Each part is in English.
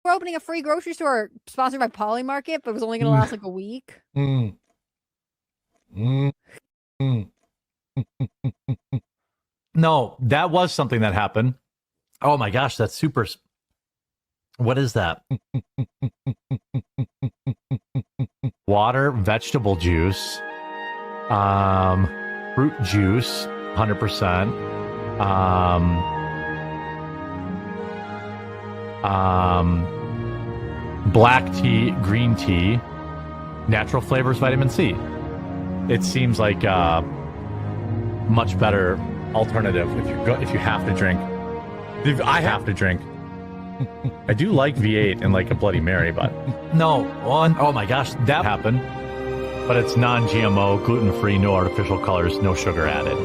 we're opening a free grocery store sponsored by Poly Market, but it was only going to last like a week. No, that was something that happened. Oh my gosh, that's super. What is that? Water, vegetable juice, fruit juice, 100%. Black tea, green tea, natural flavors, vitamin C. It seems like a much better alternative if you have to drink. I have to drink. I do like V8 and like a Bloody Mary, but no one. Oh my gosh, that happened. But it's non-GMO, gluten-free, no artificial colors, no sugar added.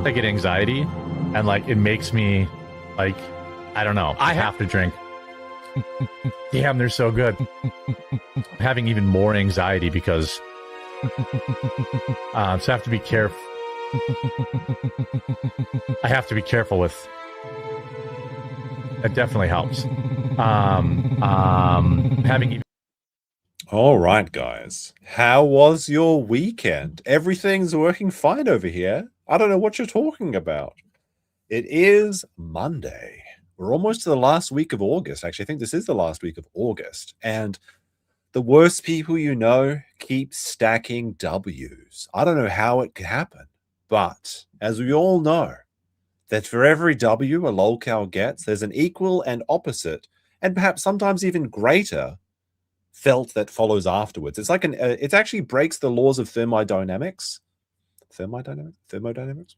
I get anxiety, and like it makes me like, I don't know. I have to drink. Damn, they're so good. I'm having even more anxiety because so I have to be careful. I have to be careful with. It definitely helps. Having. All right, guys. How was your weekend? Everything's working fine over here. I don't know what you're talking about. It is Monday. We're almost to the last week of August. Actually, I think this is the last week of August. And the worst people you know keep stacking W's. I don't know how it could happen. But as we all know, that for every W a lolcow gets, there's an equal and opposite, and perhaps sometimes even greater felt that follows afterwards. It's like it actually breaks the laws of thermodynamics. Thermodynamics?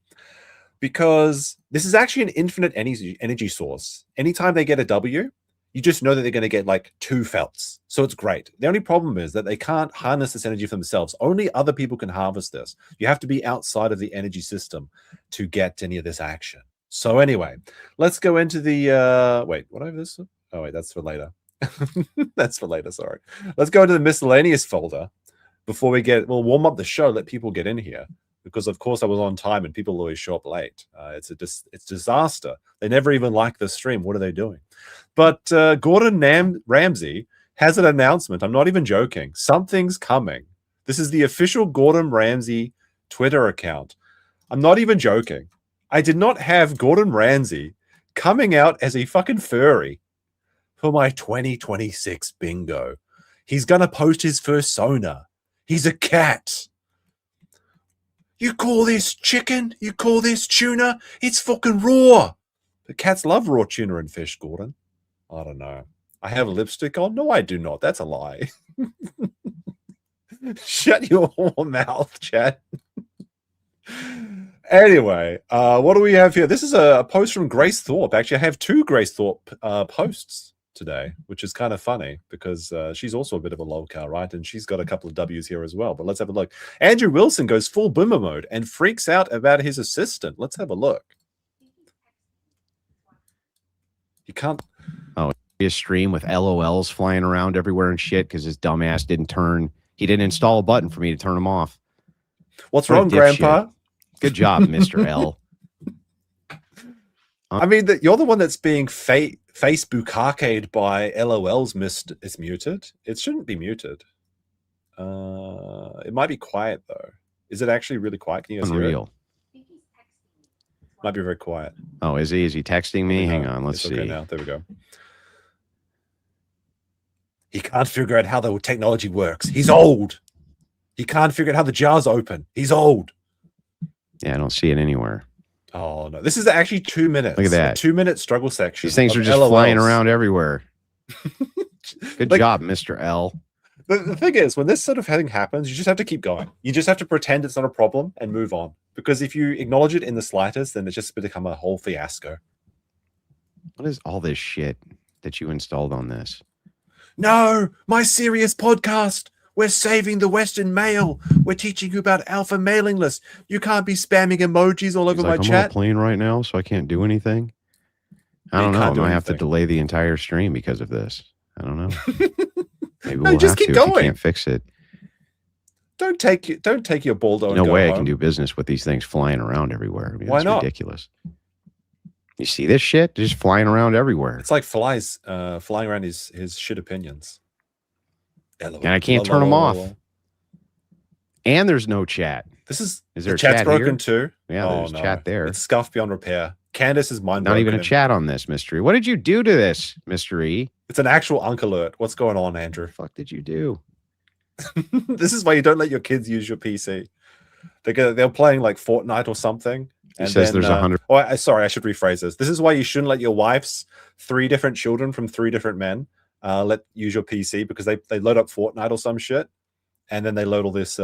Because this is actually an infinite energy source. Anytime they get a W, you just know that they're going to get like 2 felts. So it's great. The only problem is that they can't harness this energy for themselves. Only other people can harvest this. You have to be outside of the energy system to get any of this action. So anyway, let's go into the wait, what over this? Oh wait, that's for later. That's for later, sorry. Let's go into the miscellaneous folder before we'll warm up the show, let people get in here. Because of course I was on time and people always show up late. It's disaster. They never even like the stream. What are they doing? But Gordon Ramsay has an announcement. I'm not even joking. Something's coming. This is the official Gordon Ramsay Twitter account. I'm not even joking. I did not have Gordon Ramsay coming out as a fucking furry for my 2026 bingo. He's gonna post his fursona. He's a cat. You call this chicken? You call this tuna? It's fucking raw. The cats love raw tuna and fish, Gordon. I don't know. I have a lipstick on? No, I do not. That's a lie. Shut your mouth, chat. Anyway, what do we have here? This is a post from Grace Thorpe. Actually, I have 2 Grace Thorpe posts today, which is kind of funny because she's also a bit of a lolcow, right? And she's got a couple of W's here as well. But let's have a look. Andrew Wilson goes full boomer mode and freaks out about his assistant. Let's have a look. You can't. Oh, a stream with LOLs flying around everywhere and shit because his dumbass he didn't install a button for me to turn them off. What's wrong, Grandpa? Good job, Mr. L. I mean, you're the one that's being Facebook-arcade by LOL's is muted. It shouldn't be muted. It might be quiet, though. Is it actually really quiet? Can you guys hear it? Might be very quiet. Oh, is he? Is he texting me? Hang on, let's see. Okay now. There we go. He can't figure out how the technology works. He's old. He can't figure out how the jars open. He's old. Yeah, I don't see it anywhere. Oh, no. This is actually 2 minutes. Look at that. 2-minute struggle section. These things are just flying around everywhere. Good job, Mr. L. The thing is, when this sort of thing happens, you just have to keep going. You just have to pretend it's not a problem and move on. Because if you acknowledge it in the slightest, then it's just become a whole fiasco. What is all this shit that you installed on this? No, my serious podcast. We're saving the Western male. We're teaching you about alpha mailing lists. You can't be spamming emojis all over my I'm on a chat. plane right now, so I can't do anything. I don't know. I might have to delay the entire stream because of this. I don't know. Maybe we'll just have keep to going. if you can't fix it. Don't take your Baldo. No and way go I can home. do business with these things flying around everywhere. I mean, Why that's not? ridiculous. You see this shit? They're just flying around everywhere. It's like flies flying around his shit opinions. And I can't turn them off. And there's no chat. Is there the a chat's chat broken here? too? Yeah, there's chat there. It's scuffed beyond repair. Candace is mind Not broken. even a chat on this, Mystery. What did you do to this, Mystery? It's an actual unk alert. What's going on, Andrew? What the fuck did you do? This is why you don't let your kids use your PC. They're playing like Fortnite or something. It says there's 100. Oh, sorry, I should rephrase this. This is why you shouldn't let your wife's 3 different children from 3 different men use your PC, because they load up Fortnite or some shit, and then they load all this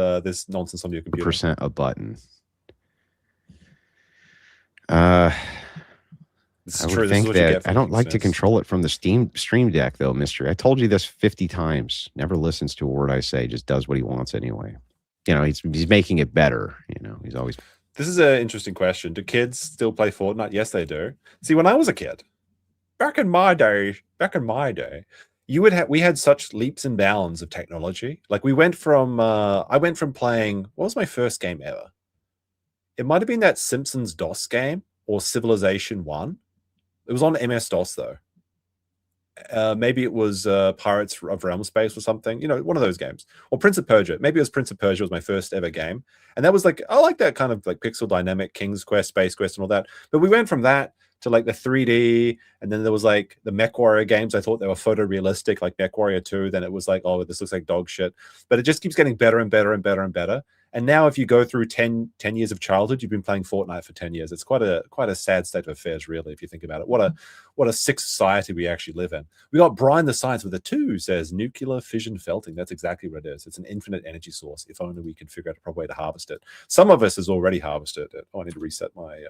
nonsense on your computer. Percent a button. This is I true. would This is think what you that get for I don't making like to sense. control it from the Stream Deck, though, Mystery. I told you this 50 times. Never listens to a word I say. Just does what he wants anyway. You know, he's making it better. You know, he's always. This is an interesting question. Do kids still play Fortnite? Yes, they do. See, when I was a kid, back in my day, we had such leaps and bounds of technology. Like I went from playing, what was my first game ever? It might have been that Simpsons DOS game or Civilization 1. It was on MS-DOS though. Maybe it was Pirates of Realm Space or something, you know, one of those games. Or Prince of Persia. Maybe it was Prince of Persia was my first ever game. And that was like, I like that kind of like pixel dynamic, King's Quest, Space Quest and all that. But we went from that to like the 3D, and then there was like the MechWarrior games. I thought they were photorealistic, like MechWarrior 2. Then it was like, oh, this looks like dog shit. But it just keeps getting better and better and better and better. And now if you go through 10 years of childhood, you've been playing Fortnite for 10 years. It's quite a sad state of affairs, really, if you think about it. What a sick society we actually live in. We got Brian the Science with a 2 says nuclear fission felting. That's exactly what it is. It's an infinite energy source. If only we can figure out a proper way to harvest it. Some of us has already harvested it. Oh, I need to reset my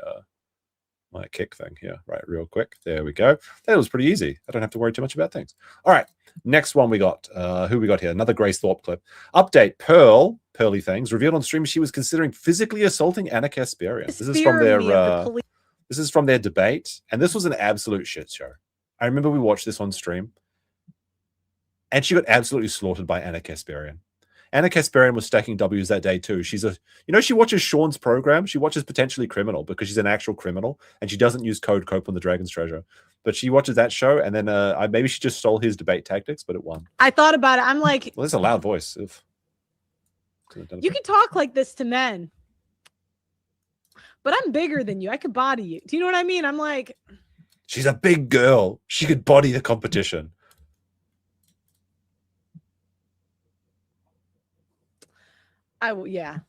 my kick thing here, right, real quick. There we go. That was pretty easy. I don't have to worry too much about things. All right, next one we got. Who we got here? Another Grace Thorpe clip. Update: Pearly Things revealed on stream she was considering physically assaulting Anna Kasparian. This is from their debate, and this was an absolute shit show. I remember we watched this on stream, and she got absolutely slaughtered by Anna Kasparian. Anna Kasparian was stacking W's that day too. She watches Sean's program. She watches Potentially Criminal because she's an actual criminal, and she doesn't use code Cope on the Dragon's Treasure. But she watches that show, and then maybe she just stole his debate tactics, but it won. I thought about it. I'm like, well, that's a loud voice. You can talk like this to men, but I'm bigger than you. I could body you. Do you know what I mean? I'm like, she's a big girl. She could body the competition. Yeah.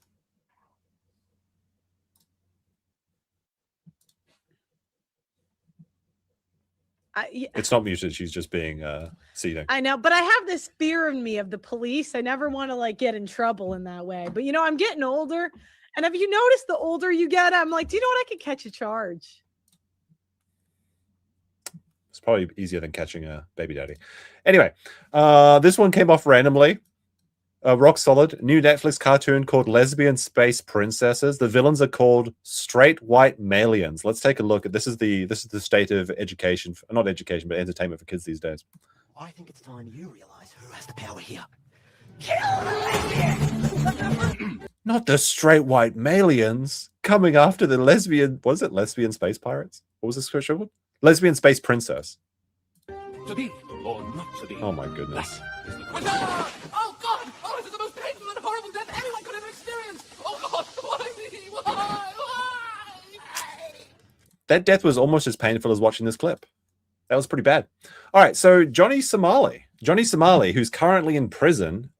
It's not muted. She's just being seating. I know, but I have this fear in me of the police. I never want to like get in trouble in that way. But you know, I'm getting older, and have you noticed the older you get, I'm like, do you know what? I could catch a charge. It's probably easier than catching a baby daddy. Anyway, this one came off randomly. Rock solid. New Netflix cartoon called Lesbian Space Princesses. The villains are called straight white malians. Let's take a look at this. Is the state of education, not education, but entertainment for kids these days. I think it's time you realize who has the power here. Kill the lesbian! Not the straight white malians coming after the lesbian. Was it lesbian space pirates? What was this show called? Lesbian Space Princess. To be or not to be. Oh my goodness. Oh God! Oh, this is the most painful and horrible death anyone could ever experience! Oh God! Why me? Why? That death was almost as painful as watching this clip. That was pretty bad. All right, so Johnny Somali, who's currently in prison,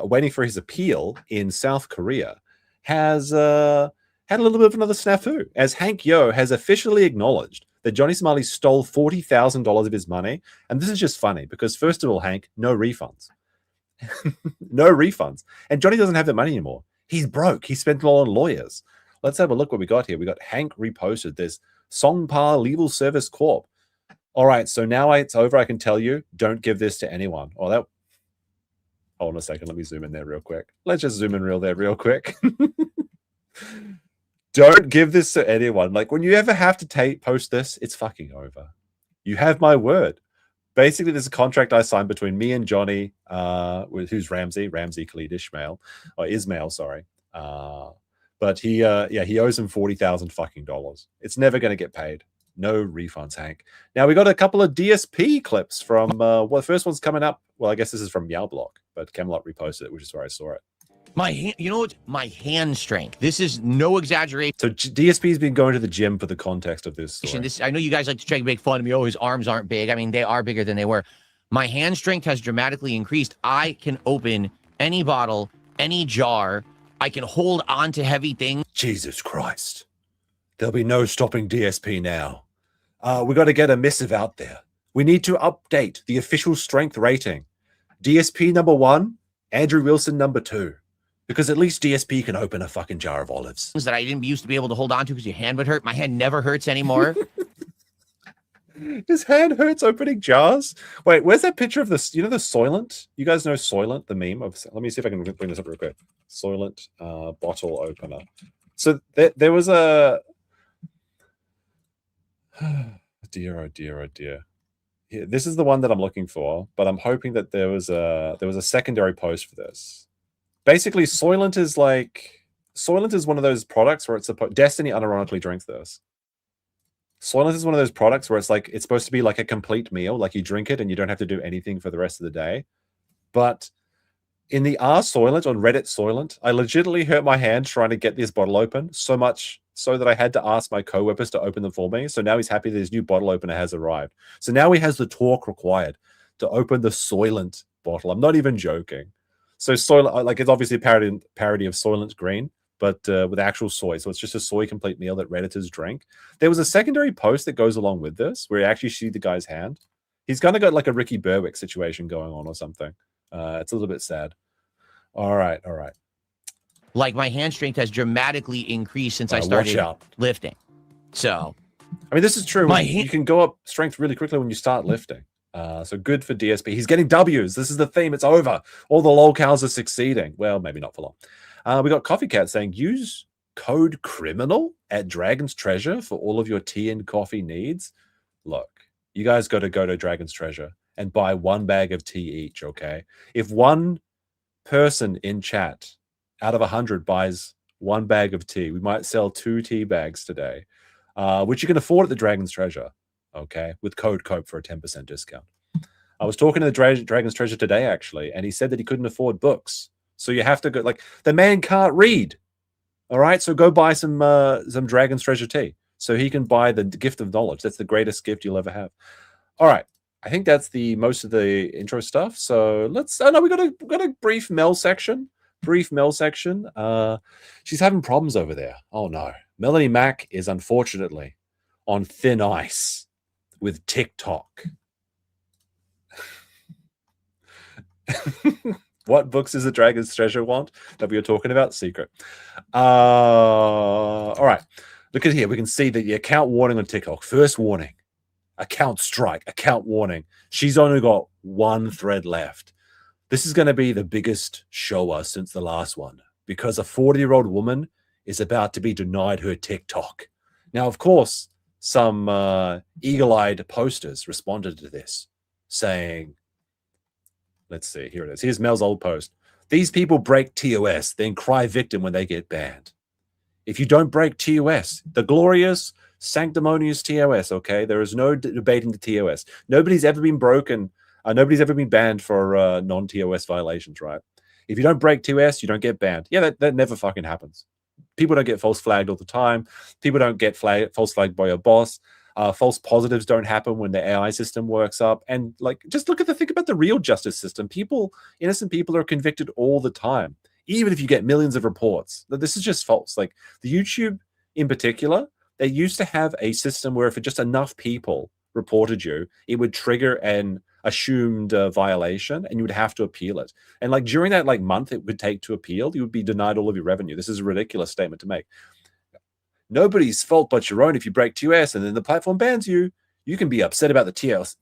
waiting for his appeal in South Korea, has had a little bit of another snafu, as Hank Yo has officially acknowledged that Johnny Somali stole $40,000 of his money. And this is just funny because, first of all, Hank, no refunds. No refunds. And Johnny doesn't have that money anymore. He's broke. He spent it all on lawyers. Let's have a look what we got here. We got Hank reposted this Songpa Legal Service Corp. All right, so now it's over. I can tell you, don't give this to anyone. Hold on a second. Let me zoom in there real quick. Let's just zoom in real quick. Don't give this to anyone. Like when you ever have to post this, it's fucking over. You have my word. Basically, there's a contract I signed between me and Johnny, who's Ramsey Khalid Ishmael, or Ismail, sorry. But he owes him $40,000 fucking dollars. It's never going to get paid. No refunds, Hank. Now we got a couple of DSP clips from. Well, the first one's coming up. Well, I guess this is from Meowblock, but Camelot reposted it, which is where I saw it. You know what? My hand strength. This is no exaggeration. So DSP's been going to the gym for the context of this story. I know you guys like to try to make fun of me. Oh, his arms aren't big. I mean, they are bigger than they were. My hand strength has dramatically increased. I can open any bottle, any jar. I can hold on to heavy things. Jesus Christ. There'll be no stopping DSP now. We got to get a missive out there. We need to update the official strength rating. DSP number 1, Andrew Wilson number 2. Because at least DSP can open a fucking jar of olives. That I didn't used to be able to hold on to because your hand would hurt. My hand never hurts anymore. His hand hurts opening jars. Wait, where's that picture of this? You know the Soylent? You guys know Soylent, the meme of. Let me see if I can bring this up real quick. Soylent bottle opener. So there was a. Oh dear. Yeah, this is the one that I'm looking for, but I'm hoping that there was a secondary post for this. Basically, Soylent is one of those products where it's supposed. Destiny unironically drinks this. Soylent is one of those products where it's supposed to be like a complete meal, like you drink it and you don't have to do anything for the rest of the day. But in the Soylent on Reddit Soylent, I legitimately hurt my hand trying to get this bottle open, so much so that I had to ask my co-workers to open them for me. So now he's happy that his new bottle opener has arrived. So now he has the torque required to open the Soylent bottle. I'm not even joking. So Soylent, it's obviously a parody of Soylent Green, but with actual soy. So it's just a soy complete meal that Redditors drink. There was a secondary post that goes along with this where you actually see the guy's hand. He's kind of got like a Ricky Berwick situation going on or something. It's a little bit sad. All right. Like my hand strength has dramatically increased since I started lifting. So, I mean, this is true. You can go up strength really quickly when you start lifting. So good for DSP. He's getting W's. This is the theme. It's over. All the lolcows are succeeding. Well, maybe not for long. We got Coffee Cat saying, use code criminal at Dragon's Treasure for all of your tea and coffee needs. Look, you guys got to go to Dragon's Treasure and buy 1 bag of tea each, okay? If one person in chat out of 100 buys 1 bag of tea, we might sell 2 tea bags today, which you can afford at the Dragon's Treasure, okay, with code COPE for a 10% discount. I was talking to the Dragon's Treasure today, actually, and he said that he couldn't afford books. So you have to go, the man can't read, all right? So go buy some Dragon's Treasure tea so he can buy the gift of knowledge. That's the greatest gift you'll ever have. All right. I think that's most of the intro stuff. So let's. Oh no, we got a brief Mel section. She's having problems over there. Oh no, Melanie Mack is unfortunately on thin ice with TikTok. What books does the Dragon's Treasure want that we were talking about? Secret. All right. Look at here. We can see the account warning on TikTok. First warning. Account strike, account warning. She's only got 1 thread left. This is going to be the biggest shower since the last one because a 40-year-old woman is about to be denied her TikTok. Now, of course, some eagle-eyed posters responded to this saying, let's see, here it is. Here's Mel's old post. These people break TOS, then cry victim when they get banned. If you don't break TOS, the glorious sanctimonious TOS, okay? There is no debating the TOS. Nobody's ever been broken. Nobody's ever been banned for non-TOS violations, right? If you don't break TOS, you don't get banned. Yeah, that never fucking happens. People don't get false flagged all the time. People don't get false flagged by your boss. False positives don't happen when the AI system works up. And just think about the real justice system. Innocent people are convicted all the time, even if you get millions of reports. This is just false. The YouTube in particular, they used to have a system where if just enough people reported you, it would trigger an assumed violation and you would have to appeal it. And during that month it would take to appeal, you would be denied all of your revenue. This is a ridiculous statement to make. Nobody's fault but your own. If you break TOS and then the platform bans you, you can be upset about the TOS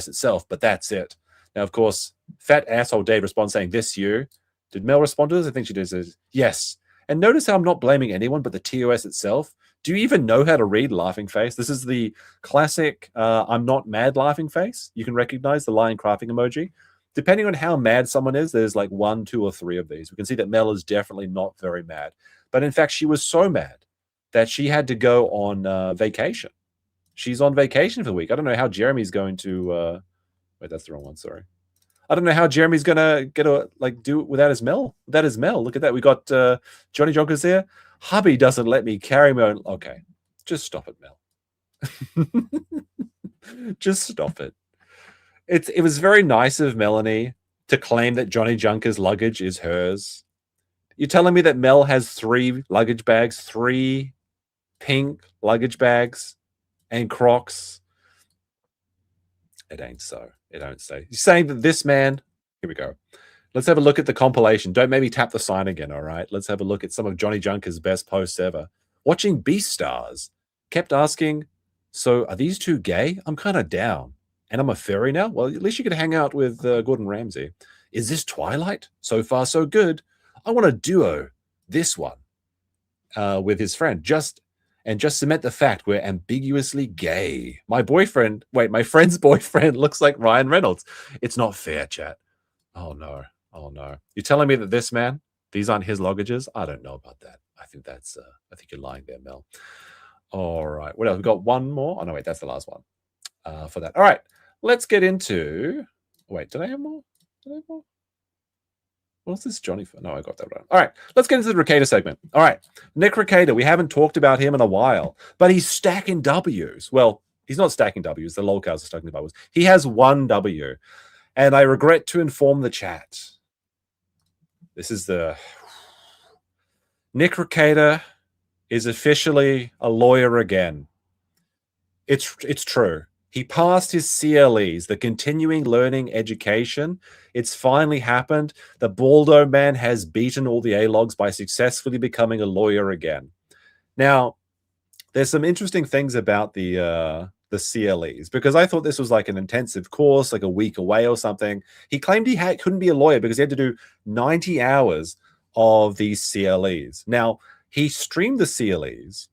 itself, but that's it. Now, of course, fat asshole Dave responds saying, "This you." Did Mel respond to this? I think she did. Says, "Yes." And notice how I'm not blaming anyone but the TOS itself. Do you even know how to read laughing face? This is the classic I'm not mad laughing face. You can recognize the lion crafting emoji. Depending on how mad someone is, there's like 1, 2, or 3 of these. We can see that Mel is definitely not very mad. But in fact, she was so mad that she had to go on vacation. She's on vacation for the week. I don't know how Jeremy's going to... wait, that's the wrong one. Sorry. I don't know how Jeremy's gonna do it without his Mel. Without his Mel, look at that. We got Johnny Jonkers there. Hubby doesn't let me carry my own. Okay, just stop it, Mel. Just stop it. It was very nice of Melanie to claim that Johnny Junker's luggage is hers. You're telling me that Mel has 3 luggage bags, 3 pink luggage bags, and Crocs? It ain't so. It don't say. You're saying that this man... Here we go. Let's have a look at the compilation. Don't make me tap the sign again, all right? Let's have a look at some of Johnny Junker's best posts ever. Watching Beast Stars. Kept asking, so are these 2 gay? I'm kind of down. And I'm a furry now? Well, at least you could hang out with Gordon Ramsay. Is this Twilight? So far, so good. I want a duo. This one. With his friend. Just cement the fact we're ambiguously gay. My friend's boyfriend looks like Ryan Reynolds. It's not fair, chat. Oh no. You're telling me that this man, these aren't his luggages? I don't know about that. I think you're lying there, Mel. All right. What else? We've got one more. Oh no, wait, that's the last one for that. All right. Let's get into... Wait, did I have more? What's this Johnny for? No, I got that right. All right, let's get into the Rekieta segment. All right, Nick Rekieta, we haven't talked about him in a while, but he's stacking W's. Well, he's not stacking W's. The Lolcows are stacking W's. He has 1 W, and I regret to inform the chat. This is the... Nick Rekieta is officially a lawyer again. It's true. He passed his CLEs, the continuing learning education. It's finally happened. The Baldo man has beaten all the A-logs by successfully becoming a lawyer again. Now, there's some interesting things about the CLEs, because I thought this was like an intensive course, like a week away or something. He claimed he couldn't be a lawyer because he had to do 90 hours of these CLEs. Now, he streamed the CLEs,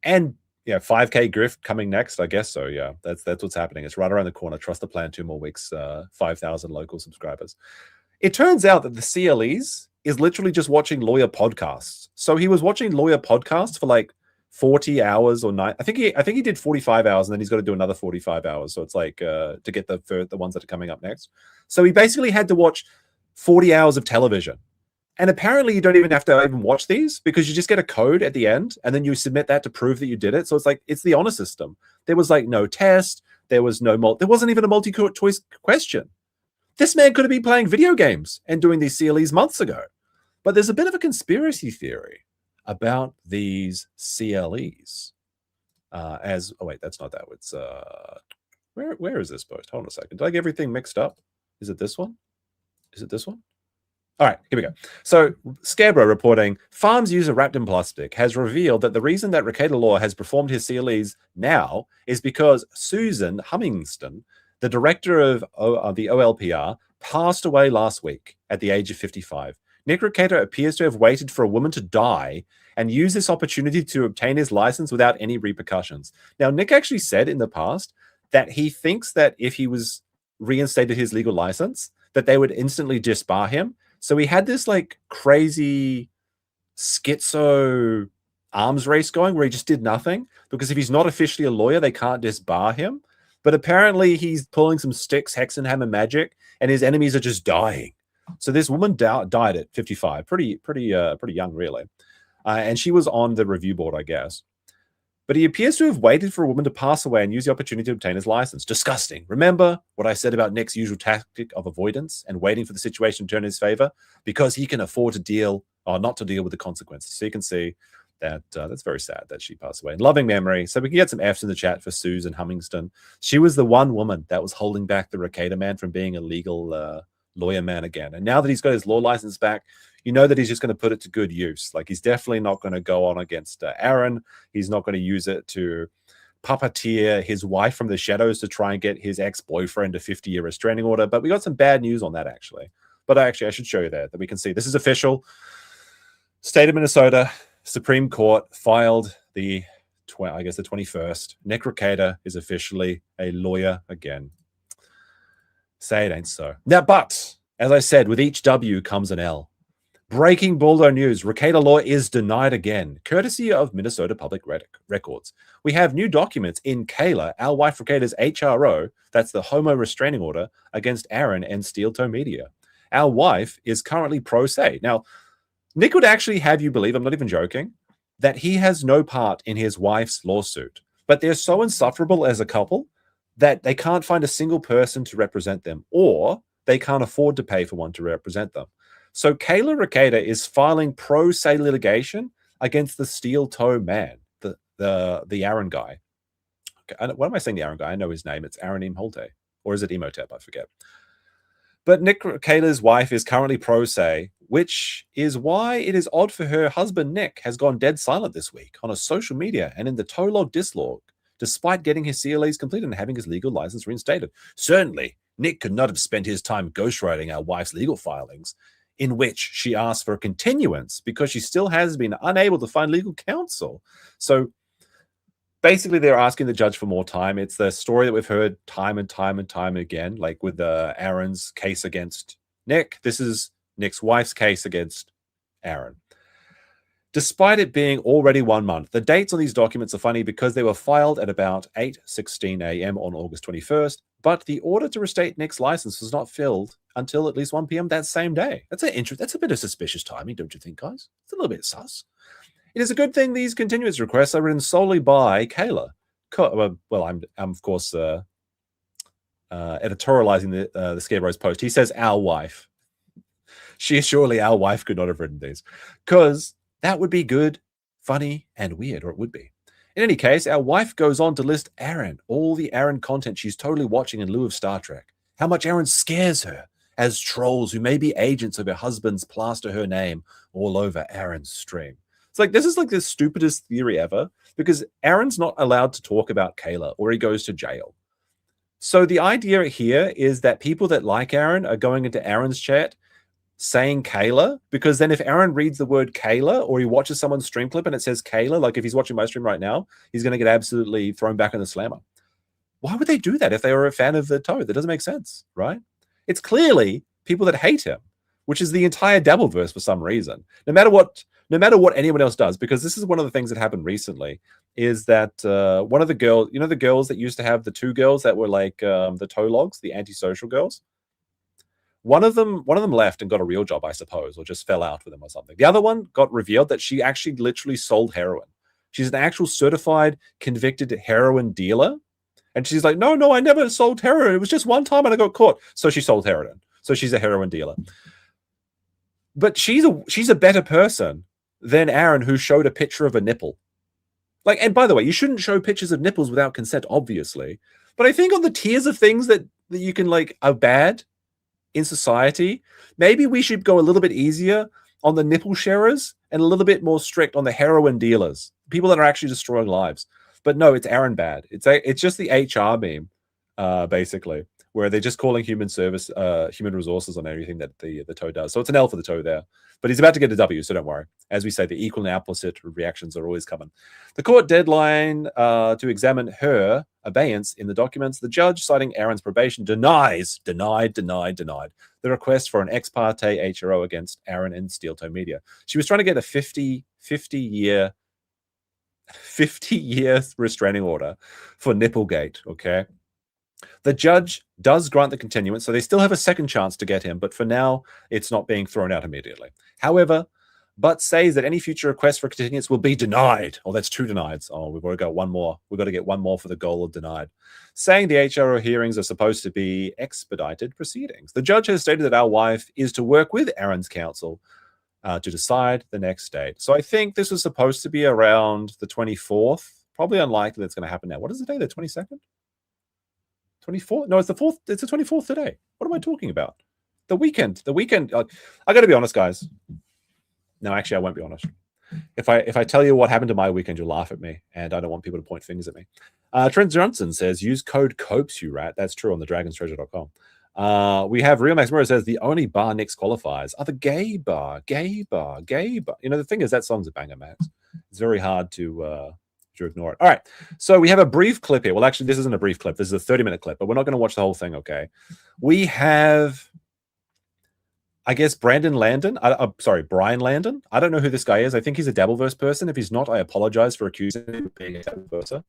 and 5K Grift coming next, I guess so. Yeah, that's what's happening. It's right around the corner. Trust the plan. 2 more weeks. 5,000 local subscribers. It turns out that the CLEs is literally just watching lawyer podcasts. So he was watching lawyer podcasts for like 40 hours or 9. I think he did 45 hours, and then he's got to do another 45 hours. So it's like to get the ones that are coming up next. So he basically had to watch 40 hours of television. And apparently you don't even have to even watch these, because you just get a code at the end and then you submit that to prove that you did it. So it's like, it's the honor system. There was like no test. There was there wasn't even a multi-choice question. This man could have been playing video games and doing these CLEs months ago. But there's a bit of a conspiracy theory about these CLEs. Oh wait, that's not that. It's where is this post? Hold on a second. Did I get everything mixed up? Is it this one? Is it this one? All right, here we go. So, Scarecrow reporting, Farms user wrapped in plastic has revealed that the reason that Rekietalaw has performed his CLEs now is because Susan Hummingston, the director of the OLPR, passed away last week at the age of 55. Nick Rekieta appears to have waited for a woman to die and used this opportunity to obtain his license without any repercussions. Now, Nick actually said in the past that he thinks that if he was reinstated his legal license, that they would instantly disbar him. So he had this like crazy schizo arms race going where he just did nothing, because if he's not officially a lawyer, they can't disbar him. But apparently he's pulling some sticks, Hexenhammer magic, and his enemies are just dying. So this woman died at 55, pretty young, really. And she was on the review board, I guess. But he appears to have waited for a woman to pass away and use the opportunity to obtain his license. Disgusting. Remember what I said about Nick's usual tactic of avoidance and waiting for the situation to turn in his favor? Because he can afford to deal, or not to deal with the consequences. So you can see that that's very sad that she passed away. In loving memory. So we can get some Fs in the chat for Susan Hummingston. She was the one woman that was holding back the Rekieta man from being a legal lawyer man again. And now that he's got his law license back, you know that he's just going to put it to good use. Like, he's definitely not going to go on against Aaron. He's not going to use it to puppeteer his wife from the shadows to try and get his ex-boyfriend a 50-year restraining order. But we got some bad news on that, actually. But actually, I should show you that we can see this is official. State of Minnesota Supreme Court filed the 21st. Nick Rekieta is officially a lawyer again. Say it ain't so. Now, but as I said, with each W comes an L. Breaking Bulldog news: Rekietalaw is denied again, courtesy of Minnesota Public Records. We have new documents in Kayla, our wife Rekieta's HRO, that's the homo restraining order against Aaron and Steel Toe Media. Our wife is currently pro se. Now, Nick would actually have you believe, I'm not even joking, that he has no part in his wife's lawsuit. But they're so insufferable as a couple that they can't find a single person to represent them, or they can't afford to pay for one to represent them. So Kayla Rekieta is filing pro se litigation against the Steel Toe man, the Aaron guy. Okay, what am I saying, the Aaron guy? I know his name. It's Aaron Imholte. Or is it Emotep? I forget. But Nick Rekieta's wife is currently pro se, which is why it is odd for her husband Nick has gone dead silent this week on a social media and in the tow log dislog, despite getting his CLAs completed and having his legal license reinstated. Certainly, Nick could not have spent his time ghostwriting our wife's legal filings, in which she asked for a continuance because she still has been unable to find legal counsel. So basically, they're asking the judge for more time. It's the story that we've heard time and time and time again, like with Aaron's case against Nick. This is Nick's wife's case against Aaron. Despite it being already 1 month, the dates on these documents are funny because they were filed at about 8:16 a.m. on August 21st, but the order to restate Nick's license was not filled until at least 1 p.m. that same day. That's a bit of suspicious timing, don't you think, guys? It's a little bit sus. It is a good thing these continuance requests are written solely by Kayla. Well, I'm of course editorializing the Scarecrow's post. He says our wife. Surely our wife could not have written these, because that would be good, funny, and weird, or it would be. In any case, our wife goes on to list Aaron, all the Aaron content she's totally watching in lieu of Star Trek. How much Aaron scares her as trolls who may be agents of her husband's plaster her name all over Aaron's stream. It's like, this is like the stupidest theory ever, because Aaron's not allowed to talk about Kayla or he goes to jail. So the idea here is that people that like Aaron are going into Aaron's chat saying Kayla, because then if Aaron reads the word Kayla or he watches someone's stream clip and it says Kayla, like if he's watching my stream right now, he's going to get absolutely thrown back in the slammer. Why would they do that if they were a fan of the Toad? That doesn't make sense, right? It's clearly people that hate him, which is the entire Dabbleverse for some reason. No matter what anyone else does, because this is one of the things that happened recently, is that one of the girls, you know, the girls that used to have the two girls that were like the toe logs, the antisocial girls. One of them left and got a real job, I suppose, or just fell out with him or something. The other one got revealed that she actually literally sold heroin. She's an actual certified convicted heroin dealer. And she's like, no, I never sold heroin. It was just one time and I got caught. So she sold heroin. So she's a heroin dealer. But she's a better person than Aaron, who showed a picture of a nipple. Like, and by the way, you shouldn't show pictures of nipples without consent, obviously. But I think on the tiers of things that you can like are bad in society, maybe we should go a little bit easier on the nipple sharers and a little bit more strict on the heroin dealers, people that are actually destroying lives. But no, it's Aaron bad. It's just the HR meme, basically, where they're just calling human resources on everything that the Toad does. So it's an L for the Toad there. But he's about to get a W, so don't worry. As we say, the equal and opposite reactions are always coming. The court deadline to examine her abeyance in the documents, the judge, citing Aaron's probation, denied the request for an ex parte HRO against Aaron and Steel Toe Media. She was trying to get a 50-year restraining order for Nipplegate, okay? The judge does grant the continuance, so they still have a second chance to get him, but for now, it's not being thrown out immediately. However, but says that any future request for continuance will be denied. Oh, that's two denieds. Oh, we've already got one more. We've got to get one more for the goal of denied. Saying the HRO hearings are supposed to be expedited proceedings. The judge has stated that our wife is to work with Aaron's counsel to decide the next date. So I think this was supposed to be around the 24th. Probably unlikely that's going to happen now. What is the day? The 22nd? 24th? No, it's the 4th. It's the 24th today. What am I talking about? The weekend. I got to be honest, guys. No, actually, I won't be honest. If I tell you what happened to my weekend, you'll laugh at me, and I don't want people to point fingers at me. Trent Johnson says, use code COPES, you rat. That's true on the dragonstreasure.com. We have Real Max Murray says, the only bar Nix qualifies are the gay bar. You know, the thing is, that song's a banger, Max. It's very hard to ignore it. All right. So we have a brief clip here. Well, actually, this isn't a brief clip. This is a 30-minute clip, but we're not going to watch the whole thing, okay? We have, I guess, Brian Landon. I don't know who this guy is. I think he's a Dabbleverse person. If he's not, I apologize for accusing him of being a Dabbleverser.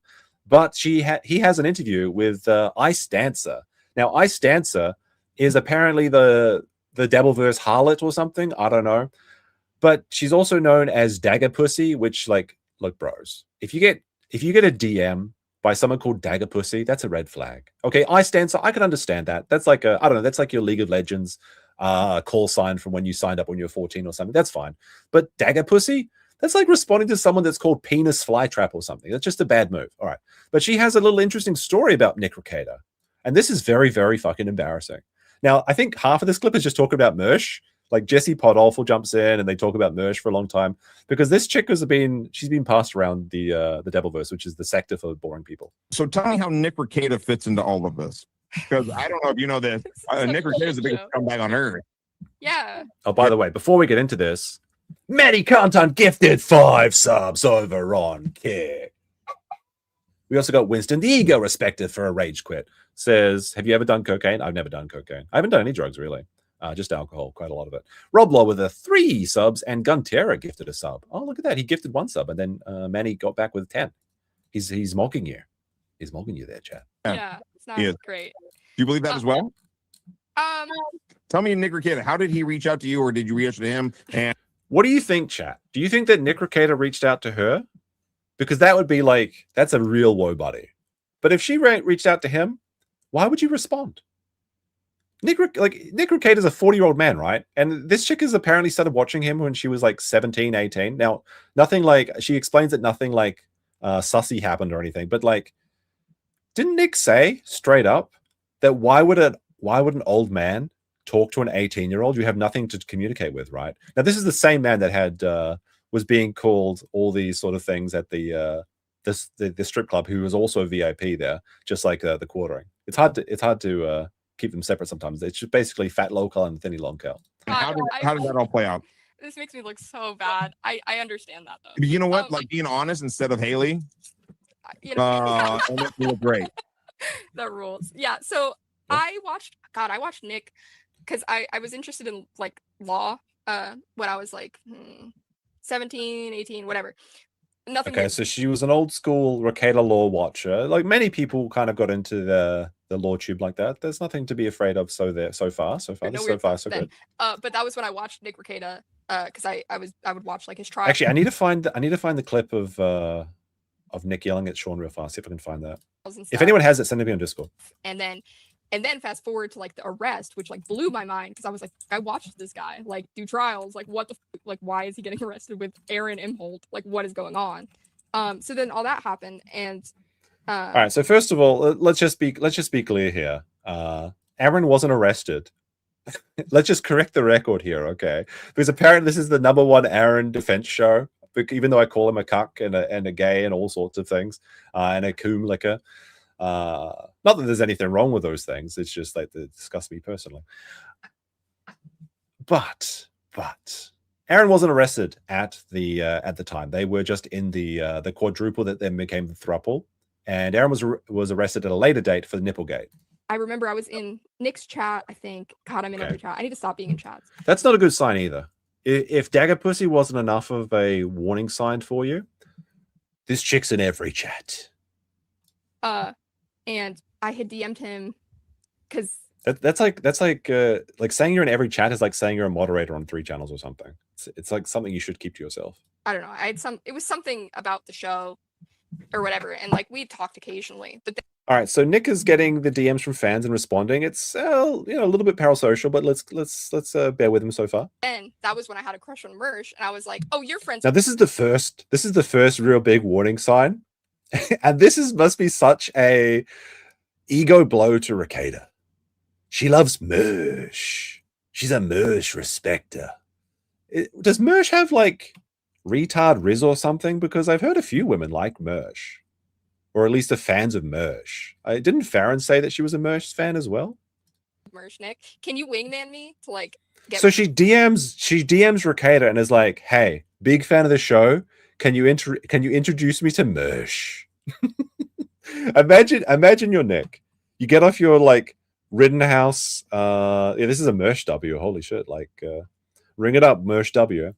But he has an interview with Ice Dancer. Now, Ice Dancer is apparently the Dabbleverse harlot or something. I don't know. But she's also known as Dagger Pussy, which, like, look, bros, if you get a DM by someone called Dagger Pussy, that's a red flag. Okay, Ice Dancer, I can understand that. That's like I don't know, that's like your League of Legends call sign from when you signed up when you were 14 or something. That's fine. But Dagger Pussy, that's like responding to someone that's called Penis Flytrap or something. That's just a bad move. All right. But she has a little interesting story about Nick Rekieta. And this is very, very fucking embarrassing. Now, I think half of this clip is just talking about Mersh. Like Jesse Podolfo jumps in and they talk about Mersh for a long time because this chick she's been passed around the Dabbleverse, which is the sector for boring people. So tell me how Nick Rekieta fits into all of this. Because I don't know if you know this. Nick Rekieta is the biggest scumbag on earth. Yeah. Oh, by the way, before we get into this, Matty Content gifted 5 subs over on Kick. We also got Winston the Ego Respected for a rage quit. Says, have you ever done cocaine? I've never done cocaine. I haven't done any drugs, really. Just alcohol, quite a lot of it. Rob Law with 3 subs, and Gunterra gifted a sub. Oh, look at that. He gifted 1 sub, and then Manny got back with 10. He's mocking you. He's mocking you there, chat. Yeah, it's not great. Do you believe that as well? Tell me, Nick Rekieta, how did he reach out to you, or did you reach out to him? And what do you think, chat? Do you think that Nick Rekieta reached out to her? Because that would be like, that's a real woe buddy. But if she reached out to him, why would you respond? Nick Rekieta is a 40-year-old man, right? And this chick has apparently started watching him when she was like 17, 18. Now, nothing like, she explains that nothing like sussy happened or anything, but like, didn't Nick say straight up that why would an old man talk to an 18-year-old you have nothing to communicate with, right? Now, this is the same man that had was being called all these sort of things at the strip club, who was also a VIP there, just like the quartering. It's hard to keep them separate sometimes. It's just basically fat Lolcow and thinny Lolcow. how did that all play out? This makes me look so bad. I understand that though. You know what? Like being honest instead of Haley. You know, and it looked great. The rules. Yeah. So I watched Nick because I was interested in like law when I was like 17, 18, whatever. Nothing. Okay, so she was an old school Rekietalaw watcher. Like many people kind of got into the law tube like that. There's nothing to be afraid of so far. So good. But that was when I watched Nick Rekieta because I would watch like his trial. Actually, I need to find the clip of Nick yelling at Sean real fast. See if I can find that. If anyone has it, send it to me on Discord. And then fast forward to like the arrest, which like blew my mind because I was like, I watched this guy like do trials. Like what the like why is he getting arrested with Aaron Imholt? Like what is going on? So then all that happened and all right. So first of all, let's just be clear here. Aaron wasn't arrested. Let's just correct the record here, okay? Because apparently this is the #1 Aaron defense show. Even though I call him a cuck and a gay and all sorts of things, and a coom licker. Not that there's anything wrong with those things. It's just like they disgust me personally. But Aaron wasn't arrested at the time. They were just in the quadruple that then became the thruple. And Aaron was arrested at a later date for the Nipplegate. I remember I was in Nick's chat, I think. God, I'm in every chat. I need to stop being in chats. That's not a good sign either. If Dagger Pussy wasn't enough of a warning sign for you, this chick's in every chat. And I had DM'd him because that's like saying you're in every chat is like saying you're a moderator on 3 channels or something. It's like something you should keep to yourself. I don't know. It was something about the show or whatever, and like we talked occasionally. But all right, so Nick is getting the DMs from fans and responding. It's a little bit parasocial, but let's bear with him so far. And that was when I had a crush on Mersh, and I was like, "Oh, you're friends." Now this is the first real big warning sign, and must be such a ego blow to Rekieta. She loves Mersh. She's a Mersh respecter. Does Mersh have like retard Riz or something? Because I've heard a few women like Mersh, or at least are fans of Mersh. Didn't Farron say that she was a Mersh fan as well? Mersh, Nick, can you wingman me to like get? So she DMs Rekieta and is like, "Hey, big fan of the show. Can you introduce me to Mersh?" Imagine you're Nick. You get off your like Rittenhouse. Yeah, this is a Mersh W. Holy shit! Like, ring it up, Mersh W.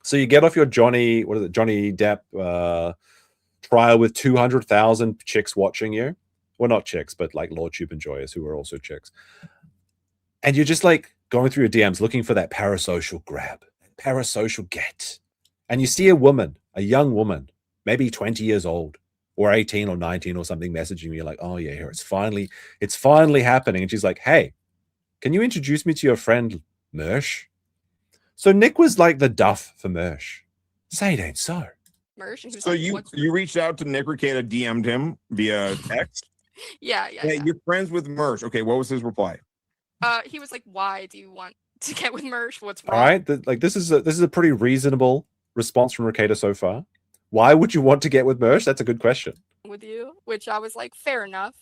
So you get off your Johnny Depp trial with 200,000 chicks watching you. Well, not chicks, but like Lordship enjoyers who are also chicks. And you're just like going through your DMs looking for that parasocial grab, parasocial get. And you see a young woman, maybe 20 years old, or 18 or 19 or something, messaging you like, "Oh yeah, here it's finally happening." And she's like, "Hey, can you introduce me to your friend Mersh?" So Nick was like the Duff for Mersh. Say it ain't so. Mersh, and he was So like, you reached out to Nick Rekieta, DM'd him via text. yeah. You're friends with Mersh. Okay, what was his reply? He was like, "Why do you want to get with Mersh? What's wrong?" All right, this is a pretty reasonable response from Rekieta so far. Why would you want to get with Mersh? That's a good question. With you, which I was like, fair enough.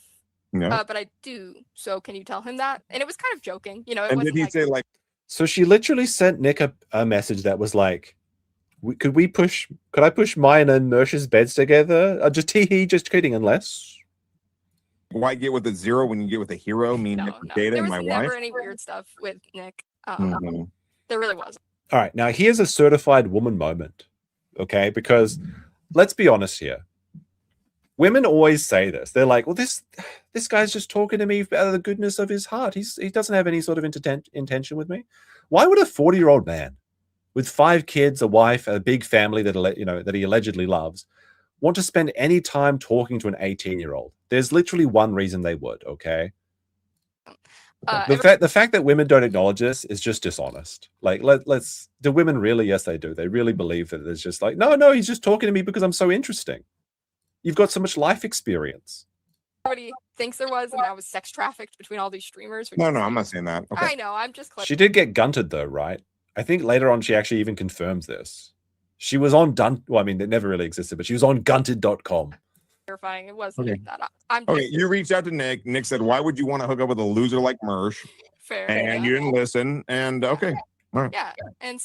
Yeah. But I do. So can you tell him that? And it was kind of joking, It And wasn't did he like, say like? So she literally sent Nick a message that was like, could I push mine and Mersh's beds together? Just kidding, unless. Why get with a zero when you get with a hero? Me, no, Nick no. Rekieta, There and was my never wife. any weird stuff with Nick. Mhm. There really wasn't. All right, now here's a certified woman moment, okay? Because let's be honest here. Women always say this. They're like, "Well, this guy's just talking to me out of the goodness of his heart. He doesn't have any sort of intention with me." Why would a 40-year-old man with 5 kids, a wife, a big family that he allegedly loves, want to spend any time talking to an 18-year-old? There's literally one reason they would, okay? The fact that women don't acknowledge this is just dishonest. Like, do women really? Yes, they do. They really believe that there's just like, no, he's just talking to me because I'm so interesting. You've got so much life experience. Everybody thinks there was, and I was sex trafficked between all these streamers. No, I'm not saying that. Okay. I know. I'm just. She did get gunted though, right? I think later on she actually even confirms this. She was on well, I mean, it never really existed, but she was on gunted.com. Terrifying. It wasn't Okay. like that. I'm Okay, you reached out to Nick. Nick said, "Why would you want to hook up with a loser like Mersh?" fair. And you didn't listen. And okay, all right. Yeah, and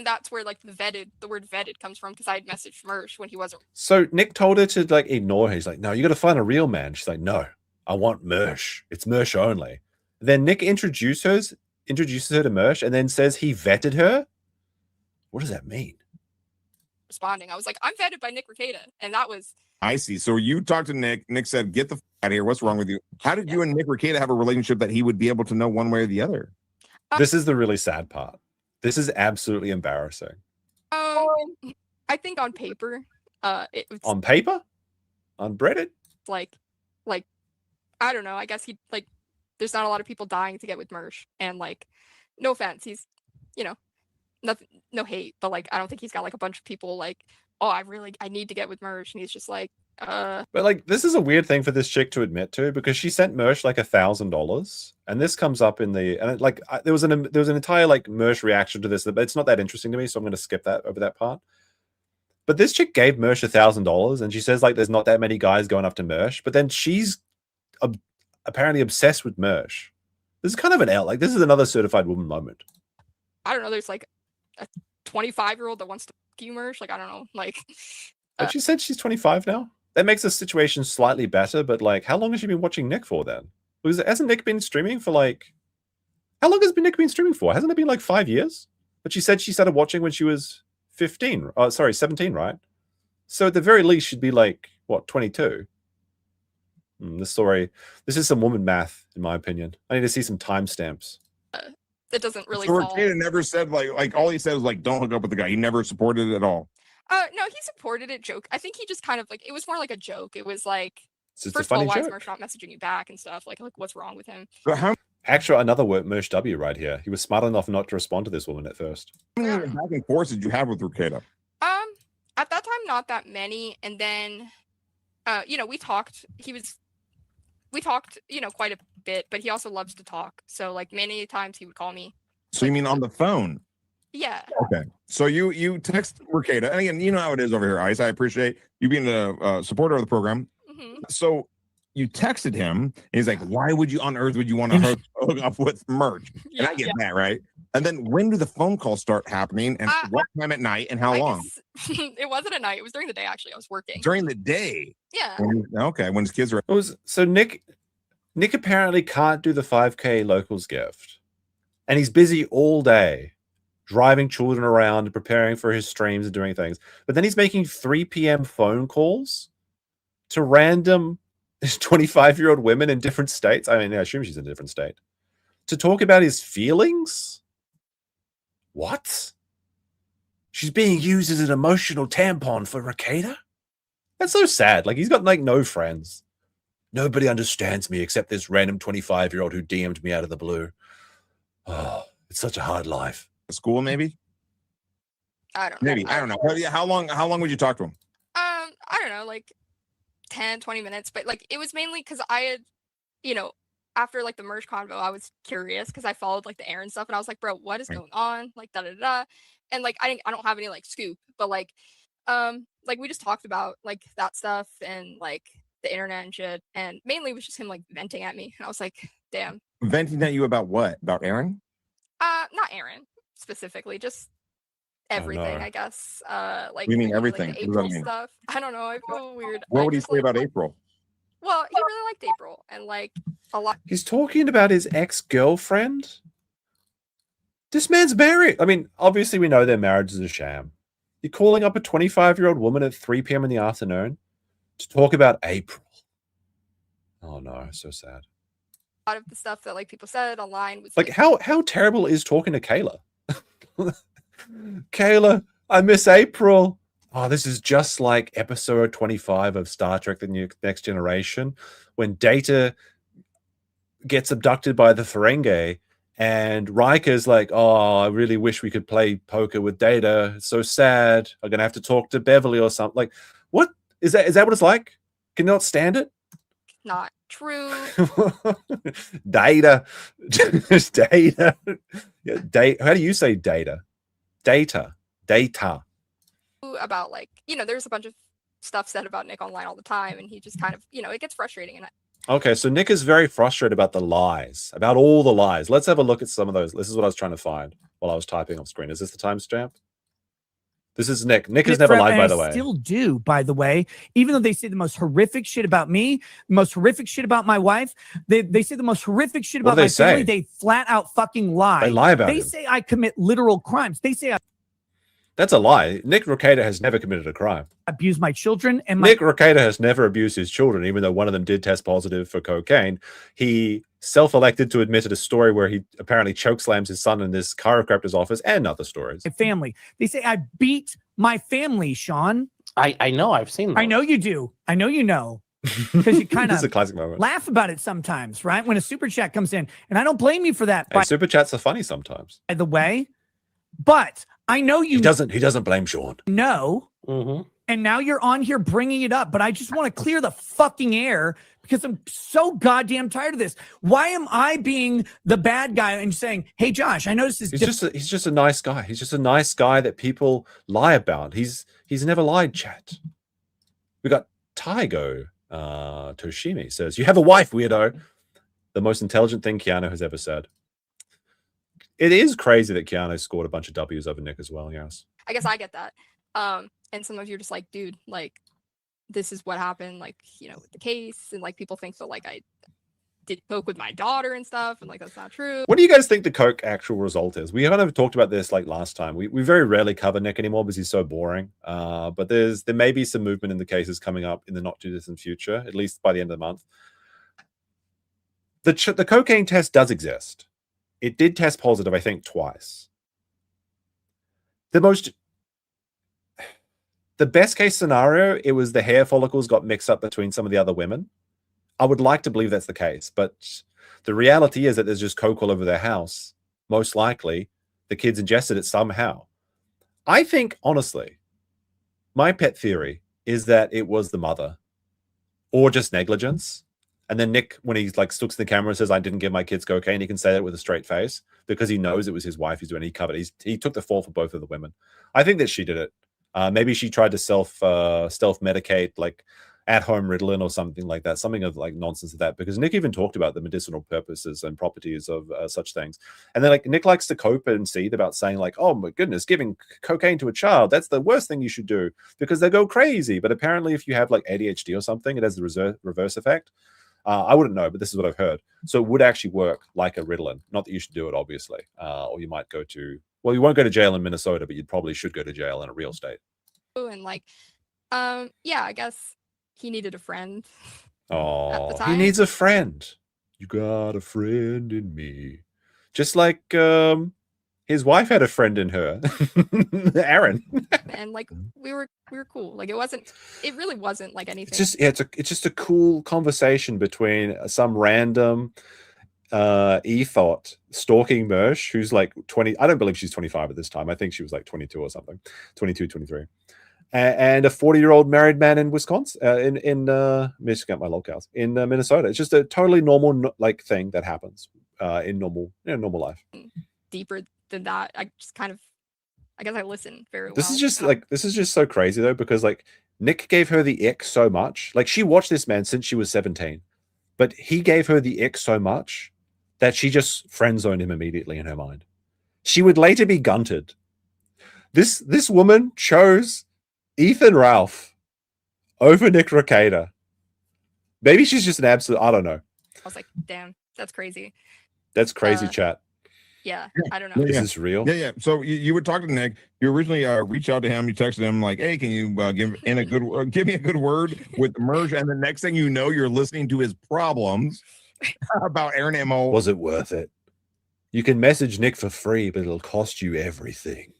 that's where like the word vetted comes from, because I had messaged Mersh when he wasn't. So Nick told her to like ignore her. He's like, "No, you got to find a real man." She's like, "No, I want Mersh. It's Mersh only." Then Nick introduces her to Mersh and then says he vetted her. What does that mean? Responding, I was like, "I'm vetted by Nick Rekieta," and that was. I see. So you talked to Nick. Nick said, "Get the f out of here. What's wrong with you?" How did you and Nick Rekieta have a relationship that he would be able to know one way or the other? This is the really sad part. This is absolutely embarrassing. I think on paper, it's On paper? On Reddit? like, I don't know. I guess there's not a lot of people dying to get with Mersh, and like, no offense, he's, nothing, no hate, but like, I don't think he's got like a bunch of people like, "Oh, I need to get with Mersh," and he's just like, But like, this is a weird thing for this chick to admit to, because she sent Mersh like $1,000, and this comes up in there was an entire like Mersh reaction to this, but it's not that interesting to me, so I'm going to skip over that part. But this chick gave Mersh $1,000, and she says like there's not that many guys going up to Mersh, but then she's apparently obsessed with Mersh. This is kind of an L. Like, this is another certified woman moment. I don't know. There's like a 25-year-old that wants to fuck you, Mersh. Like, I don't know. Like, But she said she's 25 now. That makes the situation slightly better, but like, how long has she been watching Nick for then? Because hasn't Nick been streaming for like, how long has Nick been streaming for? Hasn't it been like 5 years? But she said she started watching when she was 17, right? So at the very least, she'd be like, what, 22? This is some woman math, in my opinion. I need to see some timestamps. it doesn't really So fall. Rekieta never said like all he said was like, "Don't hook up with the guy." He never supported it at all. No, he supported it. Joke. I think he just kind of like, it was more like a joke. It was like, It's just first a of all, funny why is joke. Mersh not messaging you back and stuff? Like what's wrong with him? So how Actually, another word, Mersh W right here. He was smart enough not to respond to this woman at first. many back and forth did you have with Rekieta? At that time, not that many. And then, we talked. We talked, quite a bit, but he also loves to talk. So like many times he would call me. So you mean on the phone? Yeah. Okay. So you text Rekieta, and again, you know how it is over here, Ice. I appreciate you being a supporter of the program. hmm So you texted him, and he's like, "Why would you on earth would you want to hook up with Merch?" And I Yeah. get that, right? And then when do the phone calls start happening, and what time at night, and how long? It wasn't at night. It was during the day. Actually, I was working. During the day. Yeah. Okay, when his kids are. It was so Nick apparently can't do the 5K locals gift, and he's busy all day driving children around and preparing for his streams and doing things. But then he's making 3 p.m. phone calls to random 25-year-old women in different states. I mean, I assume she's in a different state, to talk about his feelings. What? She's being used as an emotional tampon for Rekieta? That's so sad. Like, he's got like no friends. Nobody understands me except this random 25-year-old who DM'd me out of the blue. Oh, it's such a hard life. School, maybe? I don't know. Maybe. I don't know. But yeah, how long would you talk to him? I don't know, like 10, 20 minutes. But like it was mainly because I had, after like the merch convo, I was curious because I followed like the Aaron stuff and I was like, bro, what is going on? Like da da da. And like I don't have any like scoop, but like we just talked about like that stuff and like the internet and shit. And mainly it was just him like venting at me. And I was like, damn. Venting at you about what? About Aaron? Not Aaron specifically, just everything, no. I guess. You mean everything? Like the What does that April mean? stuff. I don't know. I feel weird. What I would he just, say like, about April? Well, he really liked April and like a lot. He's talking about his ex-girlfriend. This man's married. I mean, obviously we know their marriage is a sham. You're calling up a 25-year-old woman at 3 p.m. in the afternoon to talk about April. Oh no, so sad. A lot of the stuff that like people said online was Like, how terrible is talking to Kayla? Kayla, I miss April. Oh, this is just like episode 25 of Star Trek: The Next Generation, when Data gets abducted by the Ferengi, and Riker's like, "Oh, I really wish we could play poker with Data. It's so sad. I'm gonna have to talk to Beverly or something." Like, what is that? Is that what it's like? Can you not stand it? not true. Data. Just data. Yeah, how do you say data? Data. About like, there's a bunch of stuff said about Nick online all the time, and he just kind of, it gets frustrating. And Okay, so Nick is very frustrated about the lies, about all the lies. Let's have a look at some of those. This is what I was trying to find while I was typing off screen. Is this the timestamp? This is Nick. Nick has never lied, by the way. Still do, by the way. Even though they say the most horrific shit about me, the most horrific shit about my wife, they say the most horrific shit about my family. They flat out fucking lie. They lie about They him. say I commit literal crimes. They say I That's a lie. Nick Rekieta has never committed a crime. abuse my children. And Nick Rekieta has never abused his children, even though one of them did test positive for cocaine. He self-elected to admit a story where he apparently chokeslams his son in this chiropractor's office, and other stories. my family. They say I beat my family, Sean. I know. I've seen those. I know you do. I know you know. Because you kind This is a of classic moment. laugh about it sometimes, right? When a super chat comes in. And I don't blame you for that, Hey, super chats are funny sometimes. by the way. But I know you He doesn't blame Sean. know. And now you're on here bringing it up, but I just want to clear the fucking air because I'm so goddamn tired of this. Why am I being the bad guy and saying, "Hey, Josh, I noticed this." He's just a nice guy. He's just a nice guy that people lie about. He's never lied, chat. We got Taigo Toshimi says, "You have a wife, weirdo." The most intelligent thing Keanu has ever said. It is crazy that Keanu scored a bunch of W's over Nick as well. Yes. I guess I get that. And sometimes you're just like, dude, like, this is what happened, like, with the case, and like people think that like I did coke with my daughter and stuff, and like that's not true. What do you guys think the coke actual result is? We kind of talked about this like last time. We very rarely cover Nick anymore because he's so boring. But there may be some movement in the cases coming up in the not too distant future, at least by the end of the month. The cocaine test does exist. It did test positive, I think, twice. The best case scenario, it was the hair follicles got mixed up between some of the other women. I would like to believe that's the case, but the reality is that there's just coke all over their house. Most likely, the kids ingested it somehow. I think, honestly, my pet theory is that it was the mother, or just negligence. And then Nick, when he like looks in the camera and says, "I didn't give my kids cocaine," he can say that with a straight face because he knows it was his wife who's doing it. He took the fall for both of the women. I think that she did it. Maybe she tried to stealth medicate like at home Ritalin or something like that, something of like nonsense of that. Because Nick even talked about the medicinal purposes and properties of such things. And then like Nick likes to cope and seethe about saying like, "Oh my goodness, giving cocaine to a child, that's the worst thing you should do because they go crazy." But apparently, if you have like ADHD or something, it has the reverse effect. I wouldn't know, but this is what I've heard. So it would actually work like a Ritalin. Not that you should do it, obviously. Or you might go to, well, you won't go to jail in Minnesota, but you probably should go to jail in a real state. And like, yeah, I guess he needed a friend. Oh, he needs a friend. You got a friend in me. Just like his wife had a friend in her, Aaron. And like we were cool. Like it really wasn't like anything. It's just a cool conversation between some random e-thought stalking Mersh, who's like 20. I don't believe she's 25 at this time. I think she was like 22 or something, 22, 23. And a 40-year-old married man in Wisconsin, in Michigan, my lolcows, in Minnesota. It's just a totally normal like thing that happens in normal life. Deeper than that, I guess I listen very well. This is just so crazy though, because like Nick gave her the ick so much. Like she watched this man since she was 17, but he gave her the ick so much that she just friend zoned him immediately in her mind. She would later be gunted. This woman chose Ethan Ralph over Nick Rekieta. Maybe she's just an absolute, I don't know. I was like, damn, that's crazy. That's crazy, chat. Yeah, I don't know. Is this real? Yeah. So you would talk to Nick. You originally reached out to him. You texted him like, "Hey, can you give me a good word with the merge?" And the next thing you know, you're listening to his problems about Aaron Mo. Was it worth it? You can message Nick for free, but it'll cost you everything.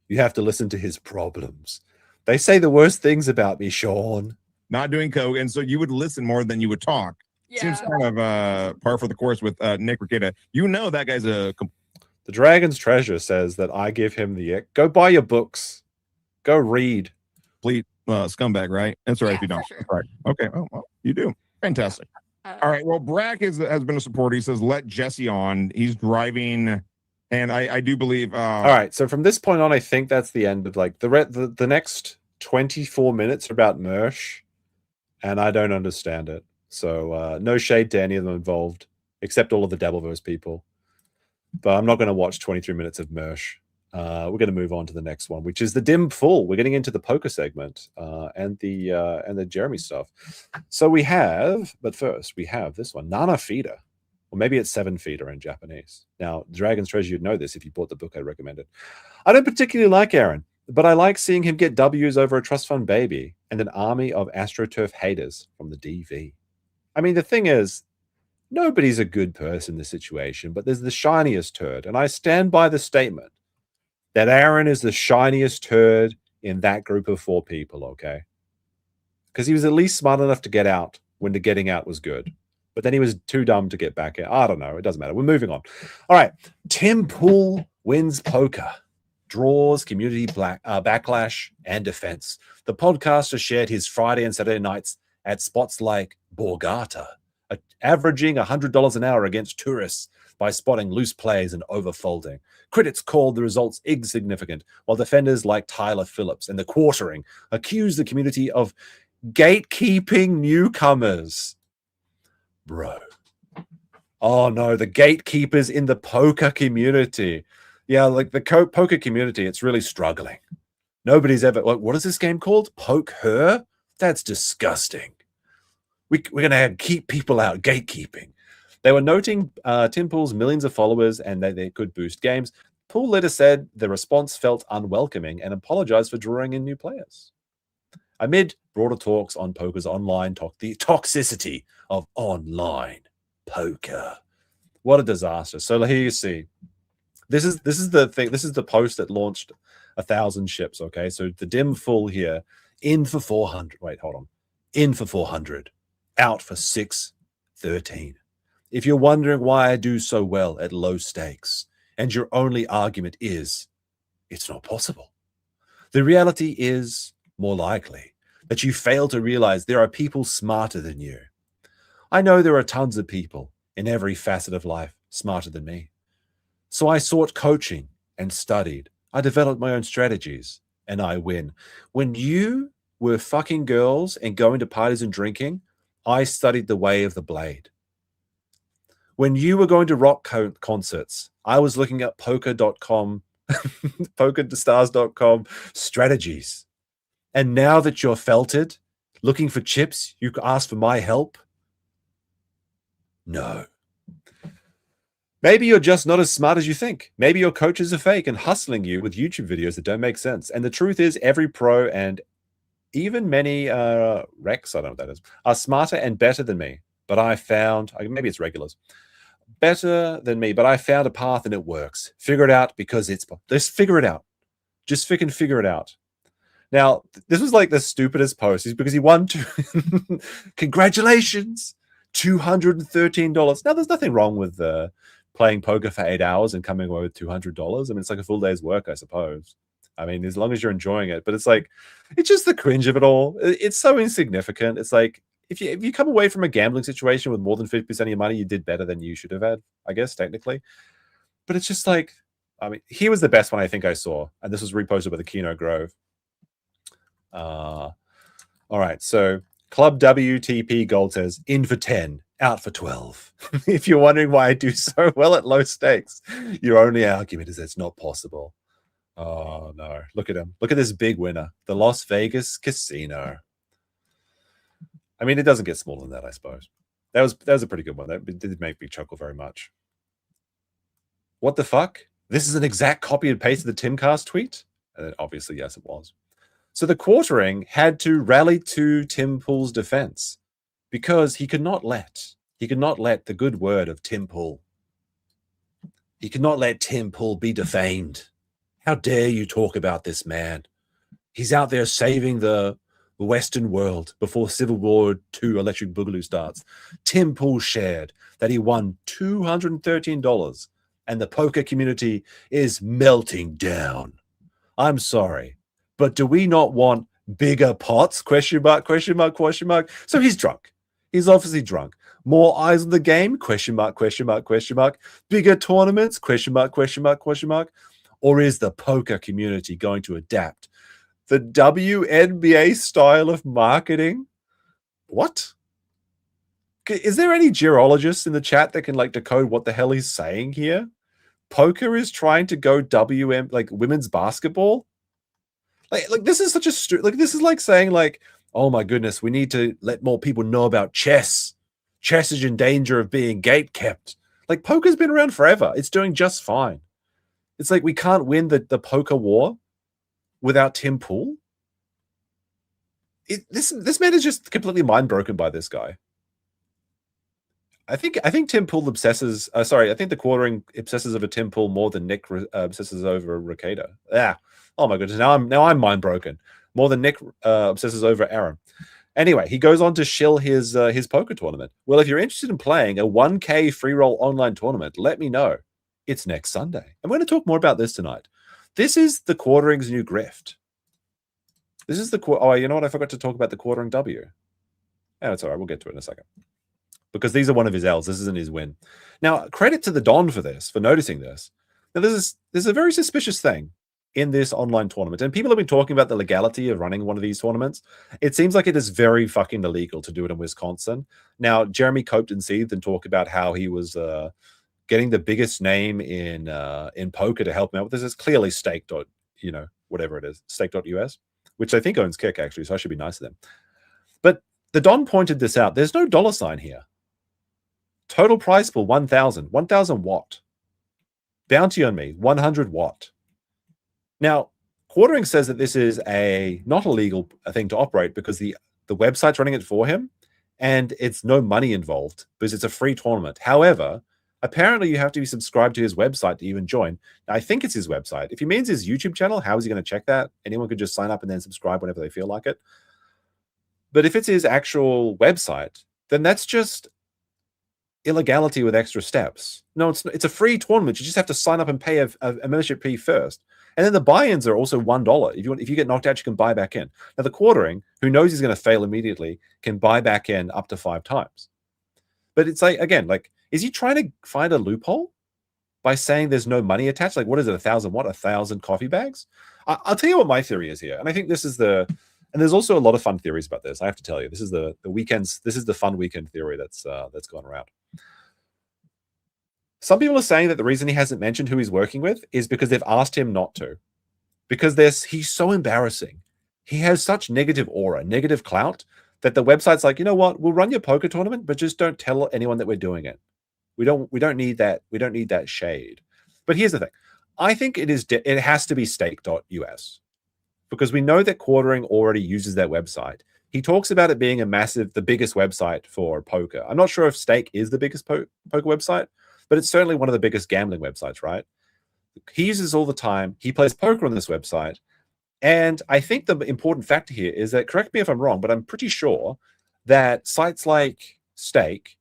You have to listen to his problems. They say the worst things about me, Sean. Not doing coke, and so you would listen more than you would talk. Yeah. Seems kind of par for the course with Nick Rekieta. You know that guy's a. The Dragon's Treasure says that I give him the ick. Go buy your books. Go read. Complete scumbag, right? That's all right if you don't. Sure. Right. Okay. Oh, well, you do. Fantastic. All right. Well, Brack has been a supporter. He says, let Jesse on. He's driving. And I do believe. All right. So from this point on, I think that's the end of like the next 24 minutes are about Mersh. And I don't understand it. So no shade to any of them involved, except all of the Devilverse people. But I'm not going to watch 23 minutes of Mersh. We're going to move on to the next one, which is the dim full. We're getting into the poker segment and the Jeremy stuff. So we have, but first we have this one, Nana Feeder, or maybe it's 7 Feeder in Japanese. Now, Dragon's Treasure, you'd know this if you bought the book I recommended. I don't particularly like Aaron, but I like seeing him get W's over a trust fund baby and an army of AstroTurf haters from the DV. I mean, the thing is, nobody's a good person in this situation, but there's the shiniest turd. And I stand by the statement that Aaron is the shiniest turd in that group of 4 people, okay? Because he was at least smart enough to get out when the getting out was good. But then he was too dumb to get back in. I don't know. It doesn't matter. We're moving on. All right. Tim Pool wins poker. Draws, community backlash, and defense. The podcaster shared his Friday and Saturday nights at spots like Borgata, averaging $100 an hour against tourists by spotting loose plays and overfolding. Critics called the results insignificant, while defenders like Tyler Phillips and the Quartering accused the community of gatekeeping newcomers. Bro. Oh no, the gatekeepers in the poker community. Yeah, like the poker community, it's really struggling. Nobody's ever, what is this game called? Poke her? That's disgusting. We're going to keep people out, gatekeeping. They were noting Tim Pool's millions of followers and that they could boost games. Pool later said the response felt unwelcoming and apologized for drawing in new players. Amid broader talks on poker's online the toxicity of online poker. What a disaster. So here you see. This is the thing. This is the post that launched 1,000 ships, okay? So the dim full here, in for 400. Wait, hold on. In for 400. Out for 613. If you're wondering why I do so well at low stakes, and your only argument is, it's not possible, the reality is more likely that you fail to realize there are people smarter than you. I know there are tons of people in every facet of life smarter than me. So I sought coaching and studied. I developed my own strategies, and I win. When you were fucking girls and going to parties and drinking, I studied the way of the blade. When you were going to rock concerts, I was looking at poker.com, pokerstars.com strategies. And now that you're felted, looking for chips, you ask for my help? No. Maybe you're just not as smart as you think. Maybe your coaches are fake and hustling you with YouTube videos that don't make sense. And the truth is, every pro and even many recs, I don't know what that is, are smarter and better than me. But I found, maybe it's regulars, better than me, but I found a path and it works. Figure it out because just figure it out. Just freaking figure it out. Now, this was like the stupidest post because he won congratulations, $213. Now, there's nothing wrong with playing poker for 8 hours and coming away with $200. I mean, it's like a full day's work, I suppose. I mean, as long as you're enjoying it. But it's like, it's just the cringe of it all. It's so insignificant. It's like, if you come away from a gambling situation with more than 50% of your money, you did better than you should have had, I guess, technically. But it's just like, I mean, he was the best one I think I saw. And this was reposted by the Keno Grove. All right, so Club WTP Gold says, in for 10, out for 12. If you're wondering why I do so well at low stakes, your only argument is that it's not possible. Oh, no. Look at him. Look at this big winner, the Las Vegas Casino. I mean, it doesn't get smaller than that, I suppose. That was a pretty good one. That did make me chuckle very much. What the fuck? This is an exact copy and paste of the Timcast tweet? And then obviously, yes, it was. So the quartering had to rally to Tim Pool's defense because he could not let the good word of Tim Pool. He could not let Tim Pool be defamed. How dare you talk about this man? He's out there saving the Western world before Civil War II Electric Boogaloo starts. Tim Pool shared that he won $213 and the poker community is melting down. I'm sorry, but do we not want bigger pots? Question mark, question mark, question mark. So he's drunk. He's obviously drunk. More eyes on the game? Question mark, question mark, question mark. Bigger tournaments? Question mark, question mark, question mark. Or is the poker community going to adapt the WNBA style of marketing? What? Is there any geologists in the chat that can like decode what the hell he's saying here? Poker is trying to go WM like women's basketball? Like this is such a this is like saying like, oh my goodness, we need to let more people know about chess. Chess is in danger of being gate kept. Like poker's been around forever. It's doing just fine. It's like we can't win the poker war without Tim Pool. This man is just completely mind broken by this guy. I think Tim Pool obsesses. I think the quartering obsesses over Tim Pool more than Nick obsesses over Rekieta. Yeah. Oh my goodness. Now I'm mind broken. More than Nick obsesses over Aaron. Anyway, he goes on to shill his poker tournament. Well, if you're interested in playing a 1K free roll online tournament, let me know. It's next Sunday. I'm going to talk more about this tonight. This is the quartering's new grift. This is the oh, you know what? I forgot to talk about the quartering W. Yeah, it's all right. We'll get to it in a second. Because these are one of his L's. This isn't his win. Now, credit to the Don for this, for noticing this. Now, there's a very suspicious thing in this online tournament. And people have been talking about the legality of running one of these tournaments. It seems like it is very fucking illegal to do it in Wisconsin. Now, Jeremy coped and seethed and talked about how he was getting the biggest name in poker to help him out with this. Is clearly stake. Whatever it is, stake.us, which I think owns Kick, actually, so I should be nice to them. But the Don pointed this out. There's no dollar sign here. Total price pool, 1,000. 1,000 watt. Bounty on me, 100 watt. Now, quartering says that this is not a legal thing to operate because the website's running it for him and it's no money involved because it's a free tournament. However, apparently you have to be subscribed to his website to even join. Now, I think it's his website. If he means his YouTube channel, how is he going to check that? Anyone could just sign up and then subscribe whenever they feel like it. But if it's his actual website, then that's just illegality with extra steps. No, it's a free tournament. You just have to sign up and pay a membership fee first. And then the buy-ins are also $1. If you get knocked out, you can buy back in. Now, the quartering, who knows he's going to fail immediately, can buy back in up to 5 times. But it's like, again, like, is he trying to find a loophole by saying there's no money attached? Like, what is it? 1,000 what? 1,000 coffee bags? I'll tell you what my theory is here. And I think this is and there's also a lot of fun theories about this. I have to tell you, this is the weekends. This is the fun weekend theory that's gone around. Some people are saying that the reason he hasn't mentioned who he's working with is because they've asked him not to, because he's so embarrassing. He has such negative aura, negative clout, that the website's like, you know what? We'll run your poker tournament, but just don't tell anyone that we're doing it. We don't need that. We don't need that shade. But here's the thing. I think it has to be stake.us, because we know that Quartering already uses that website. He talks about it being the biggest website for poker. I'm not sure if Stake is the biggest poker website, but it's certainly one of the biggest gambling websites, right? He uses all the time. He plays poker on this website. And I think the important factor here is that, correct me if I'm wrong, but I'm pretty sure that sites like Stake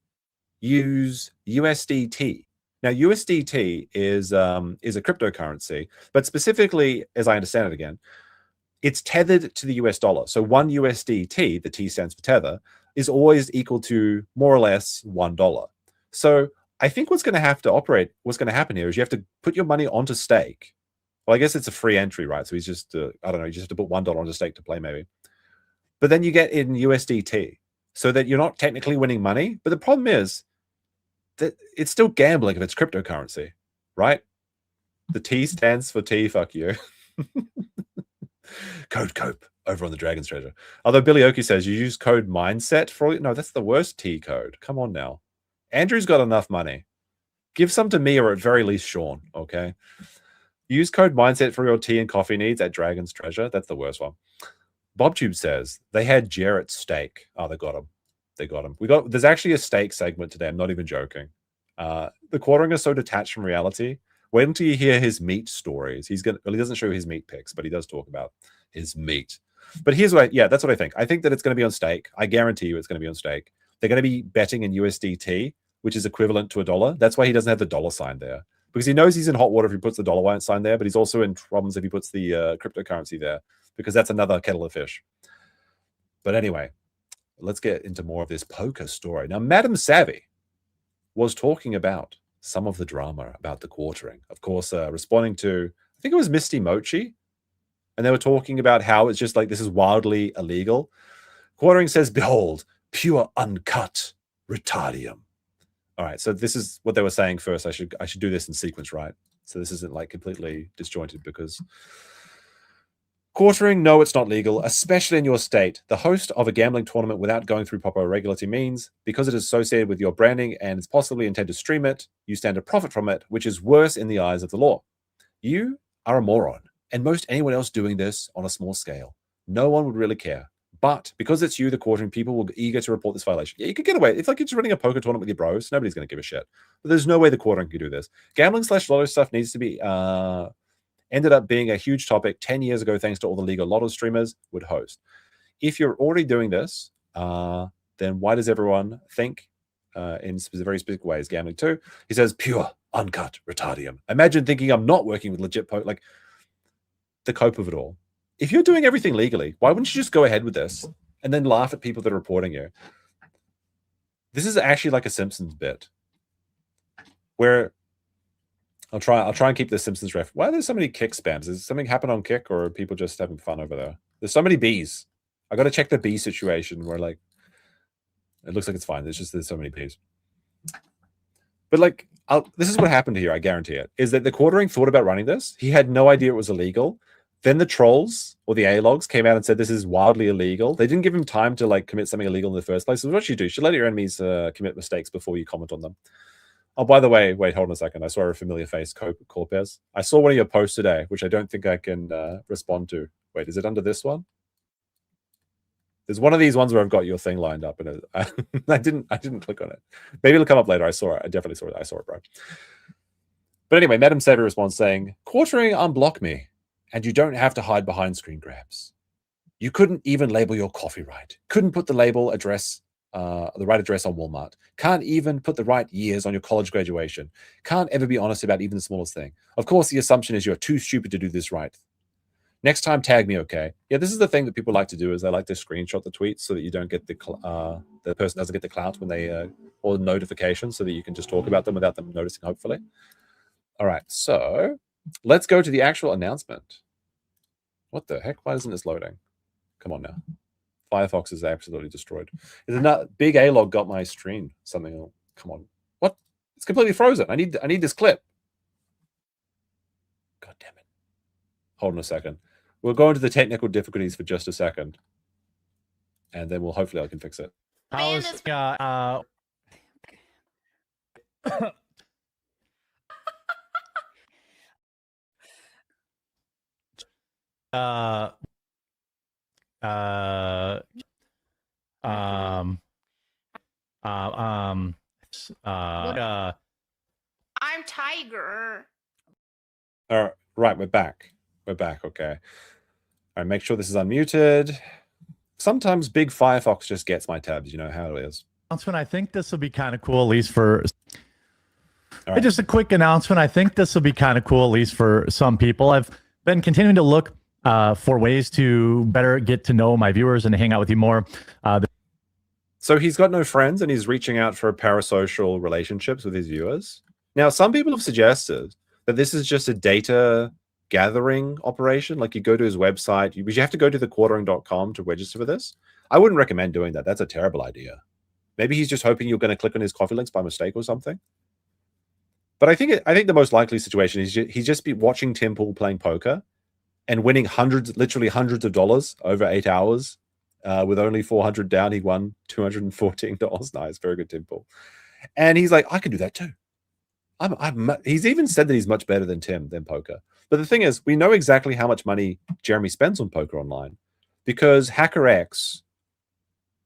use USDT. Now, USDT is a cryptocurrency, but specifically, as I understand it again, it's tethered to the US dollar. So 1 USDT, the T stands for tether, is always equal to more or less $1. So I think what's going to happen here is you have to put your money onto Stake. Well, I guess it's a free entry, right? So he's just, I don't know, you just have to put $1 onto Stake to play maybe. But then you get in USDT so that you're not technically winning money. But the problem is that it's still gambling if it's cryptocurrency, right? The T stands for T, fuck you. Code Cope over on the Dragon's Treasure. Although Billy Oki says you use code mindset for it. No, that's the worst T code. Come on now. Andrew's got enough money. Give some to me, or at very least Sean, okay? Use code mindset for your tea and coffee needs at Dragon's Treasure. That's the worst one. BobTube says they had Jarrett Steak. Oh, they got him. They got him. There's actually a steak segment today. I'm not even joking. The Quartering is so detached from reality. Wait until you hear his meat stories. He doesn't show his meat pics, but he does talk about his meat. But that's what I think. I think that it's going to be on Stake. I guarantee you it's going to be on Stake. They're going to be betting in USDT, which is equivalent to $1. That's why he doesn't have the dollar sign there, because he knows he's in hot water if he puts the dollar sign there, but he's also in problems if he puts the cryptocurrency there, because that's another kettle of fish. But anyway, let's get into more of this poker story. Now, Madam Savvy was talking about some of the drama about the Quartering. Of course, responding to, I think it was Misty Mochi, and they were talking about how it's just like, this is wildly illegal. Quartering says, behold, pure uncut retardium. All right, so this is what they were saying first. I should do this in sequence, right? So this isn't like completely disjointed, because Quartering, no, it's not legal, especially in your state. The host of a gambling tournament without going through proper regulatory means, because it is associated with your branding and is possibly intended to stream it, you stand to profit from it, which is worse in the eyes of the law. You are a moron, and most anyone else doing this on a small scale. No one would really care. But because it's you, the Quartering, people will be eager to report this violation. Yeah, you could get away. It's like you're just running a poker tournament with your bros. Nobody's going to give a shit. But there's no way the Quartering could do this. Gambling/lotto stuff needs to be ended up being a huge topic 10 years ago, thanks to all the legal lotto streamers would host. If you're already doing this, then why does everyone think in very specific ways? Gambling too. He says, pure, uncut retardium. Imagine thinking I'm not working with legit poker, like the cope of it all. If you're doing everything legally, why wouldn't you just go ahead with this and then laugh at people that are reporting you? This is actually like a Simpsons bit where I'll try and keep the Simpsons ref. Why are there so many Kick spams? Is something happen on Kick, or are people just having fun over there? There's so many bees. I got to check the bee situation where, like, it looks like it's fine. There's so many bees. But like, this is what happened here. I guarantee it. Is that the Quartering thought about running this? He had no idea it was illegal. Then the trolls or the A-logs came out and said this is wildly illegal. They didn't give him time to like commit something illegal in the first place. So what you do, you should let your enemies commit mistakes before you comment on them. Oh, by the way, wait, hold on a second. I saw a familiar face, Corpez. I saw one of your posts today, which I don't think I can respond to. Wait, is it under this one? There's one of these ones where I've got your thing lined up, and I didn't click on it. Maybe it'll come up later. I saw it. I definitely saw it. I saw it, bro. But anyway, Madam Savvy responds saying, Quartering, unblock me, and you don't have to hide behind screen grabs. You couldn't even label your coffee right. Couldn't put the label address, the right address on Walmart. Can't even put the right years on your college graduation. Can't ever be honest about even the smallest thing. Of course, the assumption is you're too stupid to do this right. Next time, tag me, okay? Yeah, this is the thing that people like to do is they like to screenshot the tweets so that you don't get the person doesn't get the clout when they or notifications, so that you can just talk about them without them noticing. Hopefully. All right, so let's go to the actual announcement. What the heck? Why isn't this loading? Come on now. Firefox is absolutely destroyed. Is not big A-log got my stream? Something. Come on. What? It's completely frozen. I need this clip. God damn it. Hold on a second. We'll go into the technical difficulties for just a second, and then hopefully I can fix it. How's I'm Tiger. All right, right, we're back. We're back, okay. All right, make sure this is unmuted. Sometimes big Firefox just gets my tabs. You know how it is. Announcement. I think this will be kind of cool, at least for. Right. Just a quick announcement. I think this will be kind of cool, at least for some people. I've been continuing to look for ways to better get to know my viewers and to hang out with you more. So he's got no friends and he's reaching out for parasocial relationships with his viewers. Now, some people have suggested that this is just a data gathering operation. Like you go to his website, you have to go to thequartering.com to register for this. I wouldn't recommend doing that. That's a terrible idea. Maybe he's just hoping you're going to click on his coffee links by mistake or something. But I think the most likely situation is he's just be watching Tim Pool playing poker and winning literally hundreds of dollars over 8 hours. With only 400 down, he won $214. Nice, very good, Tim Pool. And he's like, I can do that too. He's even said that he's much better than Tim than poker. But the thing is, we know exactly how much money Jeremy spends on poker online because HackerX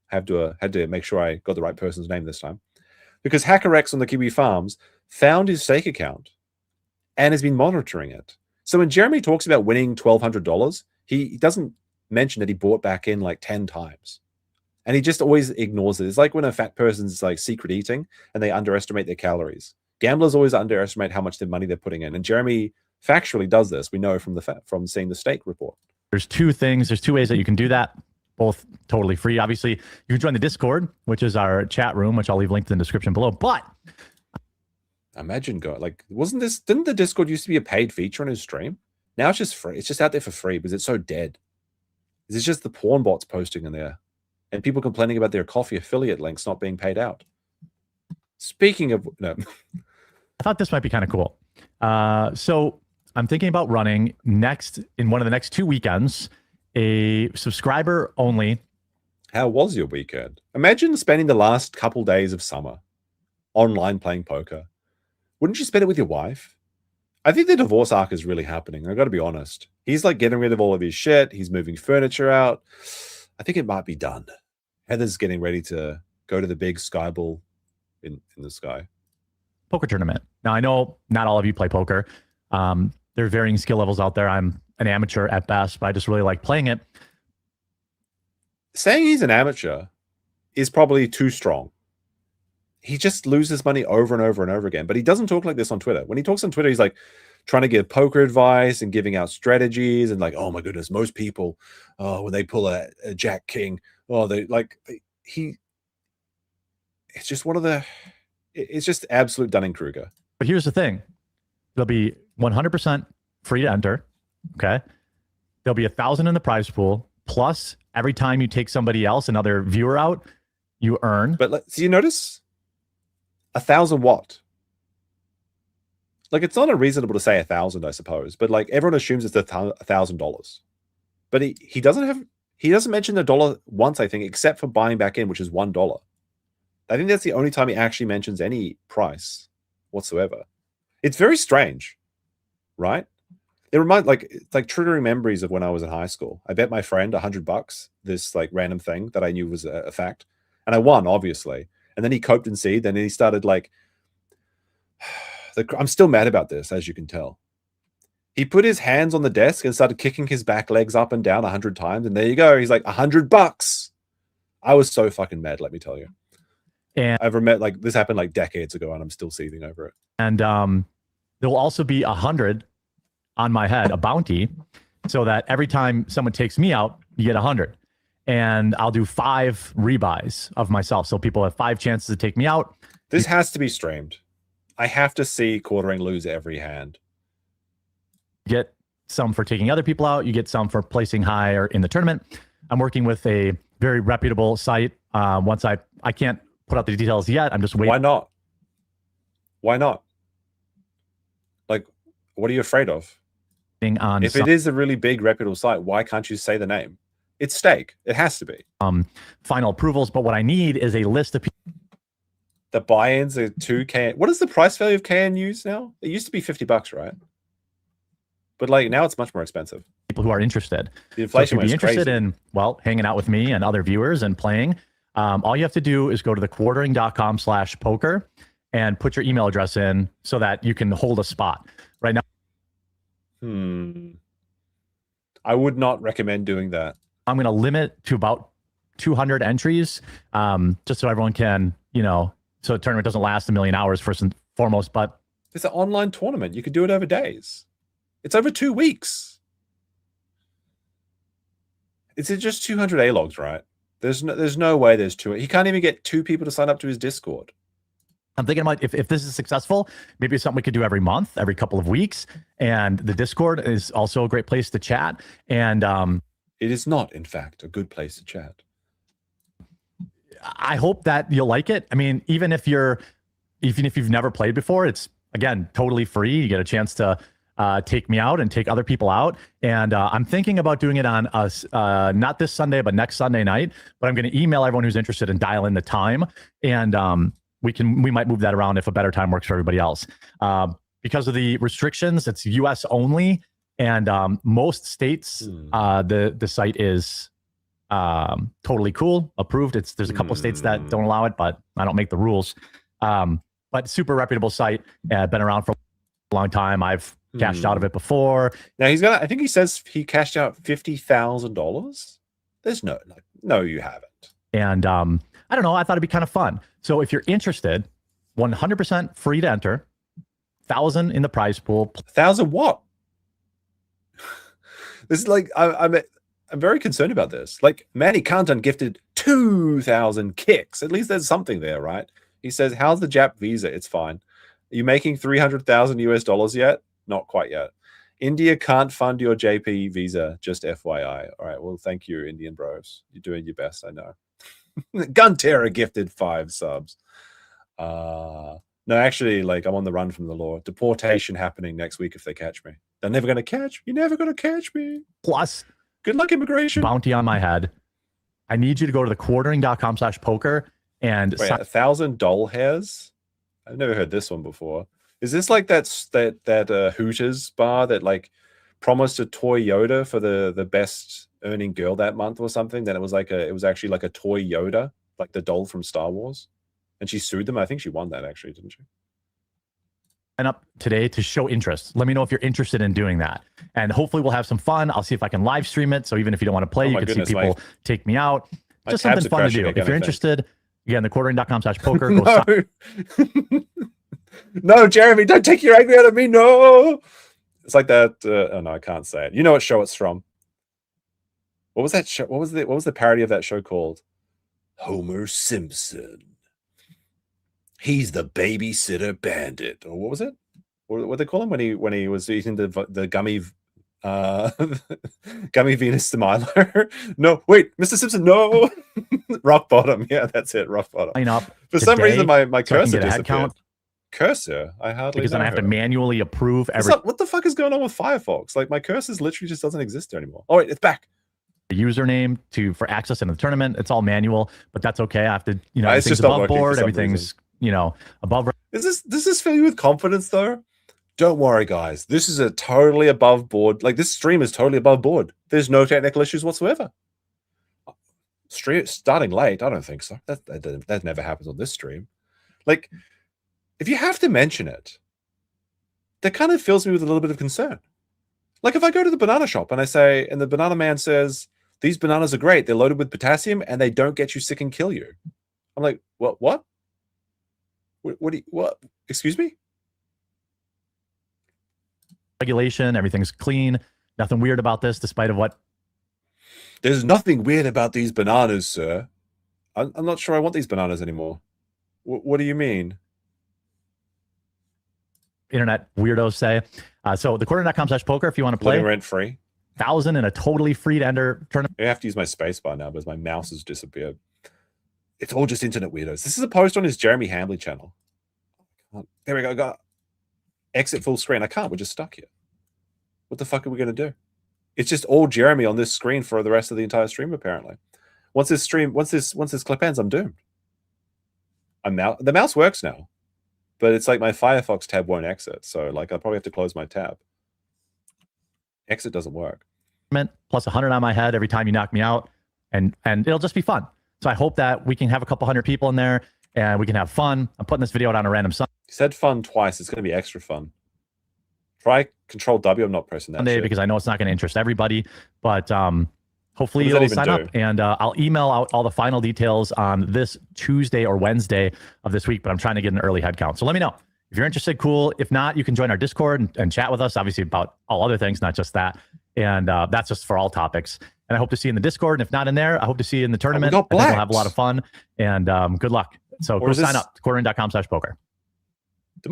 had to make sure I got the right person's name this time. Because HackerX on the Kiwi Farms found his stake account and has been monitoring it. So when Jeremy talks about winning $1,200, he doesn't mention that he bought back in like 10 times. And he just always ignores it. It's like when a fat person's like secret eating and they underestimate their calories. Gamblers always underestimate how much their money they're putting in. And Jeremy factually does this. We know from seeing the stake report. There's two ways that you can do that, both totally free. Obviously, you can join the Discord, which is our chat room, which I'll leave linked in the description below. But imagine didn't the Discord used to be a paid feature on his stream? Now it's just free. It's just out there for free because it's so dead. It's just the porn bots posting in there and people complaining about their coffee affiliate links not being paid out. Speaking of, no. I thought this might be kind of cool. So I'm thinking about running in one of the next 2 weekends, a subscriber only. How was your weekend? Imagine spending the last couple days of summer online playing poker. Wouldn't you spend it with your wife? I think the divorce arc is really happening. I've got to be honest. He's like getting rid of all of his shit. He's moving furniture out. I think it might be done. Heather's getting ready to go to the big sky ball in the sky. Poker tournament. Now, I know not all of you play poker. There are varying skill levels out there. I'm an amateur at best, but I just really like playing it. Saying he's an amateur is probably too strong. He just loses money over and over and over again. But he doesn't talk like this on Twitter. When he talks on Twitter, he's like trying to give poker advice and giving out strategies and like, oh my goodness, most people, when they pull a Jack King, it's just it's just absolute Dunning-Kruger. But here's the thing. It'll be 100% free to enter. Okay. There'll be 1,000 in the prize pool. Plus, every time you take somebody else, another viewer out, you earn. But so you notice 1,000 what? Like, it's not unreasonable to say 1,000, I suppose. But like, everyone assumes it's $1,000. But he doesn't mention the dollar once, I think, except for buying back in, which is $1. I think that's the only time he actually mentions any price whatsoever. It's very strange, right? It reminds it's like triggering memories of when I was in high school. I bet my friend $100, this like random thing that I knew was a fact, and I won, obviously. And then he coped and seed, and then he started like, I'm still mad about this, as you can tell. He put his hands on the desk and started kicking his back legs up and down 100 times, and there you go. He's like $100. I was so fucking mad, let me tell you. And I've remembered like this happened like decades ago, and I'm still seething over it. And there will also be 100 on my head, a bounty, so that every time someone takes me out, you get 100. And I'll do 5 rebuys of myself. So people have 5 chances to take me out. This has to be streamed. I have to see Quartering lose every hand. Get some for taking other people out. You get some for placing higher in the tournament. I'm working with a very reputable site. Once I can't put out the details yet. I'm just waiting. Why not? Why not? Like, what are you afraid of? On if it is a really big reputable site, why can't you say the name? It's stake. It has to be. Final approvals, but what I need is a list of people. The buy-ins are 2K. What is the price value of KNUs now? It used to be $50, right? But like now it's much more expensive. People who are interested. The inflation so if you'd be interested crazy. in, well, hanging out with me and other viewers and playing, all you have to do is go to thequartering.com/poker and put your email address in so that you can hold a spot. Right now, I would not recommend doing that. I'm going to limit to about 200 entries, just so everyone can, so the tournament doesn't last a million hours first and foremost. But it's an online tournament. You could do it over days. It's over 2 weeks. It's just 200 A-logs, right? There's no way there's 2. He can't even get 2 people to sign up to his Discord. I'm thinking about if this is successful, maybe it's something we could do every month, every couple of weeks. And the Discord is also a great place to chat. And it is not, in fact, a good place to chat. I hope that you'll like it. I mean, even if you've never played before, it's again totally free. You get a chance to take me out and take other people out. And I'm thinking about doing it on not this Sunday, but next Sunday night. But I'm going to email everyone who's interested and dial in the time. And we might move that around if a better time works for everybody else. Because of the restrictions, it's US only. And most states, the site is totally cool, approved. There's a couple of states that don't allow it, but I don't make the rules. But super reputable site, been around for a long time. I've cashed out of it before. Now I think he says he cashed out $50,000. There's no, you haven't. And I don't know. I thought it'd be kind of fun. So if you're interested, 100% free to enter. 1,000 in the prize pool. 1,000 what? This is like I'm very concerned about this. Like Manny Kantan gifted 2,000 kicks. At least there's something there, right? He says, "How's the Jap visa? It's fine. Are you making 300,000 US dollars yet? Not quite yet. India can't fund your JP visa. Just FYI. All right. Well, thank you, Indian bros. You're doing your best. I know." Gun Terror gifted 5 subs. No, actually, like I'm on the run from the law. Deportation happening next week if they catch me. They're never going to catch me. You're never going to catch me. Plus, good luck, immigration. Bounty on my head. I need you to go to thequartering.com/poker and wait, 1,000 doll hairs. I've never heard this one before. Is this like that Hooters bar that like promised a toy Yoda for the best earning girl that month or something? Then it was actually like a toy Yoda, like the doll from Star Wars, and she sued them. I think she won that actually, didn't she? Sign up today to show interest. Let me know if you're interested in doing that, and hopefully we'll have some fun. I'll see if I can live stream it. So even if you don't want to play, you can see people take me out. Just something fun to do. If you're interested, again, thequartering.com/poker. No. No, Jeremy, don't take your anger out of me. No. It's like that. Oh no, I can't say it. You know what show it's from? What was that show? What was the parody of that show called? Homer Simpson. He's the babysitter bandit, or what was it? What they call him when he was eating the gummy gummy Venus de Milo? No, wait, Mr. Simpson, no. Rock bottom, yeah, that's it. Rock bottom. For some reason, my cursor disappeared. Cursor, I hardly because then I have to manually approve every. What the fuck is going on with Firefox? Like my cursor literally just doesn't exist anymore. Oh wait, it's back. Username for access into the tournament. It's all manual, but that's okay. I have to, it's everything's just not above working for board. some Everything's above. Does this fill you with confidence though? Don't worry, guys. This is a totally above board. Like this stream is totally above board. There's no technical issues whatsoever. Starting late, I don't think so. That never happens on this stream. Like, if you have to mention it, that kind of fills me with a little bit of concern. Like if I go to the banana shop and the banana man says, "These bananas are great. They're loaded with potassium and they don't get you sick and kill you." I'm like, what? What? Excuse me? Regulation, everything's clean, Nothing weird about this, despite of what. There's nothing weird about these bananas, sir. I'm not sure I want these bananas anymore. What do you mean? Internet weirdos say. So the quarter.com/poker, if you want to play. Living rent free. 1,000 in a totally free to enter tournament. I have to use my space bar now because my mouse has disappeared. It's all just internet weirdos. This is a post on his Jeremy Hambly channel. There we go. I got exit full screen. I can't. We're just stuck here. What the fuck are we going to do? It's just all Jeremy on this screen for the rest of the entire stream, apparently. Once this clip ends, I'm doomed. The mouse works now, but it's like my Firefox tab won't exit. So like I'll probably have to close my tab. Exit doesn't work. Plus 100 on my head every time you knock me out, and it'll just be fun. So I hope that we can have a couple hundred people in there and we can have fun. I'm putting this video out on a random Sunday. He said fun twice. It's going to be extra fun. Try Control W. I'm not pressing that shit. Because I know it's not going to interest everybody, but hopefully What does that you'll even sign do? up, and I'll email out all the final details on this Tuesday or Wednesday of this week, but I'm trying to get an early head count. So let me know. If you're interested, cool. If not, you can join our Discord and chat with us, obviously, about all other things, not just that. And that's just for all topics. And I hope to see you in the Discord. And if not in there, I hope to see you in the tournament. I think we'll have a lot of fun. And good luck. So go sign up, quartering.com/poker. Did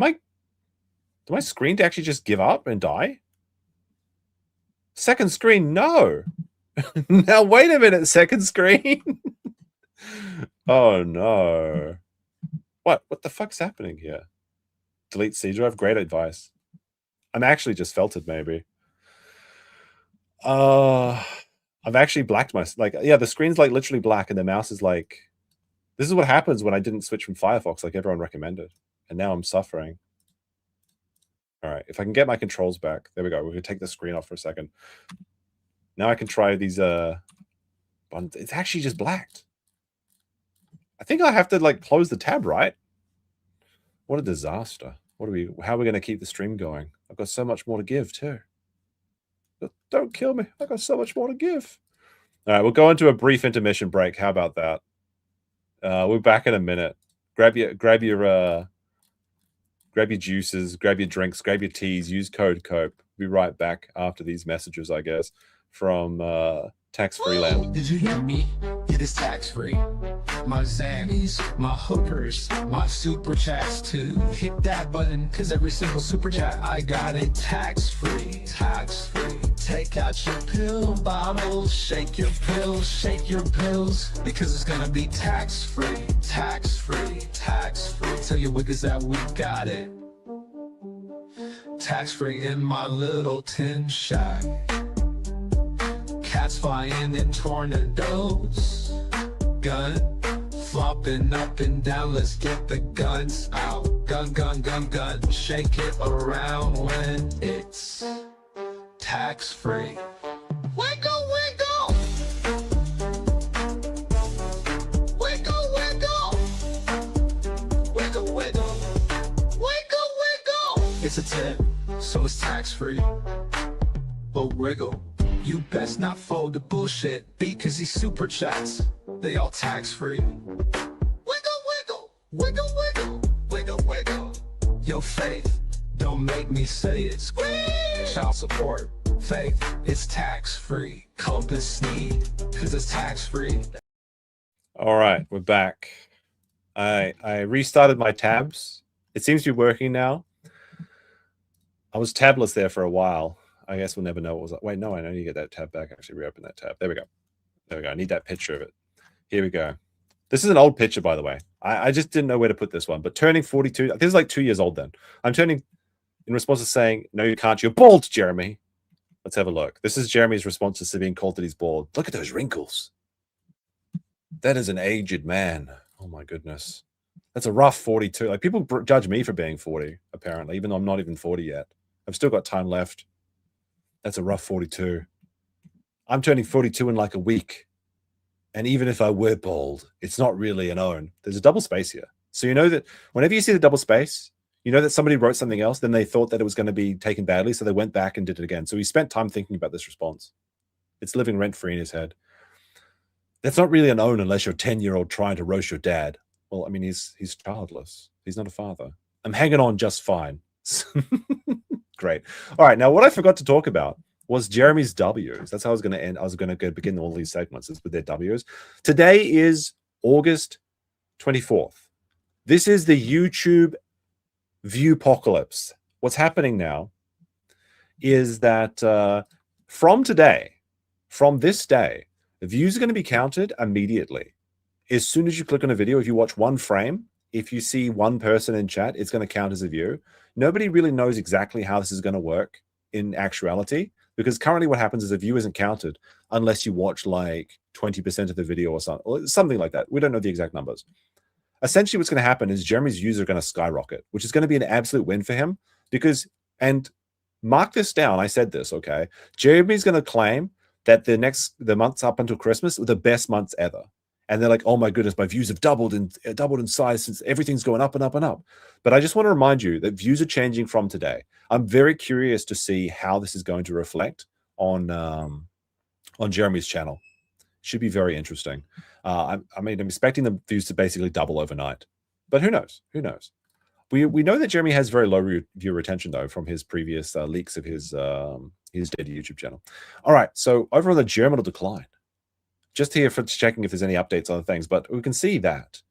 my screen actually just give up and die? Second screen, no. Now wait a minute, second screen. Oh no. What the fuck's happening here? Delete C drive, great advice. I'm actually just felted maybe. I've actually blacked my the screen's like literally black and the mouse is like, this is what happens when I didn't switch from Firefox like everyone recommended. And now I'm suffering. All right, if I can get my controls back. There we go. We're gonna take the screen off for a second. Now I can try these buttons. It's actually just blacked. I think I have to like close the tab, right? What a disaster. How are we gonna keep the stream going? I've got so much more to give too. Don't kill me. I've got so much more to give. All right, we'll go into a brief intermission break. How about that? We're back in a minute. Grab your juices, grab your drinks, grab your teas, use code COPE. Be right back after these messages, I guess, from tax-free land. Did you hear me? It is tax-free. My Zannies, my hookers, my super chats too. Hit that button, cause every single super chat I got it tax-free. Tax-free. Take out your pill bottles, shake your pills, shake your pills, because it's gonna be tax-free. Tax-free. Tax-free. Tell your wickers that we got it. Tax-free in my little tin shack. Cats flying in tornadoes. Gun flopping up and down. Let's get the guns out. Gun, gun, gun, gun. Shake it around when it's tax-free. Wiggle, wiggle. Wiggle, wiggle. Wiggle, wiggle. Wiggle, wiggle. It's a tip, so it's tax-free. But wiggle. You best not fold the bullshit, because these super chats, they all tax-free. Wiggle, wiggle, wiggle, wiggle, wiggle, wiggle. Yo, Faith, don't make me say it. Squeeze. Child support, Faith, it's tax-free. Compass Sneed, because it's tax-free. All right, we're back. I restarted my tabs. It seems to be working now. I was tabless there for a while. I guess we'll never know what was. Wait, no, I need to get that tab back. Actually, reopen that tab. There we go. There we go. I need that picture of it. Here we go. This is an old picture, by the way. I just didn't know where to put this one. But turning 42, this is like 2 years old then. I'm turning in response to saying, no, you can't. You're bald, Jeremy. Let's have a look. This is Jeremy's response to being called that he's bald. Look at those wrinkles. That is an aged man. Oh, my goodness. That's a rough 42. Like, people judge me for being 40, apparently, even though I'm not even 40 yet. I've still got time left. That's a rough 42. I'm turning 42 in like a week. And even if I were bald, it's not really an own. There's a double space here. So you know that whenever you see the double space, you know that somebody wrote something else, then they thought that it was going to be taken badly, so they went back and did it again. So he spent time thinking about this response. It's living rent-free in his head. That's not really an own unless you're a 10-year-old trying to roast your dad. Well, I mean, he's childless. He's not a father. I'm hanging on just fine. Great. All right. Now, what I forgot to talk about was Jeremy's W's. That's how I was going to end. I was going to begin all these segments is with their W's. Today is August 24th. This is the YouTube viewpocalypse. What's happening now is that from this day, the views are going to be counted immediately. As soon as you click on a video, if you watch one frame, if you see one person in chat, it's going to count as a view. Nobody really knows exactly how this is going to work in actuality, because currently what happens is a view isn't counted unless you watch like 20% of the video or something like that. We don't know the exact numbers. Essentially, what's going to happen is Jeremy's views are going to skyrocket, which is going to be an absolute win for him because, and mark this down, I said this, okay? Jeremy's going to claim that the months up until Christmas are the best months ever. And they're like, oh my goodness, my views have doubled in size since everything's going up and up and up. But I just want to remind you that views are changing from today. I'm very curious to see how this is going to reflect on Jeremy's channel. Should be very interesting. I'm expecting the views to basically double overnight, but who knows? Who knows? We know that Jeremy has very low view retention though from his previous leaks of his dead YouTube channel. All right, so over on the germinal decline. Just here for checking if there's any updates on things, but we can see that.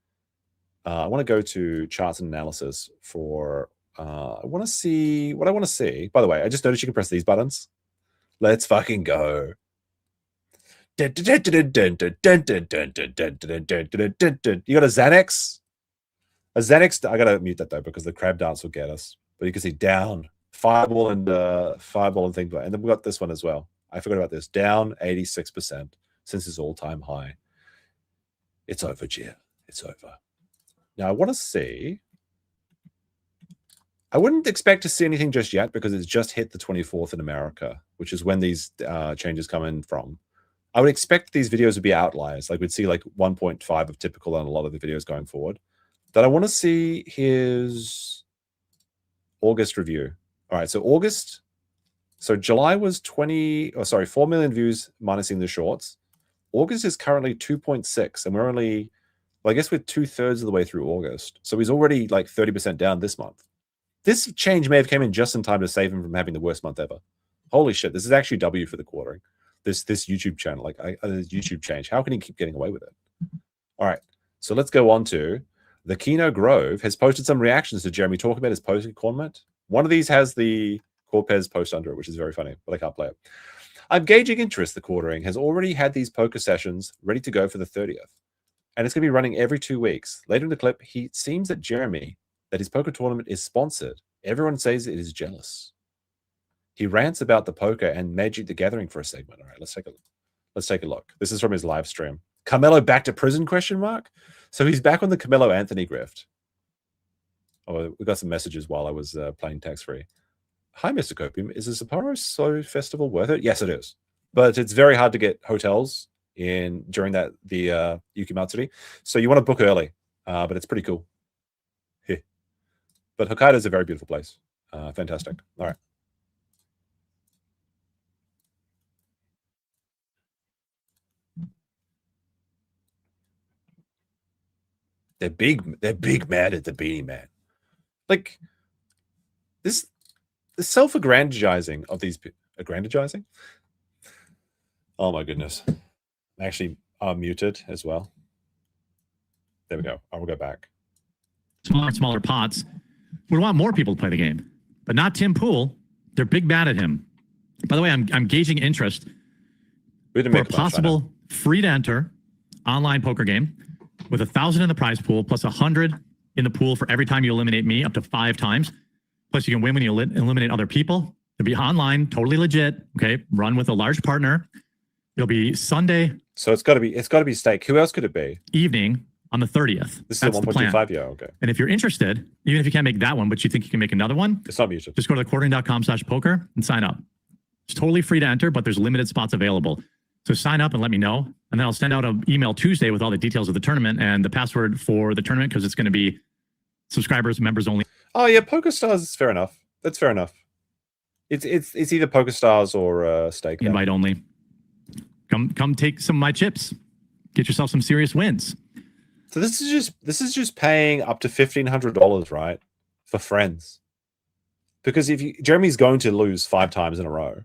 I want to go to charts and analysis for. I want to see what I want to see. By the way, I just noticed you can press these buttons. Let's fucking go. You got a Xanax? A Xanax. I gotta mute that though because the crab dance will get us. But you can see down fireball and thing, and then we got this one as well. I forgot about this. Down 86%. Since his all-time high. It's over, Gia. It's over. Now, I want to see... I wouldn't expect to see anything just yet because it's just hit the 24th in America, which is when these changes come in from. I would expect these videos to be outliers. Like, we'd see like 1.5 of typical on a lot of the videos going forward. But I want to see his August review. All right, so August... So July was 4 million views minusing the shorts. August is currently 2.6, and we're only, well, I guess we're 2/3 of the way through August. So he's already like 30% down this month. This change may have came in just in time to save him from having the worst month ever. Holy shit, this is actually W for the quartering. This YouTube channel, like this YouTube change. How can he keep getting away with it? All right, so let's go on to the Kino Grove has posted some reactions to Jeremy talking about his posting comment. One of these has the Corpez post under it, which is very funny, but I can't play it. I'm gauging interest. The quartering has already had these poker sessions ready to go for the 30th. And it's going to be running every 2 weeks. Later in the clip, it seems that his poker tournament is sponsored. Everyone says it is jealous. He rants about the poker and Magic the Gathering for a segment. All right, let's take a look. This is from his live stream. Carmelo back to prison, ? So he's back on the Carmelo Anthony grift. Oh, we got some messages while I was playing tax-free. Hi, Mr. Copium. Is the Sapporo Slow Festival worth it? Yes, it is. But it's very hard to get hotels during the Yuki Matsuri. So you want to book early, but it's pretty cool. Yeah. But Hokkaido is a very beautiful place. Fantastic. All right. They're big mad at the Beanie Man. Like this. The self-aggrandizing of these aggrandizing. Oh my goodness! Actually, muted as well. There we go. I will go back. Smaller pots would want more people to play the game, but not Tim Pool. They're big mad at him. By the way, I'm gauging interest for a possible free to enter online poker game with 1,000 in the prize pool plus 100 in the pool for every time you eliminate me, up to 5 times. Plus, you can win when you eliminate other people. It'll be online, totally legit. Okay, run with a large partner. It'll be Sunday. So it's got to be stake. Who else could it be? Evening on the 30th. This is a 1.25. Yeah, okay. And if you're interested, even if you can't make that one, but you think you can make another one, it's not muted. Just go to thequartering.com/poker and sign up. It's totally free to enter, but there's limited spots available. So sign up and let me know, and then I'll send out an email Tuesday with all the details of the tournament and the password for the tournament because it's going to be subscribers, members only. Oh yeah, PokerStars is fair enough. That's fair enough. It's either PokerStars or Stake. Invite only. Come take some of my chips. Get yourself some serious wins. So this is just paying up to $1,500, right, for friends. Because Jeremy's going to lose 5 times in a row,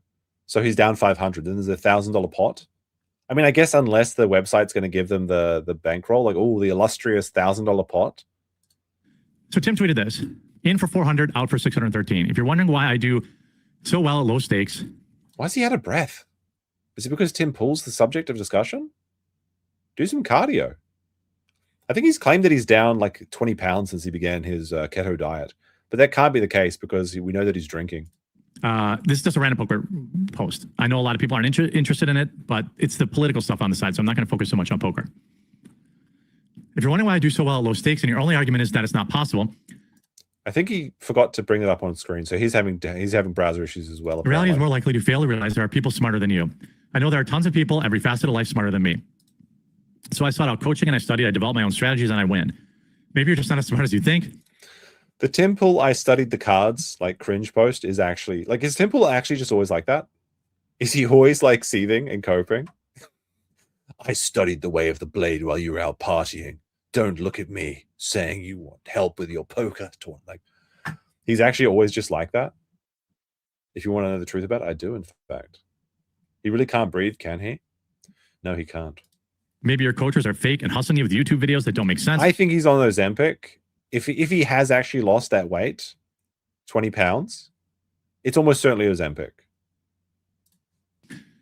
So he's down 500. Then there's a $1,000 pot. I mean, I guess unless the website's going to give them the bankroll, like, oh, the illustrious $1,000 pot. So Tim tweeted this: in for 400, out for 613. If you're wondering why I do so well at low stakes, why is he out of breath? Is it because Tim Pool's the subject of discussion? Do some cardio. I think he's claimed that he's down like 20 pounds since he began his keto diet, but that can't be the case because we know that he's drinking. This is just a random poker post. I know a lot of people aren't interested in it, but it's the political stuff on the side, so I'm not going to focus so much on poker. If you're wondering why I do so well at low stakes and your only argument is that it's not possible, I think he forgot to bring it up on screen, so he's having browser issues as well. The reality is more likely to fail to realize there are people smarter than you. I know there are tons of people, every facet of life, smarter than me. So I sought out coaching and I studied, I developed my own strategies, and I win. Maybe you're just not as smart as you think. The Tim Pool, I studied the cards, like cringe post is actually, like, is Tim Pool actually just always like that? Is he always like seething and coping? I studied the way of the blade while you were out partying. Don't look at me saying you want help with your poker tournament. Like, he's actually always just like that. If you want to know the truth about it, I do, in fact. He really can't breathe, can he? No, he can't. Maybe your coaches are fake and hustling you with YouTube videos that don't make sense. I think he's on Ozempic. If he has actually lost that weight, 20 pounds, it's almost certainly Ozempic.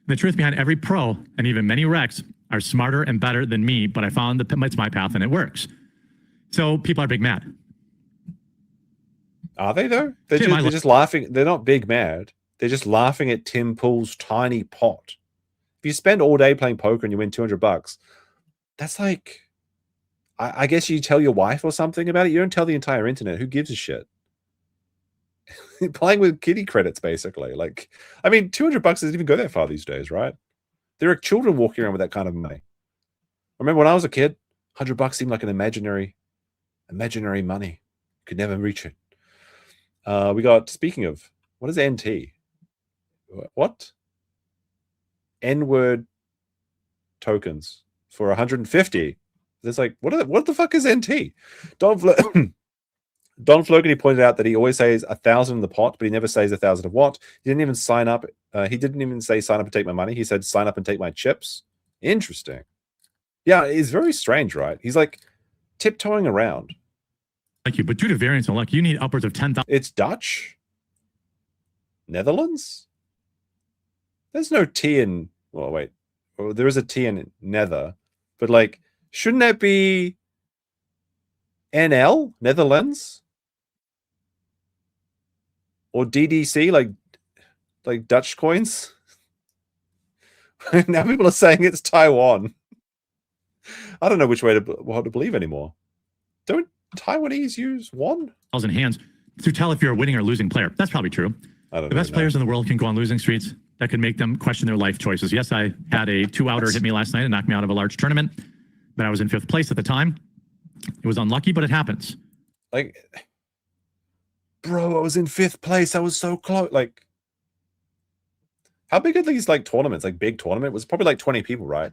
The truth behind every pro and even many recs are smarter and better than me, but I found that it's my path and it works. So people are big mad. Are they though? They're just laughing. They're not big mad. They're just laughing at Tim Pool's tiny pot. If you spend all day playing poker and you win $200, that's like, I guess you tell your wife or something about it. You don't tell the entire internet. Who gives a shit? Playing with kitty credits, basically. Like, I mean, $200 doesn't even go that far these days, right? There are children walking around with that kind of money. I remember when I was a kid, $100 seemed like an imaginary money. Could never reach it. We got, speaking of, what is NT? What? N-word tokens for 150. It's like, what the fuck is NT? Don Flogerty pointed out that he always says 1,000 in the pot, but he never says 1,000 of what. He didn't even sign up. He didn't even say sign up and take my money. He said sign up and take my chips. Interesting. Yeah, it's very strange, right? He's like tiptoeing around. Thank you, but due to variance and luck, you need upwards of 10,000. It's Dutch? Netherlands? There's no T in, well, wait. Well, there is a T in nether, but like, shouldn't that be NL, Netherlands? Or DDC, like Dutch coins? Now people are saying it's Taiwan. I don't know which way what to believe anymore. Don't Taiwanese use won? Hands to tell if you're a winning or losing player. That's probably true. I don't The know. best players in the world can go on losing streaks that could make them question their life choices. Yes, I had a 2-outer hit me last night and knocked me out of a large tournament, but I was in 5th place at the time. It was unlucky, but it happens. Like, bro, I was in 5th place. I was so close. Like, how big are these like tournaments? Like, big tournament? It was probably like 20 people, right?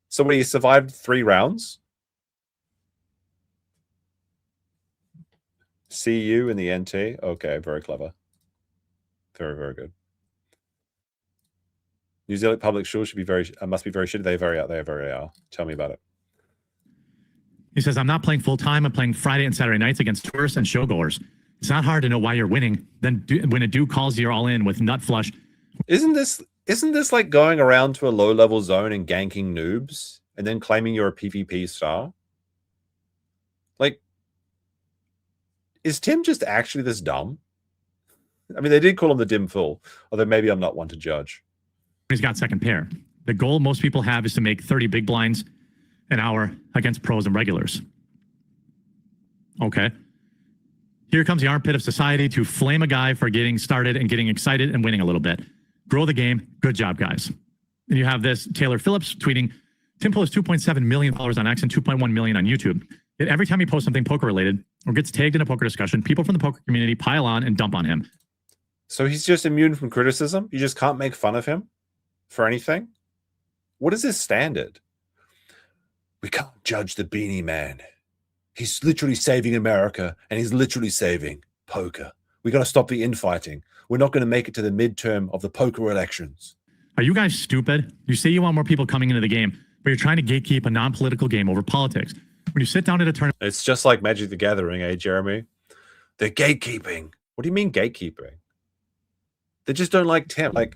So when he survived 3 rounds. See you in the NT. Okay, very clever. Very, very good. New Zealand public schools should be must be very shitty. They are very. Tell me about it. He says, I'm not playing full time. I'm playing Friday and Saturday nights against tourists and showgoers. It's not hard to know why you're winning. Then when a dude calls you all in with nut flush. Isn't this like going around to a low level zone and ganking noobs and then claiming you're a PvP star? Like, is Tim just actually this dumb? I mean, they did call him the dim fool, although maybe I'm not one to judge. He's got second pair. The goal most people have is to make 30 big blinds an hour against pros and regulars. Okay. Here comes the armpit of society to flame a guy for getting started and getting excited and winning a little bit. Grow the game. Good job, guys. And you have this Taylor Phillips tweeting, Tim Pool has 2.7 million followers on X and 2.1 million on YouTube. Yet every time he posts something poker related or gets tagged in a poker discussion, people from the poker community pile on and dump on him. So he's just immune from criticism? You just can't make fun of him for anything? What is his standard? We can't judge the beanie man. He's literally saving America and he's literally saving poker. We got to stop the infighting. we're not going to make it to the midterm of the poker elections. Are you guys stupid? You say you want more people coming into the game, but you're trying to gatekeep a non-political game over politics. When you sit down at a tournament, it's just like Magic the Gathering, eh, Jeremy? They're gatekeeping. What do you mean gatekeeping? They just don't like Tim. Like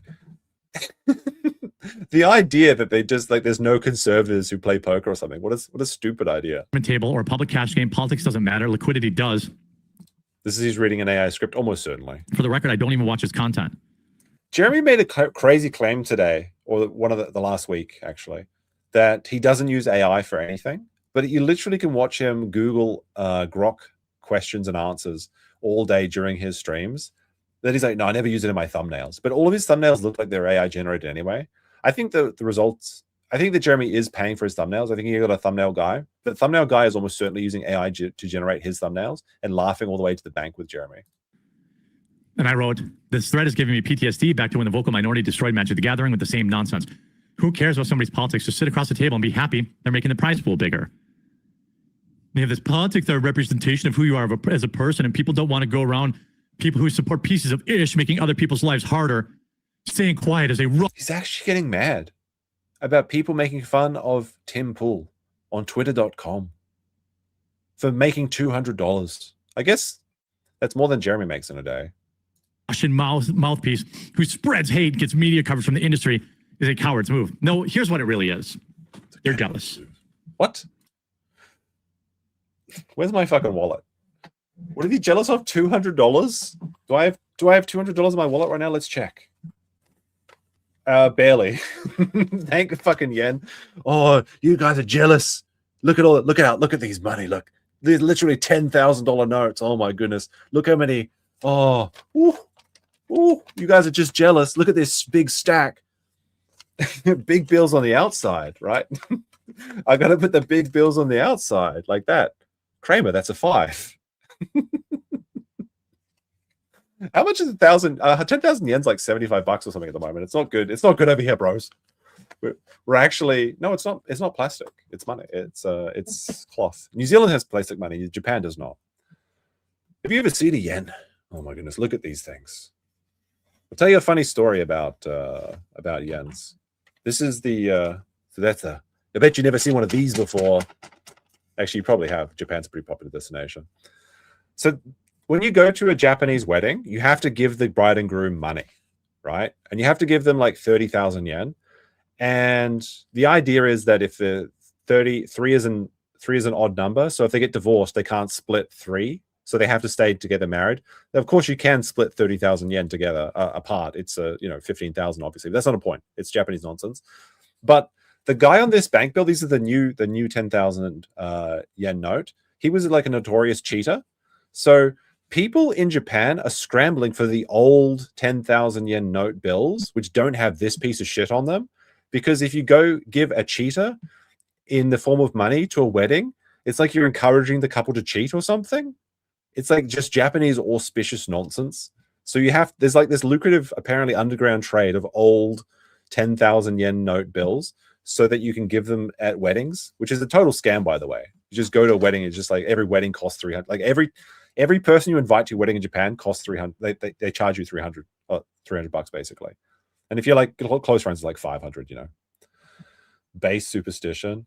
the idea that they just like there's no conservatives who play poker or something. What a stupid idea. Table or a public cash game, politics doesn't matter. Liquidity does. This is he's reading an AI script, almost certainly. For the record, I don't even watch his content. Jeremy made a crazy claim today, or one of the last week actually, that he doesn't use AI for anything. But you literally can watch him Google Grok questions and answers all day during his streams. That he's like, no, I never use it in my thumbnails. But all of his thumbnails look like they're AI generated anyway. I think the results, I think that Jeremy is paying for his thumbnails. I think he got a thumbnail guy. The thumbnail guy is almost certainly using AI to generate his thumbnails and laughing all the way to the bank with Jeremy. And I wrote, this thread is giving me PTSD back to when the vocal minority destroyed Magic the Gathering with the same nonsense. Who cares about somebody's politics? Just sit across the table and be happy they're making the prize pool bigger. They have this politics that are a representation of who you are as a person, and people don't want to go around people who support pieces of ish making other people's lives harder, staying quiet as they run. He's actually getting mad about people making fun of Tim Pool on twitter.com for making $200. I guess that's more than Jeremy makes in a day. Russian mouthpiece who spreads hate, gets media coverage from the industry is a coward's move. No, here's what it really is. They're jealous. What? Where's my fucking wallet? What are you jealous of? $200? Do I have $200 in my wallet right now? Let's check. Barely. Thank fucking yen. Oh, you guys are jealous. Look at all that. Look out. Look at these money. Look. They're literally $10,000 notes. Oh my goodness. Look how many. Oh. Ooh. Ooh. You guys are just jealous. Look at this big stack. Big bills on the outside, right? I gotta put the big bills on the outside like that. Kramer, that's a 5. How much is 10,000 yen's like $75 or something at the moment. It's not good. It's not good over here, bros. We're actually no, it's not plastic. It's money. It's cloth. New Zealand has plastic money. Japan does not. Have you ever seen a yen? Oh my goodness, look at these things. I'll tell you a funny story about yens. This is the so that's a I bet you never seen one of these before. Actually, you probably have. Japan's a pretty popular destination. So when you go to a Japanese wedding, you have to give the bride and groom money, right? And you have to give them like 30,000 yen. And the idea is that if the 3 is an odd number, so if they get divorced, they can't split 3. So they have to stay together married. Now, of course, you can split 30,000 yen together apart. It's 15,000, obviously. But that's not a point. It's Japanese nonsense. But the guy on this bank bill, these are the new 10,000 yen note. He was like a notorious cheater. So people in Japan are scrambling for the old 10,000 yen note bills, which don't have this piece of shit on them. Because if you go give a cheater in the form of money to a wedding, it's like you're encouraging the couple to cheat or something. It's like just Japanese auspicious nonsense. So there's like this lucrative, apparently underground trade of old 10,000 yen note bills so that you can give them at weddings, which is a total scam, by the way. You just go to a wedding, it's just like every wedding costs 300. Like every person you invite to your wedding in Japan costs 300. They charge you 300 $300 basically. And if you're like close friends, it's like 500, Base superstition.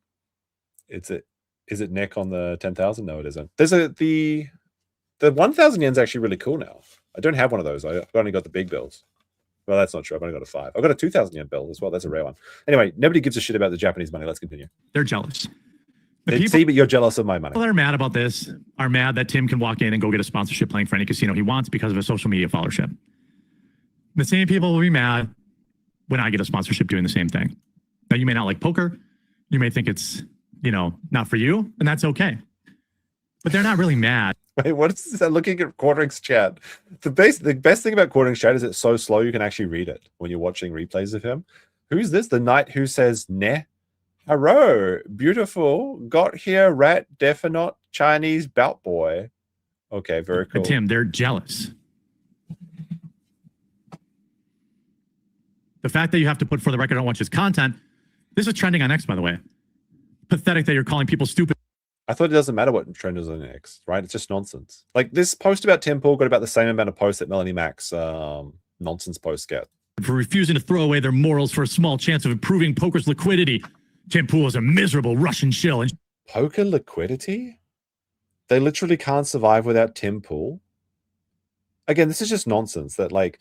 Is it neck on the 10,000? No, it isn't. There's the 1,000 yen's actually really cool now. I don't have one of those. I've only got the big bills. Well, that's not true. I've only got a 5. I've got a 2,000 yen bill as well. That's a rare one. Anyway, nobody gives a shit about the Japanese money. Let's continue. They're jealous. But you're jealous of my money. People that are mad about this are mad that Tim can walk in and go get a sponsorship playing for any casino he wants because of his social media followership. The same people will be mad when I get a sponsorship doing the same thing. Now, you may not like poker. You may think it's, not for you, and that's okay. But they're not really mad. Wait, what is that? Looking at Quartering's chat. The best thing about Quartering's chat is it's so slow you can actually read it when you're watching replays of him. Who's this? The knight who says, "Ne, hello, beautiful, got here, rat, definite Chinese bout boy." Okay, very cool. But Tim, they're jealous. The fact that you have to put for the record, I don't watch his content. This is trending on X, by the way. Pathetic that you're calling people stupid. I thought it doesn't matter what trend is on X, right? It's just nonsense. Like this post about Tim Pool got about the same amount of posts that Melanie Mack's nonsense posts get. For refusing to throw away their morals for a small chance of improving poker's liquidity. Tim Pool is a miserable Russian shill. And Poker liquidity? They literally can't survive without Tim Pool. Again, this is just nonsense that like,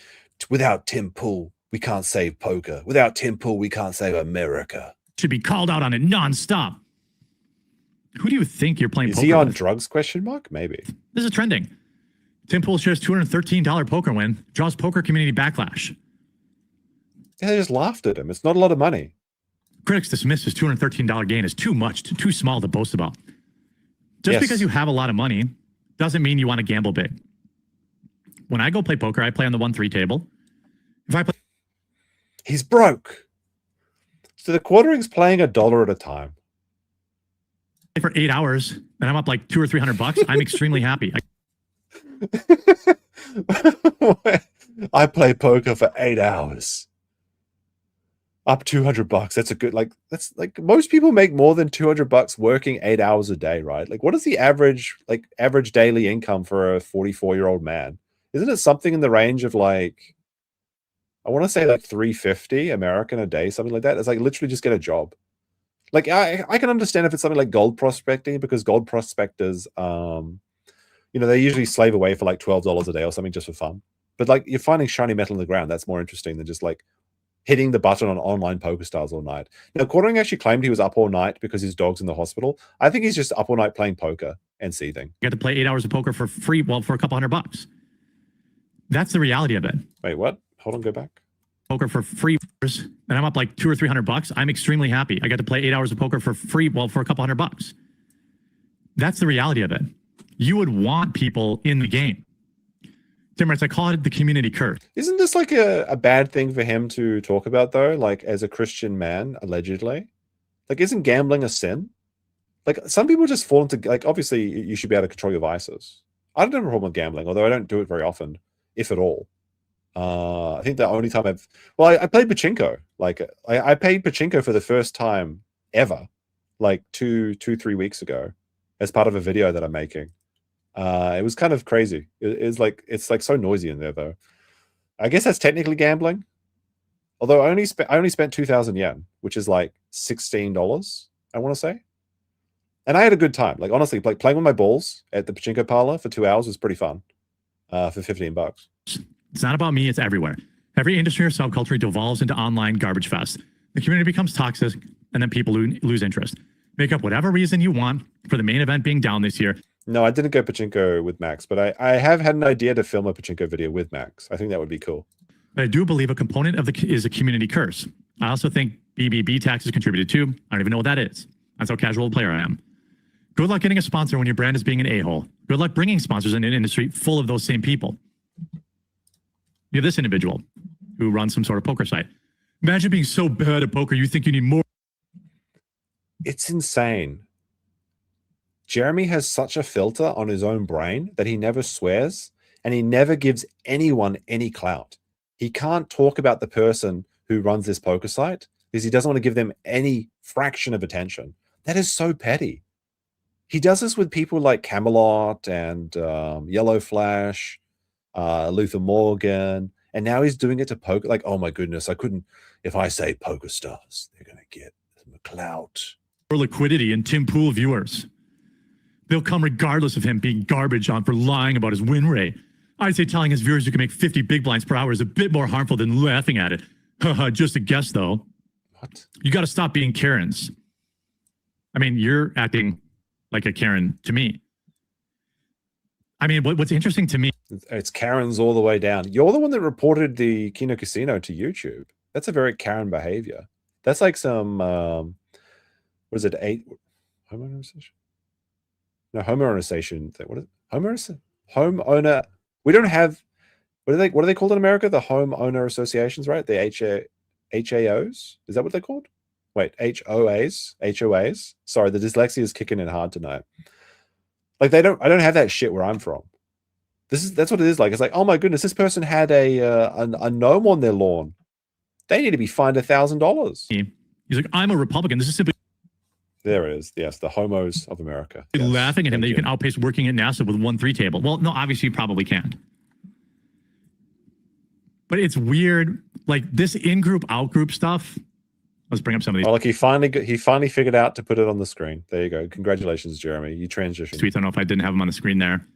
without Tim Pool, we can't save poker. Without Tim Pool, we can't save America. should be called out on it nonstop. Who do you think you're playing Is poker he on with? drugs, question mark? Maybe. This is trending. Tim Pool shares $213 poker win, draws poker community backlash. Yeah, they just laughed at him. It's not a lot of money. Critics dismiss his $213 gain as too much, too small to boast about. Just because you have a lot of money doesn't mean you want to gamble big. When I go play poker, I play on the 1-3 table. If I play, He's broke. So the quartering's playing $1 at a time. for 8 hours, and I'm up like $200 or $300, I'm extremely happy. I play poker for 8 hours. Up $200. That's a good, like, that's like most people make more than $200 working 8 hours a day, right? Like, what is the average daily income for a 44-year-old man? Isn't it something in the range of like, I want to say like 350 American a day, something like that? It's like literally just get a job. Like I can understand if it's something like gold prospecting, because gold prospectors, they usually slave away for like $12 a day or something just for fun. But like you're finding shiny metal in the ground, that's more interesting than just like hitting the button on online poker stars all night. Now, Quartering actually claimed he was up all night because his dog's in the hospital. I think he's just up all night playing poker and seething. You got to play 8 hours of poker for free, well, for a couple $100. That's the reality of it. Wait, what? Hold on, go back. Poker for free, and I'm up like $200 or $300. I'm extremely happy. I got to play 8 hours of poker for free, well, for a couple $100. That's the reality of it. You would want people in the game. Timmerance, I call it the community curse. Isn't this like a bad thing for him to talk about, though? Like, as a Christian man, allegedly? Like, isn't gambling a sin? Like, some people just fall into, like, obviously, you should be able to control your vices. I don't have a problem with gambling, although I don't do it very often, if at all. I think the only time I played pachinko. Like, I paid pachinko for the first time ever, like 3 weeks ago, as part of a video that I'm making. It was kind of crazy. It's like so noisy in there, though. I guess that's technically gambling. Although I only spent 2,000 yen, which is like $16, I want to say. And I had a good time. Like, honestly, like playing with my balls at the pachinko parlor for 2 hours was pretty fun. For $15. It's not about me, it's everywhere. Every industry or subculture devolves into online garbage fest. The community becomes toxic, and then people lose interest. Make up whatever reason you want for the main event being down this year. No, I didn't go pachinko with Max, but I have had an idea to film a pachinko video with Max. I think that would be cool. But I do believe a component of is a community curse. I also think BBB taxes contributed too. I don't even know what that is. That's how casual a player I am. Good luck getting a sponsor when your brand is being an a-hole. Good luck bringing sponsors in an industry full of those same people. You have this individual who runs some sort of poker site. Imagine being so bad at poker, you think you need more. It's insane. Jeremy has such a filter on his own brain that he never swears and he never gives anyone any clout. He can't talk about the person who runs this poker site because he doesn't want to give them any fraction of attention. That is so petty. He does this with people like Camelot and Yellow Flash, Luther Morgan, and now he's doing it to poker. Like, oh my goodness, I couldn't. If I say poker stars, they're going to get some clout. Or liquidity in Tim Pool viewers. They'll come regardless of him being garbage on for lying about his win rate. I'd say telling his viewers you can make 50 big blinds per hour is a bit more harmful than laughing at it. Haha, just a guess though. What? You got to stop being Karens. I mean, you're acting like a Karen to me. I mean, what's interesting to me. It's Karen's all the way down. You're the one that reported the Kino Casino to YouTube. That's a very Karen behavior. That's like some, what is it, homeowner association? No, homeowner association. What is it? Homeowner. We don't have, what are they called in America? The homeowner associations, right? The HAOs? Is that what they're called? Wait, HOAs. Sorry, the dyslexia is kicking in hard tonight. Like I don't have that shit where I'm from. That's what it is like. It's like, oh my goodness, this person had a gnome on their lawn. They need to be fined $1,000. He's like, I'm a Republican. This is simply There it is. Yes, the homos of America. You're Yes. laughing at him that you Thank can outpace working at NASA with 1-3 table. Well, no, obviously you probably can't. But it's weird, like this in-group, out-group stuff. Let's bring up some of these Oh, like he finally figured out to put it on the screen. There you go. Congratulations, Jeremy. You transitioned. tweets. I don't know if I didn't have them on the screen there.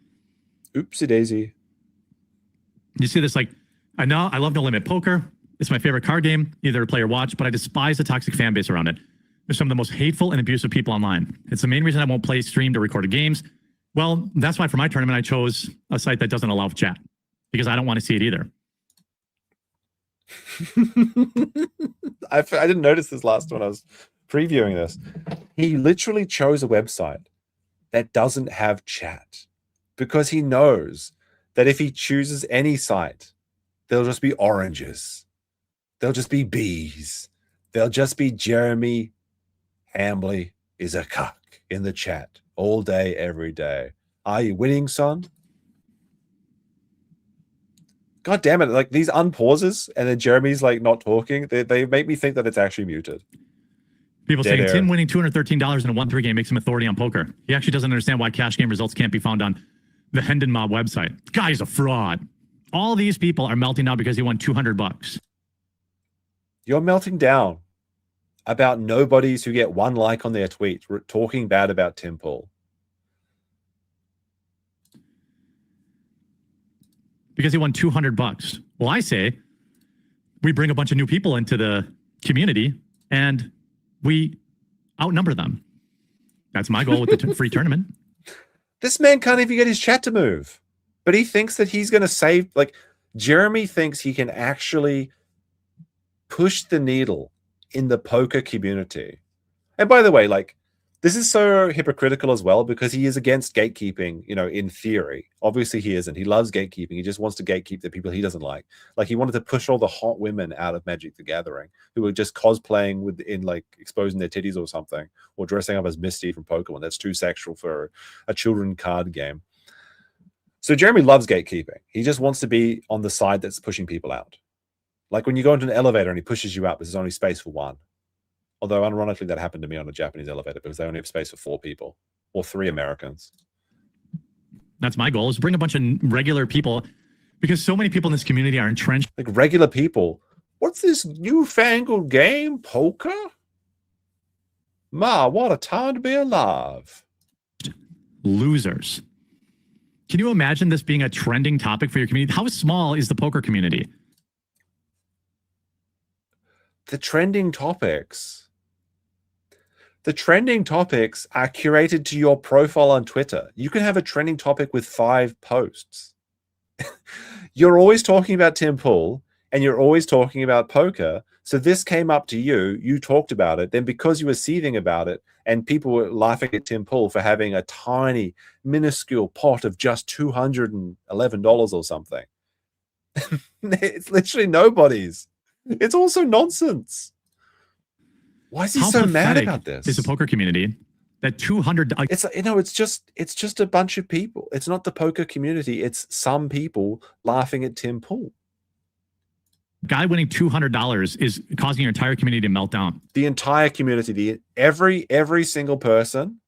Oopsie daisy. You see this, like, I know I love No Limit Poker. It's my favorite card game, either to play or watch, but I despise the toxic fan base around it. There's some of the most hateful and abusive people online. It's the main reason I won't play, streamed, or recorded games. Well, that's why for my tournament, I chose a site that doesn't allow chat because I don't want to see it either. I didn't notice this last one. I was previewing this. He literally chose a website that doesn't have chat because he knows that if he chooses any site, there'll just be oranges. There'll just be bees. There'll just be Jeremy Hambly is a cuck in the chat all day, every day. Are you winning, son? God damn it. Like these unpauses and then Jeremy's like not talking. They make me think that it's actually muted. People Dead saying air. Tim winning $213 in a 1-3 game makes him authority on poker. He actually doesn't understand why cash game results can't be found on the Hendon Mob website. Guy's a fraud. All these people are melting now because he won $200. You're melting down about nobodies who get one like on their tweet talking bad about Tim Pool. Because he won $200. Well, I say we bring a bunch of new people into the community and we outnumber them. That's my goal with the free tournament. This man can't even get his chat to move, but he thinks that he's going to save. Like Jeremy thinks he can actually push the needle in the poker community. And by the way, like this is so hypocritical as well because he is against gatekeeping, you know, in theory. Obviously he isn't. He loves gatekeeping. He just wants to gatekeep the people he doesn't like. Like he wanted to push all the hot women out of Magic the Gathering who were just cosplaying within like exposing their titties or something or dressing up as Misty from Pokemon. That's too sexual for a children card game. So Jeremy loves gatekeeping. He just wants to be on the side that's pushing people out. Like when you go into an elevator and he pushes you out, there's only space for one. Although, ironically, that happened to me on a Japanese elevator because they only have space for 4 people or 3 Americans. That's my goal is bring a bunch of regular people because so many people in this community are entrenched. Like regular people. What's this newfangled game? Poker? Ma, what a time to be alive. Losers. Can you imagine this being a trending topic for your community? How small is the poker community? The trending topics are curated to your profile on Twitter. You can have a trending topic with 5 posts. You're always talking about Tim Pool and you're always talking about poker. So this came up to you. You talked about it. Then because you were seething about it and people were laughing at Tim Pool for having a tiny, minuscule pot of just $211 or something. It's literally nobody's. It's also nonsense. Why is he so mad about this? It's a poker community that 200. It's it's just a bunch of people. It's not the poker community. It's some people laughing at Tim Pool. Guy winning $200 is causing your entire community to melt down. The entire community, every single person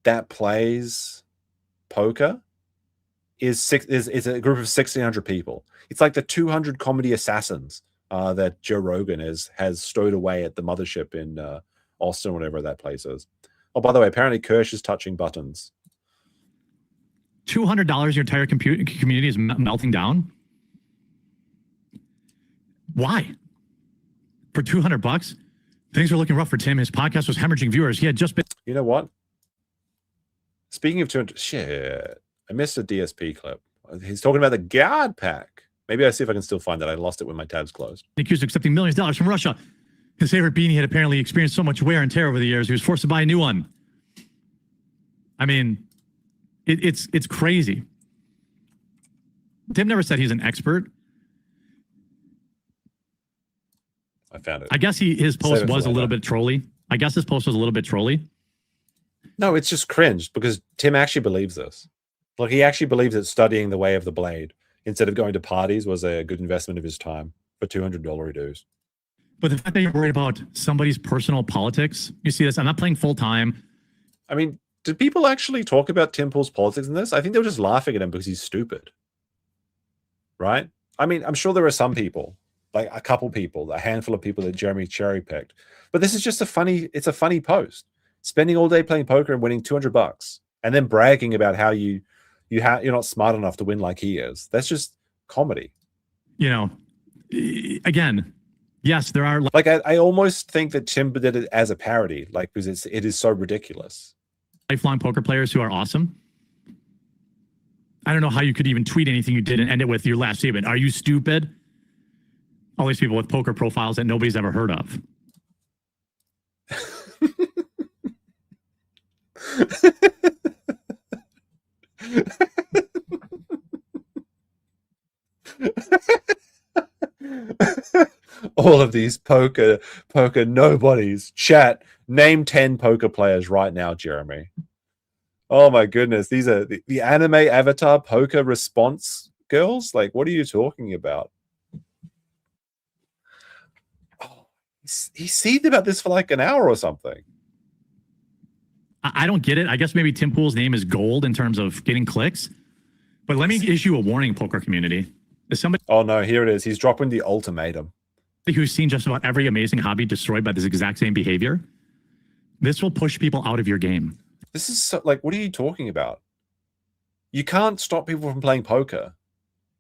that plays poker is a group of 1,600 people. It's like the 200 comedy assassins that Joe Rogan has stowed away at the mothership in Austin, whatever that place is. Oh, by the way, apparently Kirsch is touching buttons. $200, your entire community is melting down. Why? For $200? Things are looking rough for Tim. His podcast was hemorrhaging viewers. He had just been. You know what? Speaking of 200, shit, I missed a DSP clip. He's talking about the guard pack. Maybe I see if I can still find that. I lost it when my tabs closed. Accused of accepting millions of dollars from Russia. His favorite beanie had apparently experienced so much wear and tear over the years, he was forced to buy a new one. I mean, it's crazy. Tim never said he's an expert. I found it. I guess his post was a little bit trolly. No, it's just cringe because Tim actually believes this. Like he actually believes that studying the way of the blade instead of going to parties was a good investment of his time for $200 dues. But the fact that you're worried about somebody's personal politics, you see this. I'm not playing full time. I mean, did people actually talk about Tim Pool's politics in this? I think they were just laughing at him because he's stupid. Right? I mean, I'm sure there are some people, like a couple people, a handful of people that Jeremy cherry picked. But this is just it's a funny post. Spending all day playing poker and winning $200 and then bragging about how you're not smart enough to win like he is. That's just comedy. You know, again, yes, there are like I almost think that Tim did it as a parody, like because it is so ridiculous. Lifelong poker players who are awesome. I don't know how you could even tweet anything you did and end it with your last statement. Are you stupid? All these people with poker profiles that nobody's ever heard of. All of these poker nobodies. Chat, name 10 poker players right now, Jeremy. Oh my goodness, these are the anime avatar poker response girls. Like, what are you talking about? Oh, he seethed about this for like an hour or something. I don't get it. I guess maybe Tim Pool's name is gold in terms of getting clicks. But let me issue a warning, poker community. As somebody Oh no, here it is. He's dropping the ultimatum. Who's seen just about every amazing hobby destroyed by this exact same behavior, this will push people out of your game. This is so, like, what are you talking about? You can't stop people from playing poker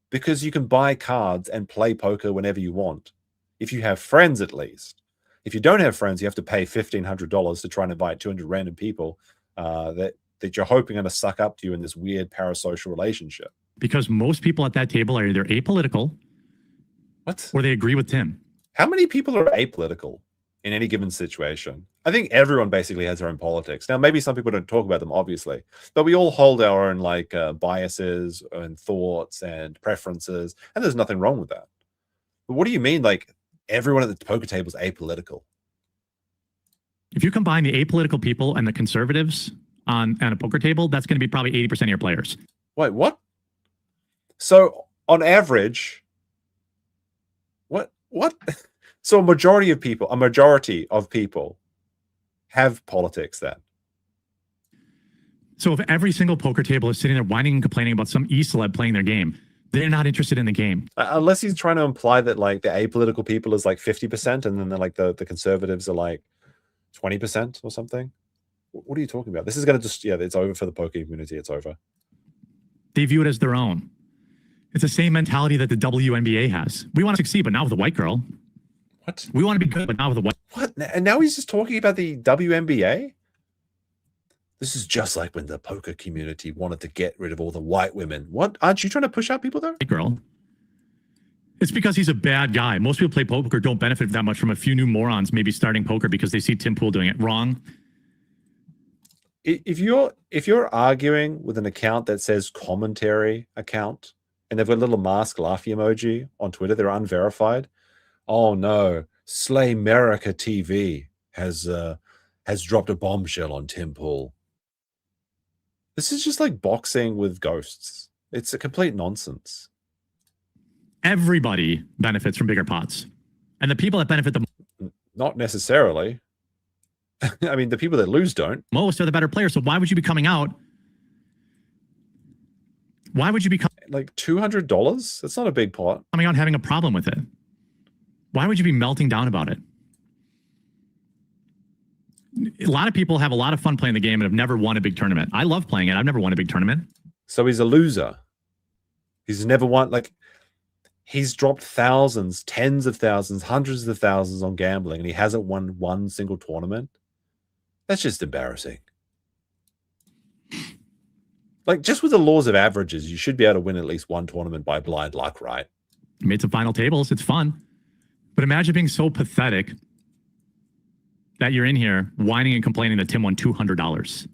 because you can buy cards and play poker whenever you want. If you have friends, at least. If you don't have friends, you have to pay $1,500 to try and invite 200 random people that you're hoping going to suck up to you in this weird parasocial relationship. Because most people at that table are either apolitical, or they agree with Tim. How many people are apolitical in any given situation? I think everyone basically has their own politics. Now, maybe some people don't talk about them, obviously, but we all hold our own like biases and thoughts and preferences, and there's nothing wrong with that. But what do you mean, like, everyone at the poker table is apolitical? If you combine the apolitical people and the conservatives on a poker table, that's going to be probably 80% of your players. Wait, what? So on average, what? So a majority of people have politics then. So if every single poker table is sitting there whining and complaining about some e-celeb playing their game, they're not interested in the game. Unless he's trying to imply that like the apolitical people is like 50% and then they're like the conservatives are like 20% or something. What are you talking about? This is going to just, it's over for the poker community. It's over. They view it as their own. It's the same mentality that the WNBA has. We want to succeed, but not with a white girl. What? We want to be good, but not with a white. What? And now he's just talking about the WNBA? This is just like when the poker community wanted to get rid of all the white women. What? Aren't you trying to push out people though? White girl. It's because he's a bad guy. Most people play poker don't benefit that much from a few new morons maybe starting poker because they see Tim Pool doing it wrong. If you're arguing with an account that says commentary account and they've got a little mask laughy emoji on Twitter, they're unverified. Oh no, Slay America TV has dropped a bombshell on Tim Pool. This is just like boxing with ghosts. It's a complete nonsense. Everybody benefits from bigger pots. And the people that benefit the not necessarily. I mean, the people that lose don't. Most are the better players. So why would you be coming out? Why would you be like $200? That's not a big pot. Coming out and having a problem with it. Why would you be melting down about it? A lot of people have a lot of fun playing the game and have never won a big tournament. I love playing it. I've never won a big tournament. So he's a loser. He's never won. Like, he's dropped thousands, tens of thousands, hundreds of thousands on gambling, and he hasn't won one single tournament. That's just embarrassing. Like, just with the laws of averages, you should be able to win at least one tournament by blind luck, right? You made some final tables. It's fun. But imagine being so pathetic that you're in here whining and complaining that Tim won $200.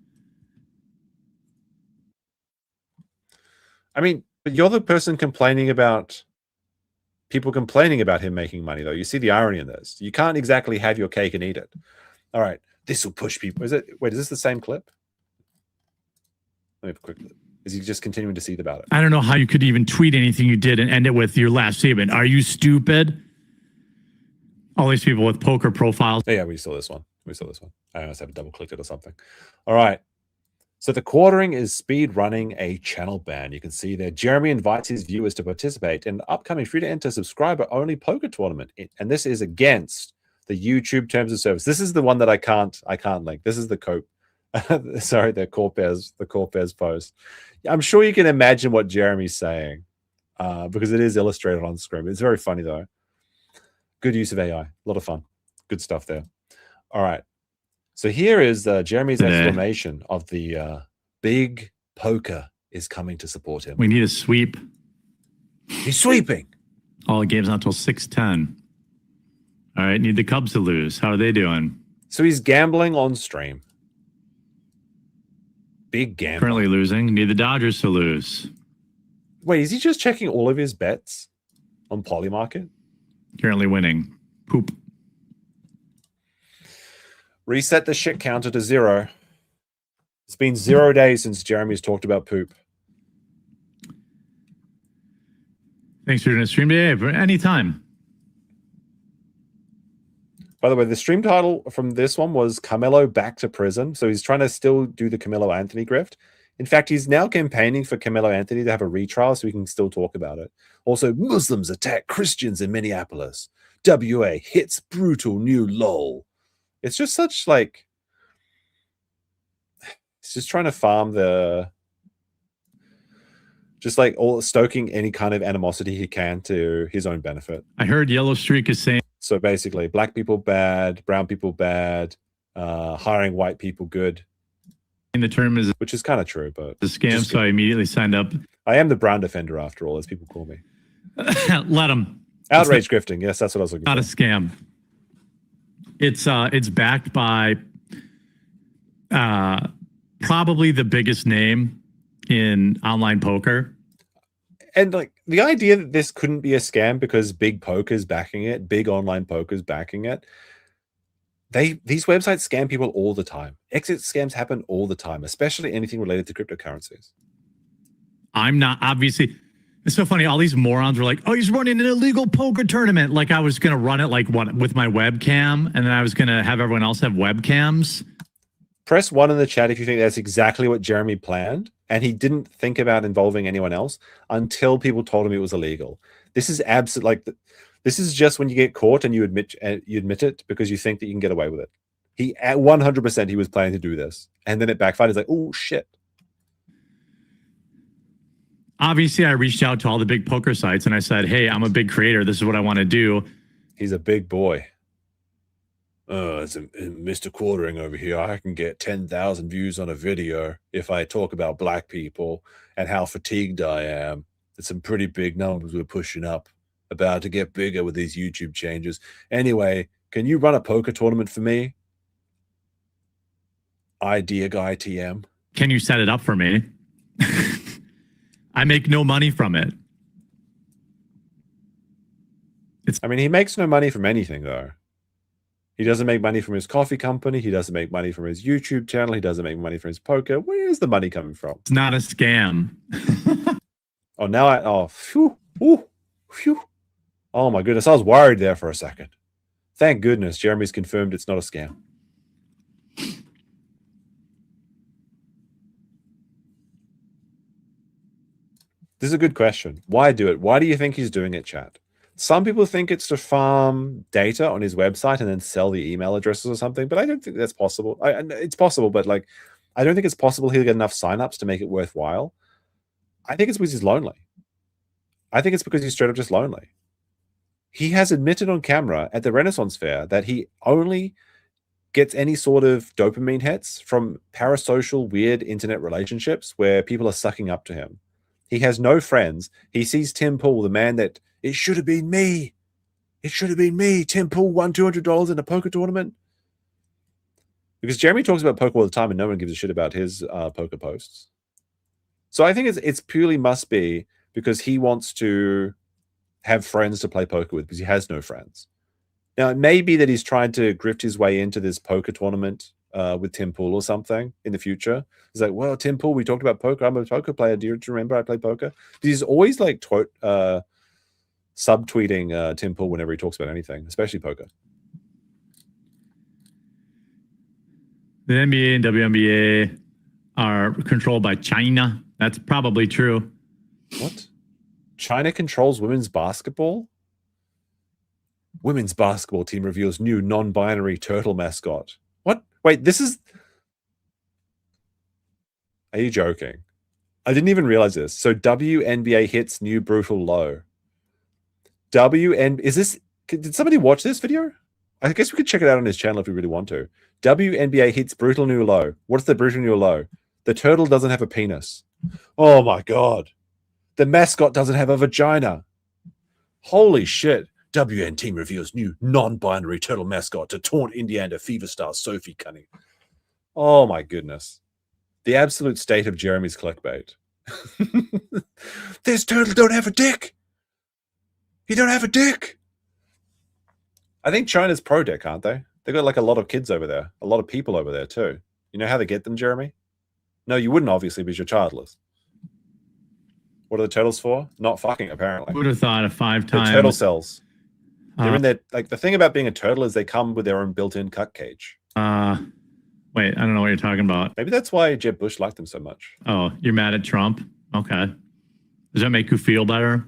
I mean, but you're the person complaining about people complaining about him making money, though. You see the irony in this. You can't exactly have your cake and eat it. All right, this will push people. Is this the same clip? Let me have a quick look. Is he just continuing to seethe about it? I don't know how you could even tweet anything you did and end it with your last statement. Are you stupid? All these people with poker profiles. Yeah, we saw this one. We saw this one. I must have double clicked it or something. All right. So the quartering is speed running a channel ban. You can see there, Jeremy invites his viewers to participate in an upcoming free-to-enter subscriber-only poker tournament. And this is against the YouTube terms of service. This is the one that I can't link. This is the sorry, the Corpez post. I'm sure you can imagine what Jeremy's saying because it is illustrated on screen. It's very funny though. Good use of AI. A lot of fun. Good stuff there. All right. So here is Jeremy's explanation of the big poker is coming to support him. We need a sweep. He's sweeping. All the game's not until 6:10. All right, need the Cubs to lose. How are they doing? So he's gambling on stream. Big gambling. Currently losing. Need the Dodgers to lose. Wait, is he just checking all of his bets on Polymarket? Currently winning. Poop. Reset the shit counter to 0. It's been 0 days since Jeremy's talked about poop. Thanks for doing a stream today. Anytime. By the way, the stream title from this one was Carmelo Back to Prison. So he's trying to still do the Carmelo Anthony grift. In fact, he's now campaigning for Carmelo Anthony to have a retrial so we can still talk about it. Also, Muslims attack Christians in Minneapolis. WA hits brutal new lol. It's just such like... He's just trying to farm the... Just like stoking any kind of animosity he can to his own benefit. I heard Yellow Streak is saying... So basically, black people bad, brown people bad, hiring white people good. The term is... Which is kind of true, but... The scam, so I immediately signed up. I am the brown defender after all, as people call me. Let them. Outrage grifting. Yes, that's what I was looking for. Not a scam. It's backed by probably the biggest name in online poker. And like the idea that this couldn't be a scam because big poker's backing it, big online poker's backing it. These websites scam people all the time. Exit scams happen all the time, especially anything related to cryptocurrencies. I'm not, obviously. It's so funny. All these morons were like, oh, he's running an illegal poker tournament. Like I was going to run it like what with my webcam, and then I was going to have everyone else have webcams. Press 1 in the chat if you think that's exactly what Jeremy planned, and he didn't think about involving anyone else until people told him it was illegal. This is absolute like this is just when you get caught and you admit it because you think that you can get away with it. He at 100% he was planning to do this, and then it backfired. He's like, oh shit. Obviously, I reached out to all the big poker sites and I said, hey, I'm a big creator. This is what I want to do. He's a big boy. It's Mr. Quartering over here. I can get 10,000 views on a video if I talk about black people and how fatigued I am. It's some pretty big numbers we're pushing up. About to get bigger with these YouTube changes. Anyway, can you run a poker tournament for me? Idea guy TM. Can you set it up for me? I make no money from it. I mean, he makes no money from anything, though. He doesn't make money from his coffee company. He doesn't make money from his YouTube channel. He doesn't make money from his poker. Where is the money coming from? It's not a scam. Oh, now phew, ooh, phew. Oh my goodness, I was worried there for a second. Thank goodness Jeremy's confirmed it's not a scam. This is a good question. Why do it? Why do you think he's doing it, chat? Some people think it's to farm data on his website and then sell the email addresses or something, but I don't think that's possible. It's possible, but like, I don't think it's possible he'll get enough signups to make it worthwhile. I think it's because he's lonely. I think it's because he's straight up just lonely. He has admitted on camera at the Renaissance Fair that he only gets any sort of dopamine hits from parasocial, weird internet relationships where people are sucking up to him. He has no friends. He sees Tim Pool, the man that, it should have been me. It should have been me. Tim Pool won $200 in a poker tournament. Because Jeremy talks about poker all the time and no one gives a shit about his poker posts. So I think it's purely must be because he wants to have friends to play poker with because he has no friends. Now, it may be that he's trying to grift his way into this poker tournament with Tim Pool or something in the future. He's like, well, Tim Pool, we talked about poker. I'm a poker player. Do you remember I play poker? He's always like subtweeting Tim Pool whenever he talks about anything, especially poker. The NBA and WNBA are controlled by China. That's probably true. What? China controls women's basketball? Women's basketball team reveals new non-binary turtle mascot. What? Wait, this is... Are you joking? I didn't even realize this. So WNBA hits new brutal low. Is this... Did somebody watch this video? I guess we could check it out on his channel if we really want to. WNBA hits brutal new low. What's the brutal new low? The turtle doesn't have a penis. Oh my God. The mascot doesn't have a vagina. Holy shit. WN team reveals new non-binary turtle mascot to taunt Indiana Fever star Sophie Cunning. Oh my goodness. The absolute state of Jeremy's clickbait. This turtle don't have a dick. He don't have a dick. I think China's pro-dick, aren't they? They've got like a lot of kids over there. A lot of people over there too. You know how they get them, Jeremy? No, you wouldn't obviously because you're childless. What are the turtles for? Not fucking, apparently. Who would have thought of 5 times? The turtle cells. They're in there. Like the thing about being a turtle is they come with their own built-in cuck cage. Wait, I don't know what you're talking about. Maybe that's why Jeb Bush liked them so much. Oh, you're mad at Trump? Okay. Does that make you feel better?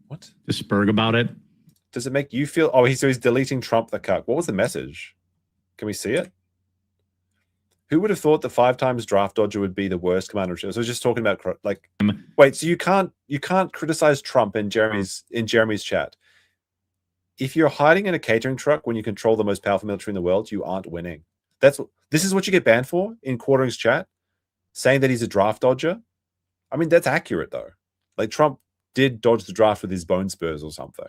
What? To spurg about it? Does it make you feel... Oh, he's deleting Trump the cuck. What was the message? Can we see it? Who would have thought the 5 times draft dodger would be the worst commander? So I was just talking about like... Wait, so you can't criticize Trump in Jeremy's chat. If you're hiding in a catering truck when you control the most powerful military in the world, you aren't winning. This is what you get banned for in Quartering's chat, saying that he's a draft dodger. I mean, that's accurate though. Like Trump did dodge the draft with his bone spurs or something.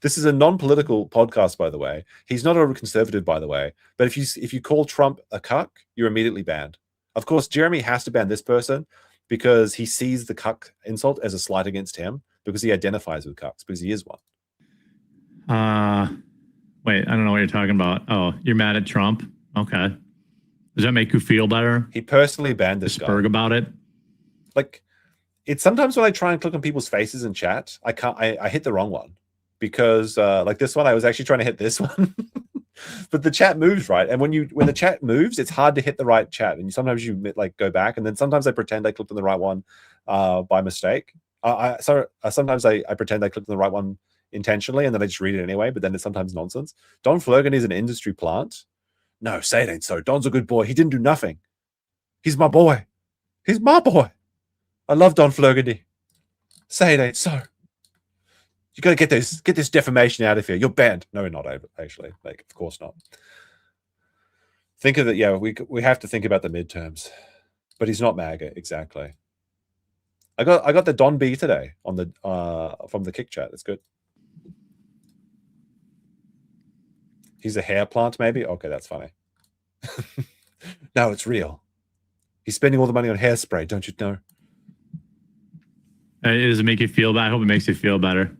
This is a non-political podcast, by the way. He's not a conservative, by the way. But if you call Trump a cuck, you're immediately banned. Of course, Jeremy has to ban this person because he sees the cuck insult as a slight against him because he identifies with cucks because he is one. Wait, I don't know what you're talking about. Oh, you're mad at Trump? Okay. Does that make you feel better? He personally banned this guy. Spurg about it? Like, it's sometimes when I try and click on people's faces in chat, I hit the wrong one. Because like this one, I was actually trying to hit this one. But the chat moves, right? And when the chat moves, it's hard to hit the right chat. And sometimes you like go back, and then sometimes I pretend I clicked on the right one by mistake. Sometimes I pretend I clicked on the right one intentionally, and then I just read it anyway, but then it's sometimes nonsense. Don Flurgan is an industry plant. No, say it ain't so. Don's a good boy. He didn't do nothing. He's my boy. He's my boy. I love Don Flurgan. Say it ain't so. You gotta get this defamation out of here. You're banned. No, we're not, actually. Like, of course not. Think of it, yeah, we have to think about the midterms. But he's not MAGA, exactly. I got the Don B today on the from the Kick chat. That's good. He's a hair plant, maybe? Okay, that's funny. No, it's real. He's spending all the money on hairspray, don't you know? Does it make you feel bad? I hope it makes you feel better.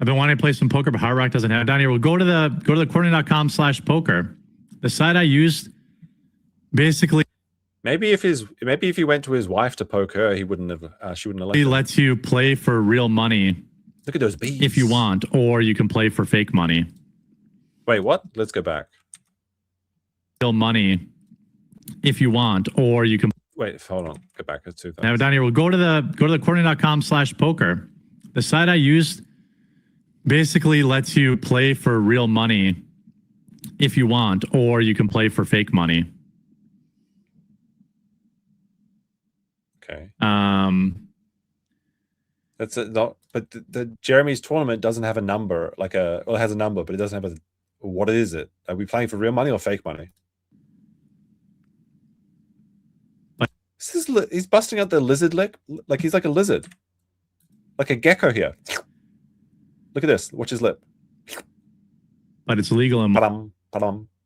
I've been wanting to play some poker, but Hard Rock doesn't have it down here. We'll go to the corner.com/poker. The site I used basically maybe if he went to his wife to poke her, he wouldn't have she wouldn't have let him. Lets you play for real money. Look at those bees. If you want, or you can play for fake money. Wait, what? Let's go back. Real money if you want, or you can wait, hold on. Go back to 2000. Now down here, we'll go to the corner.com/poker. The site I used basically lets you play for real money if you want, or you can play for fake money. Okay. That's it. But the Jeremy's tournament doesn't have a number, it has a number, but it doesn't have what is it? Are we playing for real money or fake money? He's busting out the lizard lick, like he's like a lizard, like a gecko here. Look at this. Watch his lip. But it's legal in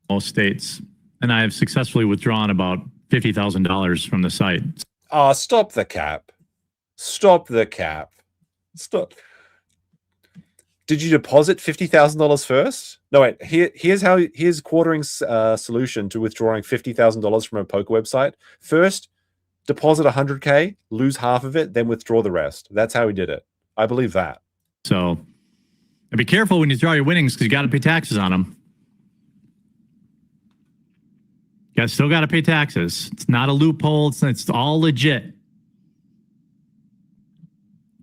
most states, and I have successfully withdrawn about $50,000 from the site. Oh, stop the cap! Stop the cap! Stop. Did you deposit $50,000 first? No, wait. Here's Quartering's solution to withdrawing $50,000 from a poker website. First, deposit 100K, lose half of it, then withdraw the rest. That's how he did it. I believe that. So, and be careful when you throw your winnings because you got to pay taxes on them. You guys still got to pay taxes. It's not a loophole. It's all legit.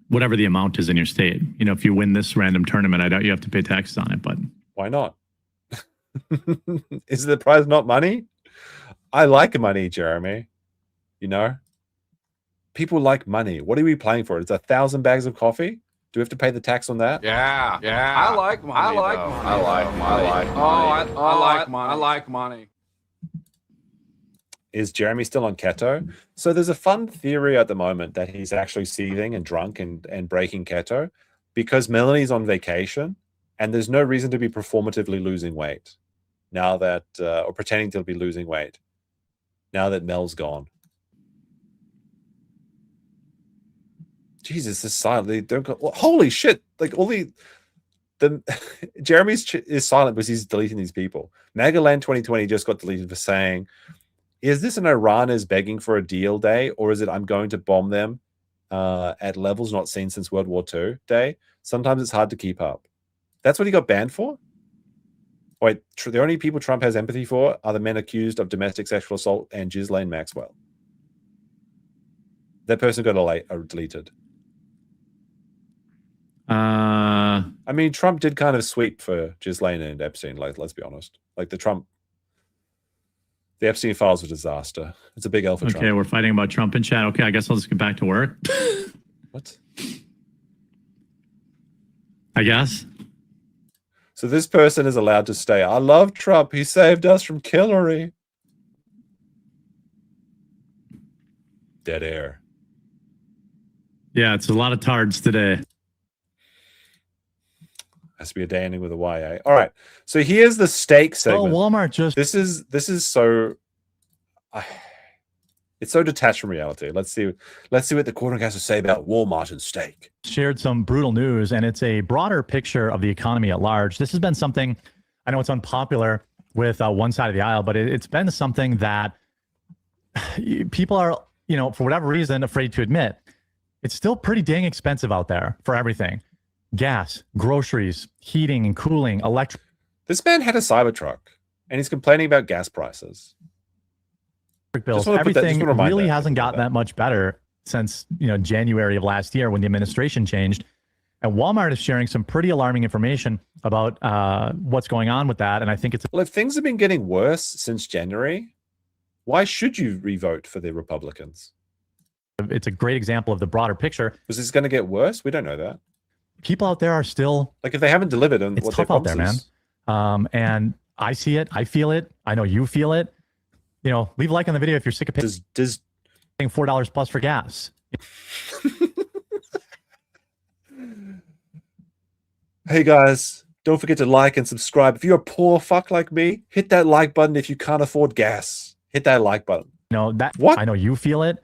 Whatever the amount is in your state. You know, if you win this random tournament, I doubt you have to pay taxes on it, but why not? Is the prize not money? I like money, Jeremy. You know, people like money. What are we playing for? It's 1,000 bags of coffee. Do we have to pay the tax on that? Yeah. I like money. I like money. I like money. I like money. Is Jeremy still on keto? So there's a fun theory at the moment that he's actually seething and drunk and breaking keto because Melanie's on vacation and there's no reason to be performatively losing weight now that, or pretending to be losing weight now that Mel's gone. Jesus, this silent. They don't go, well, holy shit. Like Jeremy's is silent because he's deleting these people. Magaland 2020 just got deleted for saying, is this an Iran is begging for a deal day, or is it I'm going to bomb them at levels not seen since World War II day? Sometimes it's hard to keep up. That's what he got banned for? Wait, the only people Trump has empathy for are the men accused of domestic sexual assault and Ghislaine Maxwell. That person got deleted. I mean, Trump did kind of sweep for Ghislaine and Epstein, like, let's be honest. Like the Epstein files were a disaster. It's a big L for Trump. Okay, we're fighting about Trump in chat. Okay, I guess I'll just get back to work. What? I guess. So this person is allowed to stay. I love Trump. He saved us from Hillary. Dead air. Yeah, it's a lot of tards today. Has to be a day ending with a YA. All right. So here's the steak segment. Well, Walmart just this is so it's so detached from reality. Let's see what the corner has to say about Walmart and steak. Shared some brutal news, and it's a broader picture of the economy at large. This has been something, I know it's unpopular with one side of the aisle, but it's been something that people are, for whatever reason, afraid to admit. It's still pretty dang expensive out there for everything. Gas, groceries, heating and cooling, electric. This man had a Cybertruck, and he's complaining about gas prices. Bills. Everything really hasn't gotten that much better since January of last year when the administration changed. And Walmart is sharing some pretty alarming information about what's going on with that. And I think well, if things have been getting worse since January, why should you re-vote for the Republicans? It's a great example of the broader picture. Is this going to get worse? We don't know that. People out there are still like, if they haven't delivered on it's what tough out there, man. And I see it. I feel it. I know you feel it. Leave a like on the video if you're sick of paying $4 plus for gas. Hey guys, don't forget to like and subscribe. If you're a poor fuck like me, hit that like button. If you can't afford gas, hit that like button. What? I know you feel it.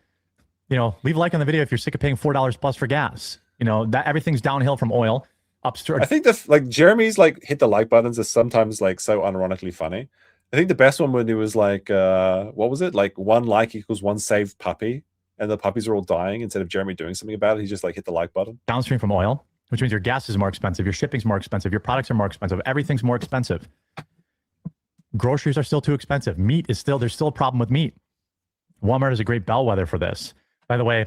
Leave a like on the video if you're sick of paying $4 plus for gas. That everything's downhill from oil. I think Jeremy's hit the like buttons is sometimes so unironically funny. I think the best one when he was what was it? One like equals one saved puppy, and the puppies are all dying. Instead of Jeremy doing something about it, he just hit the like button. Downstream from oil, which means your gas is more expensive, your shipping's more expensive, your products are more expensive, everything's more expensive. Groceries are still too expensive. There's still a problem with meat. Walmart is a great bellwether for this. By the way,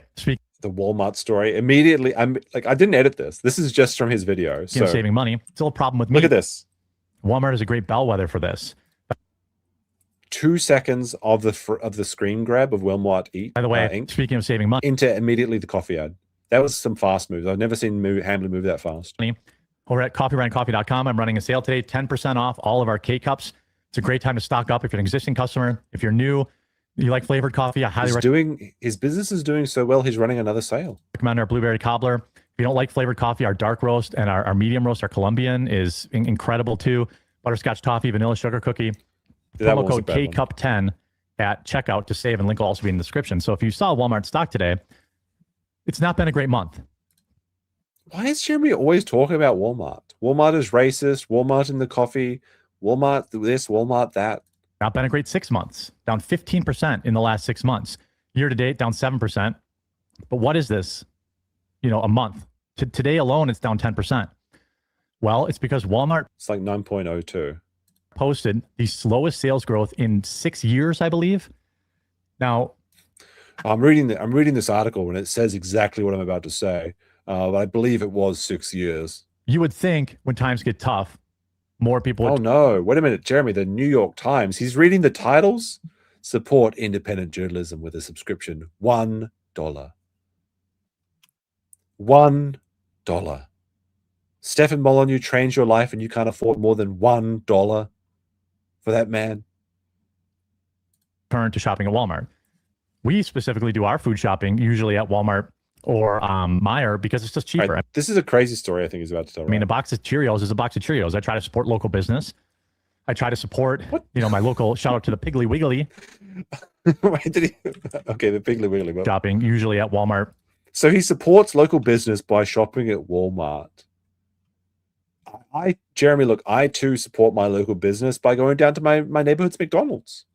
the Walmart story immediately. I didn't edit this. This is just from his video. So saving money. Still a problem with meat. Look at this. Walmart is a great bellwether for this. 2 seconds of the screen grab of Walmart Eat. By the way, speaking of saving money, into immediately the coffee ad. That was some fast moves. I've never seen Hambly move that fast. Over at coffeebrandcoffee.com, I'm running a sale today, 10% off all of our K-Cups. It's a great time to stock up if you're an existing customer. If you're new, you like flavored coffee, I highly recommend. His business is doing so well, he's running another sale. Recommend our blueberry cobbler. If you don't like flavored coffee, our dark roast and our medium roast, our Colombian is incredible too. Butterscotch toffee, vanilla sugar cookie. Promo code KCUP10 at checkout to save, and link will also be in the description. So if you saw Walmart stock today, it's not been a great month. Why is Jeremy always talking about Walmart? Walmart is racist. Walmart in the coffee. Walmart this, Walmart that. Not been a great 6 months. Down 15% in the last 6 months. Year to date, down 7%. But what is this? A month. Today alone, it's down 10%. Well, it's because Walmart. It's like 9.02. Posted the slowest sales growth in 6 years, I believe. Now, I'm reading this article and it says exactly what I'm about to say. But I believe it was 6 years. You would think when times get tough, more people would. Oh no! Wait a minute, Jeremy. The New York Times. He's reading the titles. Support independent journalism with a subscription. $1. $1. Stefan Molyneux trains your life, and you can't afford more than $1 for that man. Turn to shopping at Walmart. We specifically do our food shopping usually at Walmart or Meijer because it's just cheaper. Right. This is a crazy story I think he's about to tell. I mean, a box of Cheerios is a box of Cheerios. I try to support local business. I try to support, my local, shout out to the Piggly Wiggly. Wait, did he? Okay, the Piggly Wiggly. But... Shopping usually at Walmart. So he supports local business by shopping at Walmart. Jeremy, look, I too support my local business by going down to my neighborhood's McDonald's.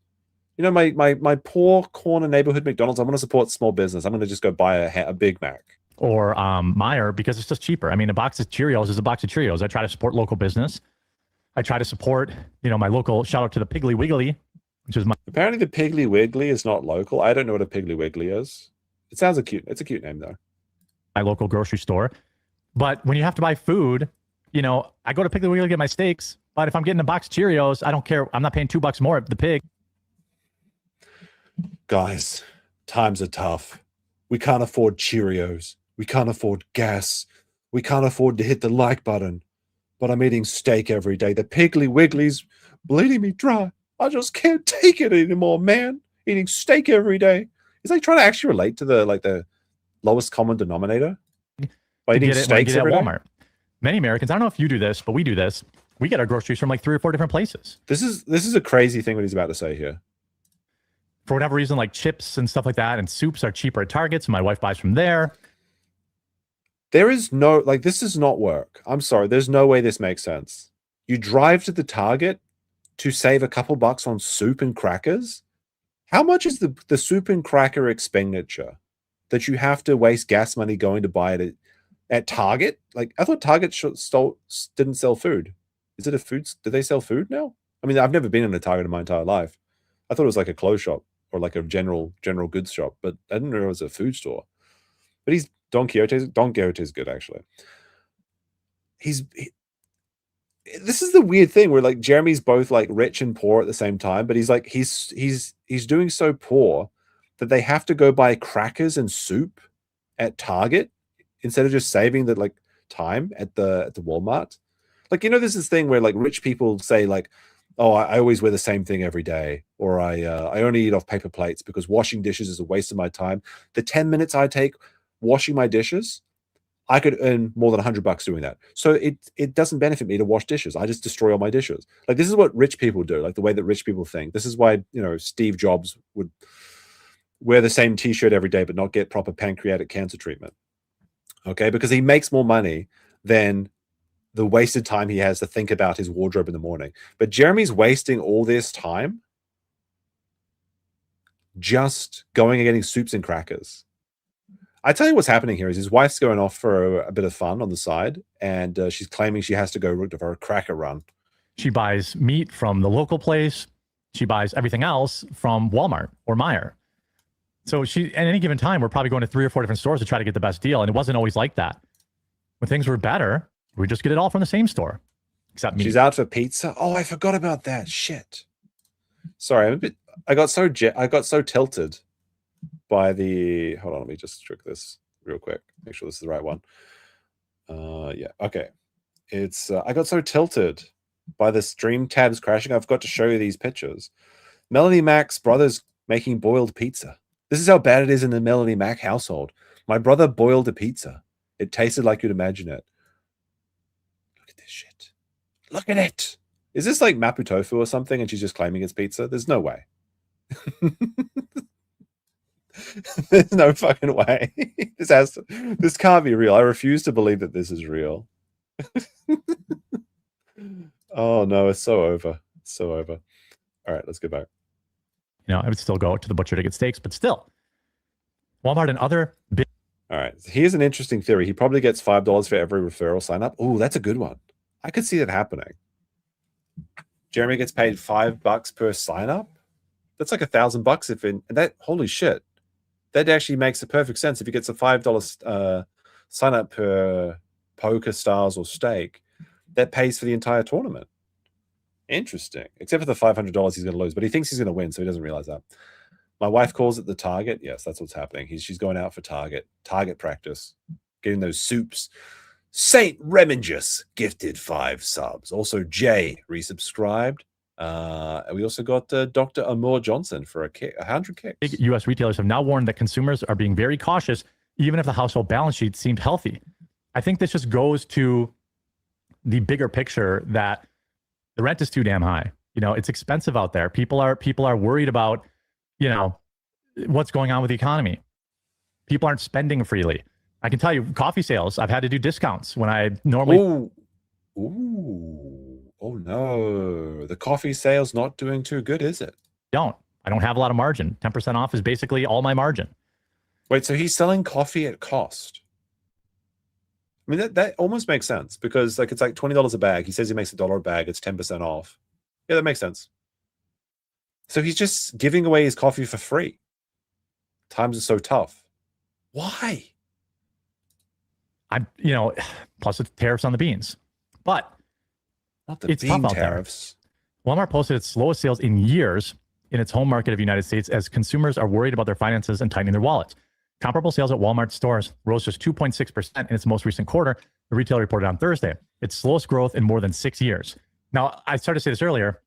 My poor corner neighborhood McDonald's, I want to support small business. I'm going to just go buy a Big Mac. Or Meijer because it's just cheaper. I mean, a box of Cheerios is a box of Cheerios. I try to support local business. I try to support, my local, shout out to the Piggly Wiggly, which is my... Apparently the Piggly Wiggly is not local. I don't know what a Piggly Wiggly is. It's a cute name though. My local grocery store. But when you have to buy food, I go to Piggly Wiggly to get my steaks. But if I'm getting a box of Cheerios, I don't care. I'm not paying $2 more at the pig. Guys, times are tough. We can't afford Cheerios. We can't afford gas. We can't afford to hit the like button. But I'm eating steak every day. The Piggly Wiggly's bleeding me dry. I just can't take it anymore, man. Eating steak every day. He's like trying to actually relate to the lowest common denominator by eating steaks every Walmart. Many Americans, I don't know if you do this, but we do this. We get our groceries from like 3 or 4 different places. This is a crazy thing what he's about to say here. For whatever reason, like chips and stuff like that and soups are cheaper at Target, so my wife buys from there. There is no, this does not work. I'm sorry. There's no way this makes sense. You drive to the Target to save a couple bucks on soup and crackers. How much is the soup and cracker expenditure that you have to waste gas money going to buy it at Target? I thought Target didn't sell food. Is it a food? Do they sell food now? I mean, I've never been in a Target in my entire life. I thought it was like a clothes shop or like a general goods shop, but I didn't know it was a food store. But Don Quixote's good actually. This is the weird thing where Jeremy's both rich and poor at the same time, but he's doing so poor that they have to go buy crackers and soup at Target instead of just saving the time at the Walmart. There's this thing where rich people say oh, I always wear the same thing every day, or I only eat off paper plates because washing dishes is a waste of my time. The 10 minutes I take washing my dishes, I could earn more than $100 doing that. So it doesn't benefit me to wash dishes. I just destroy all my dishes. This is what rich people do, the way that rich people think. This is why, Steve Jobs would wear the same t-shirt every day but not get proper pancreatic cancer treatment. Okay? Because he makes more money than the wasted time he has to think about his wardrobe in the morning. But Jeremy's wasting all this time just going and getting soups and crackers. I tell you what's happening here is his wife's going off for a bit of fun on the side, and she's claiming she has to go for a cracker run. She buys meat from the local place. She buys everything else from Walmart or Meijer. So at any given time, we're probably going to 3 or 4 different stores to try to get the best deal. And it wasn't always like that. When things were better, we just get it all from the same store. Except meat. She's out for pizza. Oh, I forgot about that. Shit. Sorry, I got so tilted by the. Hold on, let me just trick this real quick. Make sure this is the right one. Yeah. Okay. It's. I got so tilted by the stream tabs crashing. I forgot to show you these pictures. Melanie Mac's brother's making boiled pizza. This is how bad it is in the Melanie Mac household. My brother boiled a pizza. It tasted like you'd imagine it. Look at this shit. Look at it. Is this like Mapo tofu or something and she's just claiming it's pizza? There's no way. There's no fucking way. This can't be real. I refuse to believe that this is real. Oh no, it's so over. It's so over. All right, let's go back. I would still go to the butcher to get steaks, but still, Walmart and other big. All right. Here's an interesting theory. He probably gets $5 for every referral sign up. Oh, that's a good one. I could see that happening. Jeremy gets paid $5 per sign up. That's like $1,000 if in and that. Holy shit, that actually makes a perfect sense. If he gets a $5 sign up per poker stars or stake, that pays for the entire tournament. Interesting, except for the $500 he's going to lose, but he thinks he's going to win, so he doesn't realize that. My wife calls it the target. Yes, that's what's happening. She's going out for target practice, getting those soups. Saint Remigius gifted 5 subs. Also, Jay resubscribed. And we also got Dr. Amor Johnson for 100 kicks. Big U.S. retailers have now warned that consumers are being very cautious, even if the household balance sheet seemed healthy. I think this just goes to the bigger picture that the rent is too damn high. You know, it's expensive out there. People are worried about, you know, what's going on with the economy. People aren't spending freely. I can tell you, coffee sales, I've had to do discounts when I normally. Oh no, the coffee sale's not doing too good, is it? I don't have a lot of margin. 10% off is basically all my margin. Wait, so he's selling coffee at cost? I mean, that almost makes sense because like it's like $20 a bag. He says he makes $1 a bag. It's 10% off. Yeah, that makes sense. So he's just giving away his coffee for free. Times are so tough. Why? Plus it's tariffs on the beans. But not the it's bean tough out tariffs. There. Walmart posted its slowest sales in years in its home market of the United States as consumers are worried about their finances and tightening their wallets. Comparable sales at Walmart stores rose just 2.6% in its most recent quarter, the retailer reported on Thursday. Its slowest growth in more than 6 years. Now, I started to say this earlier.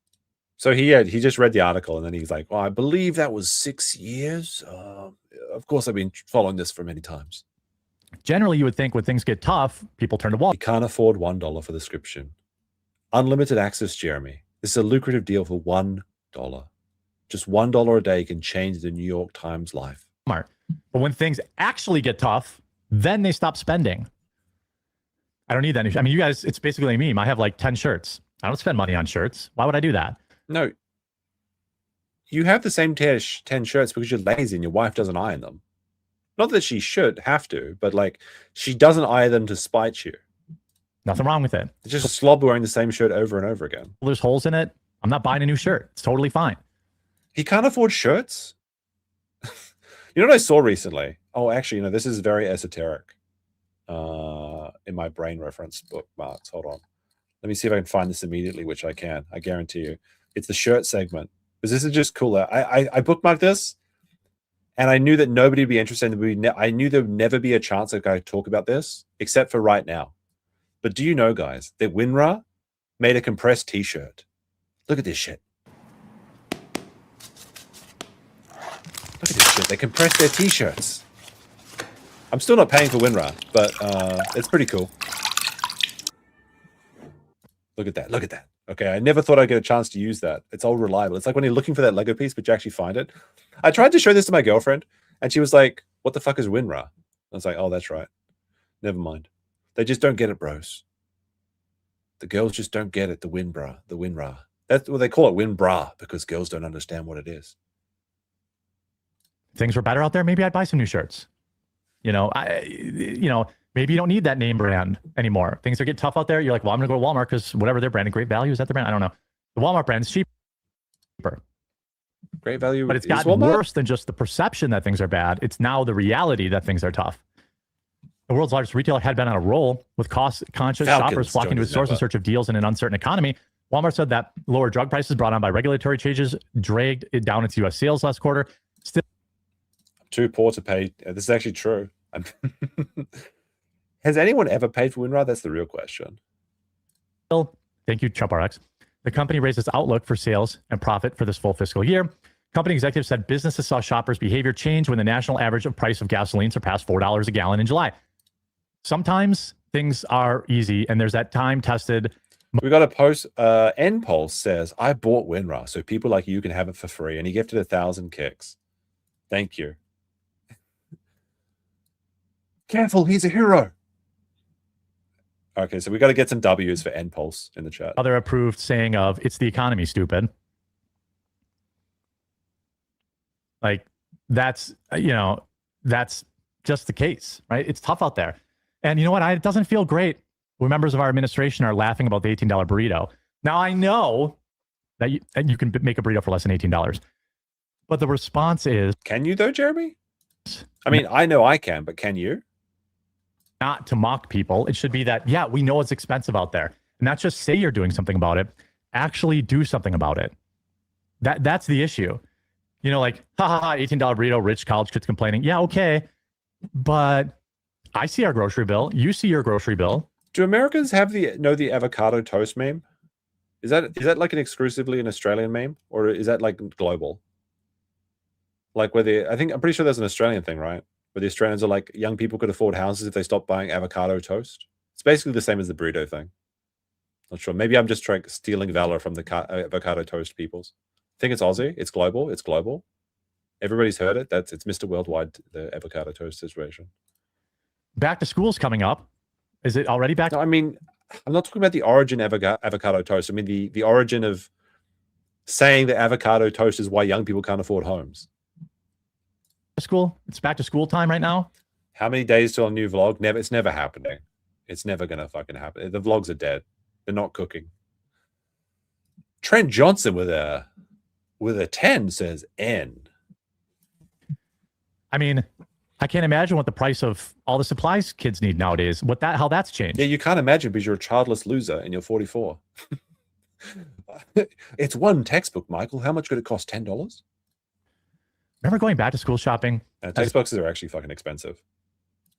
So he just read the article and then he's like, well, I believe that was 6 years. Of course, I've been following this for many times. Generally, you would think when things get tough, people turn to Walmart. He can't afford $1 for the subscription. Unlimited access, Jeremy. This is a lucrative deal for $1. Just $1 a day can change the New York Times life. But when things actually get tough, then they stop spending. I don't need that. I mean, you guys, it's basically like me. I have like 10 shirts. I don't spend money on shirts. Why would I do that? No. You have the same 10 shirts because you're lazy and your wife doesn't iron them. Not that she should have to, but like she doesn't iron them to spite you. Nothing wrong with it. It's just a slob wearing the same shirt over and over again. There's holes in it. I'm not buying a new shirt. It's totally fine. He can't afford shirts? You know what I saw recently? Oh, actually, this is very esoteric in my brain reference bookmarks. Hold on. Let me see if I can find this immediately, which I can. I guarantee you. It's the shirt segment. Because this is just cooler. I bookmarked this, and I knew that nobody would be interested. I knew there would never be a chance that I could talk about this, except for right now. But do you know, guys, that WinRAR made a compressed T-shirt? Look at this shit. Look at this shit. They compressed their T-shirts. I'm still not paying for WinRAR, but it's pretty cool. Look at that. Look at that. Okay, I never thought I'd get a chance to use that. It's all reliable. It's like when you're looking for that Lego piece, but you actually find it. I tried to show this to my girlfriend, and she was like, what the fuck is WinRAR? I was like, oh, that's right. Never mind. They just don't get it, bros. The girls just don't get it, the WinRAR. That's what they call it, WinBra, because girls don't understand what it is. Things were better out there. Maybe I'd buy some new shirts. Maybe you don't need that name brand anymore. Things are getting tough out there. You're like, well, I'm going to go to Walmart because whatever their brand, great value, is that the brand? I don't know. The Walmart brand is cheaper. Great value. But it's gotten worse than just the perception that things are bad. It's now the reality that things are tough. The world's largest retailer had been on a roll with cost-conscious shoppers flocking to its stores in search of deals in an uncertain economy. Walmart said that lower drug prices brought on by regulatory changes dragged it down its U.S. sales last quarter. Still, I'm too poor to pay. This is actually true. Has anyone ever paid for WinRAR? That's the real question. Thank you, ChumpRx. The company raised its outlook for sales and profit for this full fiscal year. Company executives said businesses saw shoppers' behavior change when the national average of price of gasoline surpassed $4 a gallon in July. Sometimes things are easy, and there's that time-tested. We got a post. NPulse says, I bought WinRAR, so people like you can have it for free. And he gifted 1,000 kicks. Thank you. Careful, he's a hero. Okay, so we got to get some W's for NPulse in the chat. Other approved saying of, it's the economy, stupid. Like, that's, that's just the case, right? It's tough out there. And you know what? It doesn't feel great when members of our administration are laughing about the $18 burrito. Now, I know that you can make a burrito for less than $18. But the response is... Can you though, Jeremy? I mean, I know I can, but can you? Not to mock people. It should be that, yeah, we know it's expensive out there. And not just say you're doing something about it. Actually do something about it. That's the issue. You know, like, $18 burrito, rich college kids complaining. Yeah, okay. But I see our grocery bill. You see your grocery bill. Do Americans know the avocado toast meme? Is that like exclusively an Australian meme, or is that like global? Like I'm pretty sure there's an Australian thing, right? Where the Australians are like, young people could afford houses if they stopped buying avocado toast. It's basically the same as the burrito thing. Not sure. Maybe I'm just stealing valor from the avocado toast peoples. I think it's Aussie. It's global. It's global. Everybody's heard it. It's Mr. Worldwide, the avocado toast situation. Back to school's coming up. Is it already back? No, I mean, I'm not talking about the origin of avocado toast. I mean, the origin of saying that avocado toast is why young people can't afford homes. School. It's back to school time right now. How many days till a new vlog? Never. It's never happening. It's never gonna fucking happen. The vlogs are dead. They're not cooking. Trent Johnson with a 10 says N. I mean, I can't imagine what the price of all the supplies kids need nowadays. How that's changed. Yeah, you can't imagine because you're a childless loser and you're 44. It's one textbook, Michael. How much could it cost? $10? Remember going back to school shopping? Textbooks are actually fucking expensive.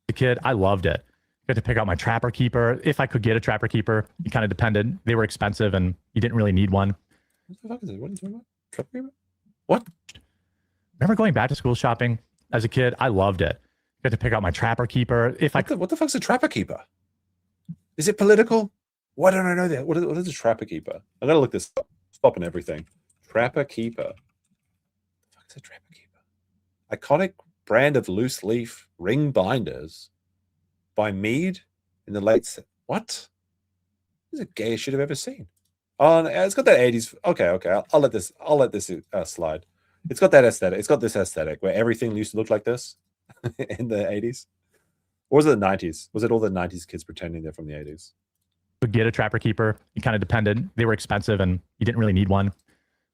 The kid, I loved it. I got to pick out my Trapper Keeper. If I could get a Trapper Keeper, it kind of depended. They were expensive and you didn't really need one. What the fuck is it? What are you talking about? Trapper Keeper? What? Remember going back to school shopping? As a kid, I loved it. Got to pick out my Trapper Keeper. What the fuck's a Trapper Keeper? Is it political? Why don't I know that? What is a Trapper Keeper? I gotta look this up. Stopping everything. Trapper Keeper. What the fuck is a Trapper Keeper? Iconic brand of loose leaf ring binders by Mead in the late. What? This is the gayest shit I've ever seen. Oh, it's got that 80s. Okay. I'll let this slide. It's got that aesthetic. It's got this aesthetic where everything used to look like this in the 80s. Or was it the 90s? Was it all the 90s kids pretending they're from the 80s? Would get a Trapper Keeper. It kind of depended. They were expensive and you didn't really need one.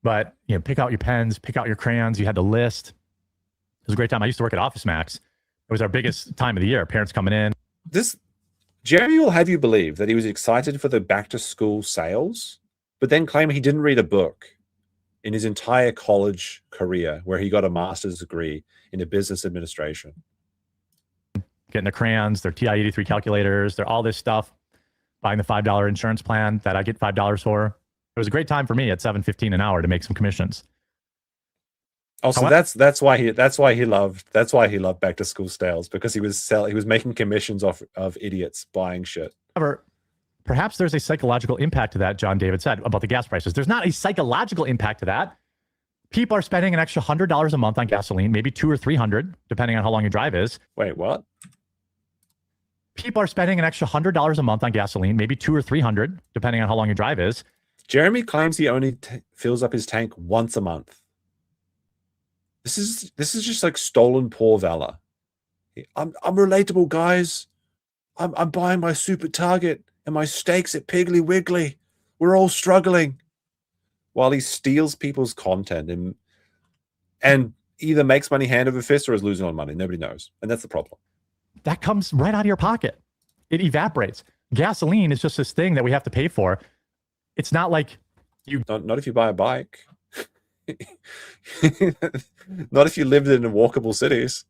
But, you know, pick out your pens, pick out your crayons. You had the list. It was a great time. I used to work at Office Max. It was our biggest time of the year. Parents coming in. Jeremy will have you believe that he was excited for the back to school sales, but then claim he didn't read a book in his entire college career where he got a master's degree in business administration. Getting the crayons, their TI-83 calculators, they're all this stuff. Buying the $5 insurance plan that I get $5 for. It was a great time for me at $7.15 an hour to make some commissions. Also, that's why he loved back to school sales, because he was making commissions off of idiots buying shit. However, perhaps there's a psychological impact to that. John David said about the gas prices. There's not a psychological impact to that. People are spending an extra $100 a month on gasoline, maybe $200 or $300, depending on how long your drive is. Wait, what? People are spending an extra $100 a month on gasoline, maybe $200 or $300, depending on how long your drive is. Jeremy claims he only fills up his tank once a month. This is just like stolen poor valor. I'm relatable, guys. I'm buying my soup at Target and my steaks at Piggly Wiggly. We're all struggling. While he steals people's content and either makes money hand over fist or is losing on money. Nobody knows. And that's the problem. That comes right out of your pocket. It evaporates. Gasoline is just this thing that we have to pay for. It's not like you... Not if you buy a bike. Not if you lived in walkable cities.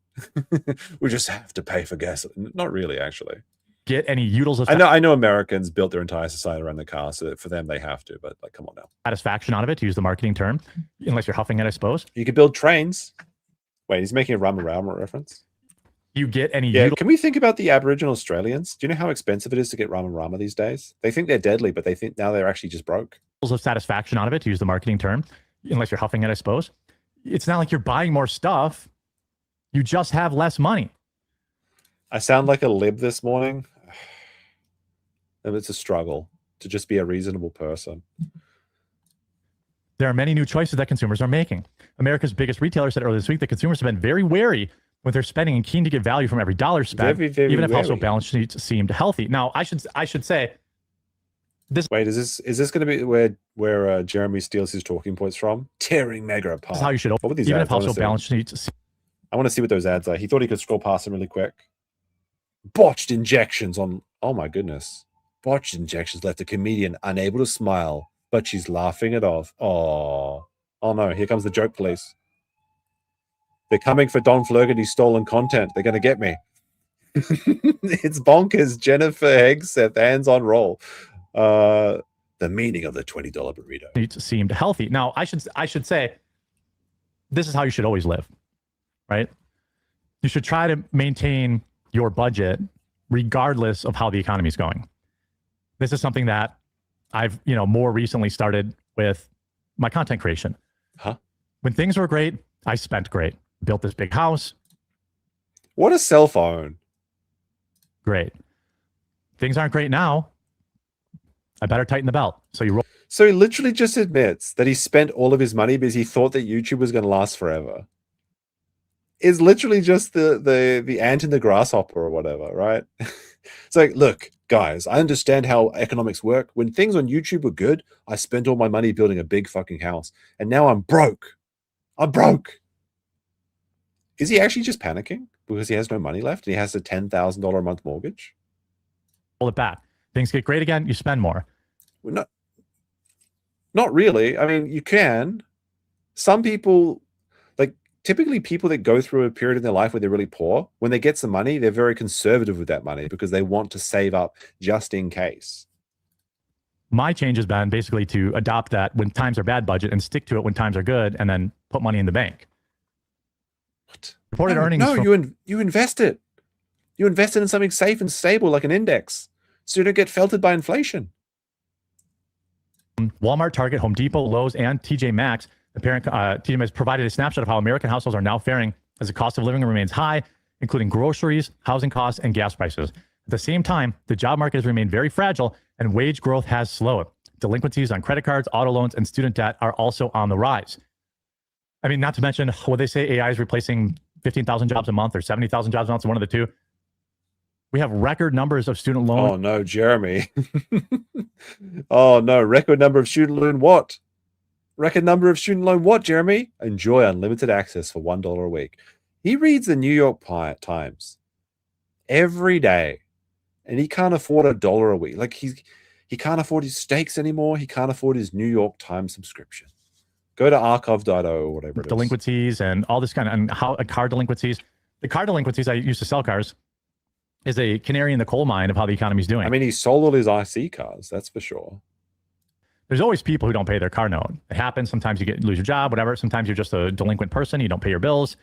We just have to pay for gasoline. Not really, actually. Get any utils of... I know Americans built their entire society around the car, so for them they have to, but like, come on now. Satisfaction out of it, to use the marketing term, unless you're huffing it, I suppose. You could build trains. Wait, he's making a Rama Rama reference? You get any... Yeah, can we think about the Aboriginal Australians? Do you know how expensive it is to get Rama Rama these days? They think they're deadly, but they think now they're actually just broke. Of satisfaction out of it, to use the marketing term, unless you're huffing it, I suppose. It's not like you're buying more stuff. You just have less money. I sound like a lib this morning. It's a struggle to just be a reasonable person. There are many new choices that consumers are making. America's biggest retailer said earlier this week that consumers have been very wary with their spending and keen to get value from every dollar spent, Very, very even if household wary. balance sheets seemed healthy. Now, I should say this. Wait, is this going to be where Jeremy steals his talking points from? Tearing mega apart. This is how you should. What were these Even ads? if household balance sheets. I want to see what those ads are. He thought he could scroll past them really quick. Botched injections on. Oh my goodness. Botched injections left a comedian unable to smile, but she's laughing it off. Oh no! Here comes the joke police. They're coming for Don Flergetty's stolen content. They're going to get me. It's bonkers. Jennifer Hegseth, hands on roll. The meaning of the $20 burrito. It seemed healthy. Now, I should say this is how you should always live, right? You should try to maintain your budget regardless of how the economy is going. This is something that I've, more recently started with my content creation. Huh? When things were great, I spent great. Built this big house. What a cell phone. Great. Things aren't great now. I better tighten the belt. So you roll. So he literally just admits that he spent all of his money because he thought that YouTube was going to last forever. It's literally just the ant and the grasshopper or whatever, right? It's like, look, guys, I understand how economics work. When things on YouTube were good, I spent all my money building a big fucking house. And now I'm broke. I'm broke. Is he actually just panicking because he has no money left and he has a $10,000 a month mortgage? Roll it back. Things get great again, you spend more. Well, not really. I mean, you can. Some people, like typically people that go through a period in their life where they're really poor, when they get some money, they're very conservative with that money because they want to save up just in case. My change has been basically to adopt that when times are bad budget and stick to it when times are good and then put money in the bank. What? Reported earnings. No, you invest it. You invest it in something safe and stable like an index so you don't get felted by inflation. Walmart, Target, Home Depot, Lowe's, and TJ Maxx. The parent TJ has provided a snapshot of how American households are now faring as the cost of living remains high, including groceries, housing costs, and gas prices. At the same time, the job market has remained very fragile and wage growth has slowed. Delinquencies on credit cards, auto loans, and student debt are also on the rise. I mean, not to mention what they say AI is replacing 15,000 jobs a month or 70,000 jobs a month, one of the two. We have record numbers of student loan. Oh no, Jeremy. Oh no, record number of student loan what? Record number of student loan what, Jeremy? Enjoy unlimited access for $1 a week. He reads the New York Times every day and he can't afford $1 a week. Like he can't afford his steaks anymore. He can't afford his New York Times subscription. Go to archive.o or whatever it is. Delinquencies and all this kind of, and how car delinquencies. The car delinquencies, I used to sell cars, is a canary in the coal mine of how the economy's doing. I mean, he sold all his IC cars, that's for sure. There's always people who don't pay their car note. It happens. Sometimes you lose your job, whatever. Sometimes you're just a delinquent person. You don't pay your bills.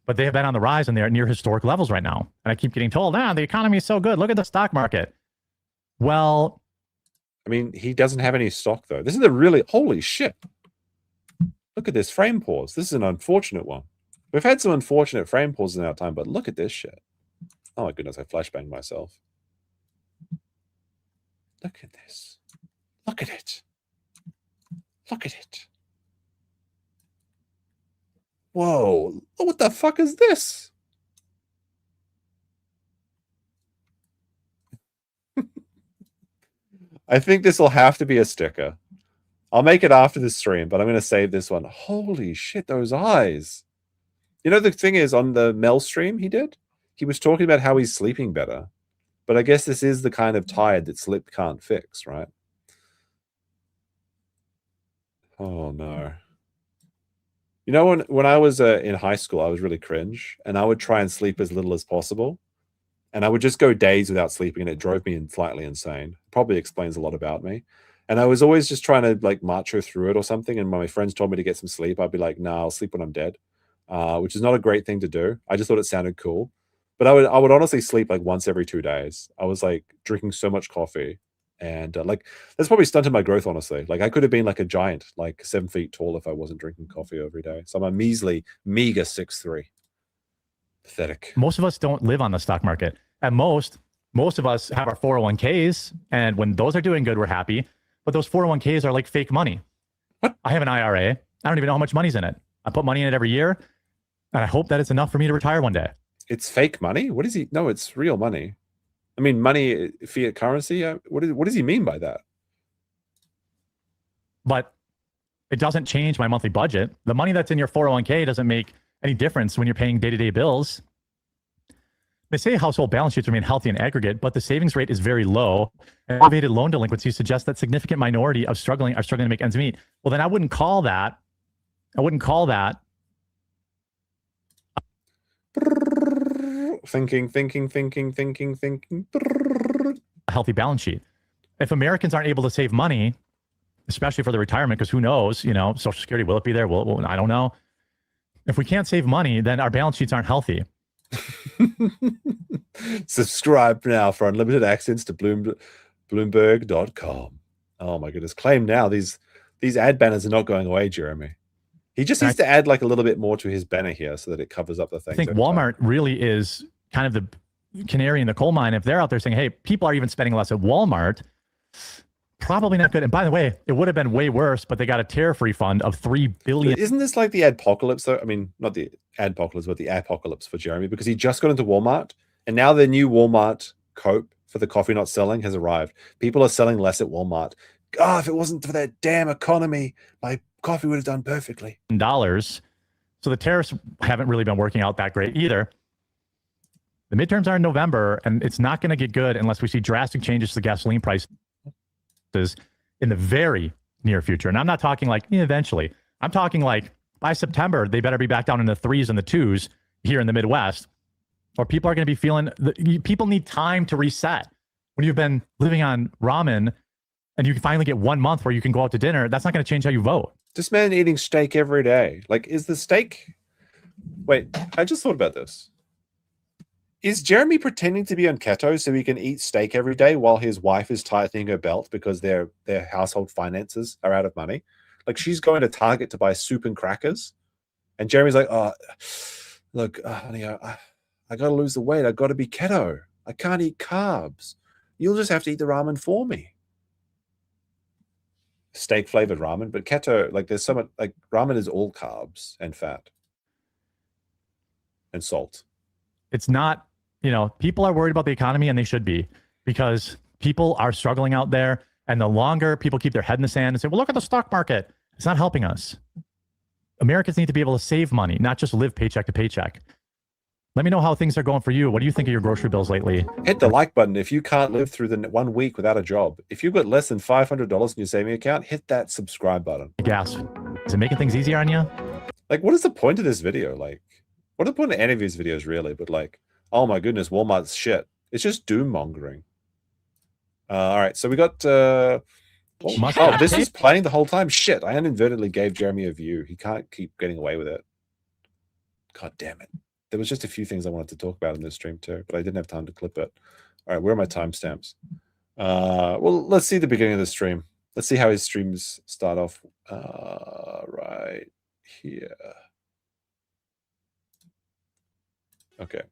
But they have been on the rise and they're at near historic levels right now. And I keep getting told, the economy is so good. Look at the stock market. Well, I mean, he doesn't have any stock though. This is a really, holy shit. Look at this frame pause. This is an unfortunate one. We've had some unfortunate frame pauses in our time, but look at this shit. Oh my goodness, I flashbanged myself. Look at this. Look at it. Look at it. Whoa. What the fuck is this? I think this will have to be a sticker. I'll make it after the stream, but I'm going to save this one. Holy shit, those eyes. You know, the thing is, on the Mel stream he was talking about how he's sleeping better. But I guess this is the kind of tired that sleep can't fix, right? Oh, no. You know, when I was in high school, I was really cringe. And I would try and sleep as little as possible. And I would just go days without sleeping, and it drove me slightly insane. Probably explains a lot about me. And I was always just trying to, like, macho through it or something. And my friends told me to get some sleep. I'd be like, nah, I'll sleep when I'm dead. Which is not a great thing to do. I just thought it sounded cool. But I would honestly sleep like once every 2 days. I was like drinking so much coffee, and like that's probably stunted my growth. Honestly, like I could have been like a giant, like 7 feet tall, if I wasn't drinking coffee every day. So I'm a measly, meager 6'3". Pathetic. most of us don't live on the stock market. At most of us have our 401ks, and when those are doing good, we're happy. But those 401ks are like fake money. What? I have an IRA. I don't even know how much money's in it. I put money in it every year. And I hope that it's enough for me to retire one day. It's fake money? What is he? No, it's real money. I mean, money, fiat currency. What does he mean by that? But it doesn't change my monthly budget. The money that's in your 401k doesn't make any difference when you're paying day-to-day bills. They say household balance sheets remain healthy in aggregate, but the savings rate is very low. And elevated loan delinquency suggests that significant minority are struggling to make ends meet. Well, then I wouldn't call that. Thinking. A healthy balance sheet. If Americans aren't able to save money, especially for the retirement, because who knows, Social Security, will it be there? Well, I don't know. If we can't save money, then our balance sheets aren't healthy. Subscribe now for unlimited access to Bloomberg.com. Oh my goodness. Claim now. These ad banners are not going away, Jeremy. He just needs to add like a little bit more to his banner here so that it covers up the things. I think Walmart really is kind of the canary in the coal mine. If they're out there saying, hey, people are even spending less at Walmart, probably not good. And by the way, it would have been way worse, but they got a tariff refund of $3 billion. Isn't this like the adpocalypse though? I mean, not the adpocalypse, but the apocalypse for Jeremy, because he just got into Walmart and now the new Walmart Cope for the coffee not selling has arrived. People are selling less at Walmart. Oh, if it wasn't for that damn economy, my coffee would have done perfectly. So the tariffs haven't really been working out that great either. The midterms are in November, and it's not going to get good unless we see drastic changes to gasoline prices in the very near future. And I'm not talking like eventually. I'm talking like by September, they better be back down in the 3s and the 2s here in the Midwest, or people are going to be feeling, people need time to reset. When you've been living on ramen and you can finally get 1 month where you can go out to dinner, that's not going to change how you vote. This man eating steak every day. Like, is the steak... Wait, I just thought about this. Is Jeremy pretending to be on keto so he can eat steak every day while his wife is tightening her belt because their household finances are out of money? Like, she's going to Target to buy soup and crackers, and Jeremy's like, "Oh, look, honey, I got to lose the weight. I got to be keto. I can't eat carbs. You'll just have to eat the ramen for me." Steak flavored ramen, but keto, like, there's so much, like, ramen is all carbs and fat and salt. It's not, people are worried about the economy, and they should be, because people are struggling out there. And the longer people keep their head in the sand and say, well, look at the stock market, it's not helping us. Americans need to be able to save money, not just live paycheck to paycheck. Let me know how things are going for you. What do you think of your grocery bills lately? Hit the like button if you can't live through the 1 week without a job. If you've got less than $500 in your saving account, hit that subscribe button. Gas. Is it making things easier on you? Like, what is the point of this video? Like, what is the point of any of these videos, really? But like, oh my goodness, Walmart's shit. It's just doom mongering. All right, so we got... this is playing the whole time. Shit, I inadvertently gave Jeremy a view. He can't keep getting away with it. God damn it. There was just a few things I wanted to talk about in this stream too, but I didn't have time to clip it. All right, where are my timestamps? Well, let's see the beginning of the stream. Let's see how his streams start off right here. Okay.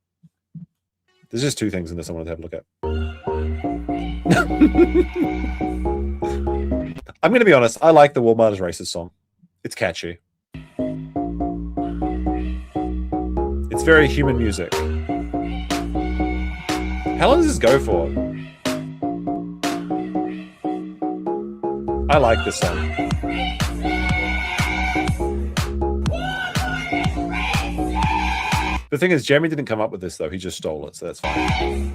There's just two things in this I wanted to have a look at. I'm going to be honest. I like the Walmart is Racist song. It's catchy. It's very human music. How long does this go for? I like this song. The thing is, Jeremy didn't come up with this, though. He just stole it, so that's fine.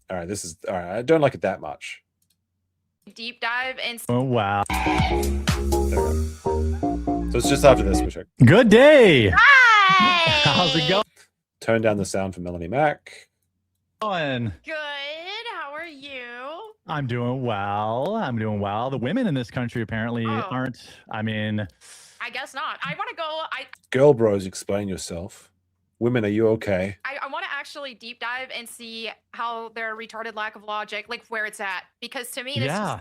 All right, this is... All right, I don't like it that much. Deep dive and... Oh, wow. There we go. So it's just after this, which I... Good day! Hi! How's it going? Turn down the sound for Melanie Mac. Going. Good. How are you? I'm doing well. I'm doing well. The women in this country apparently aren't. I mean, I guess not. I want to go. Girl bros, explain yourself. Women, are you okay? I want to actually deep dive and see how their retarded lack of logic, like where it's at. Because to me, this is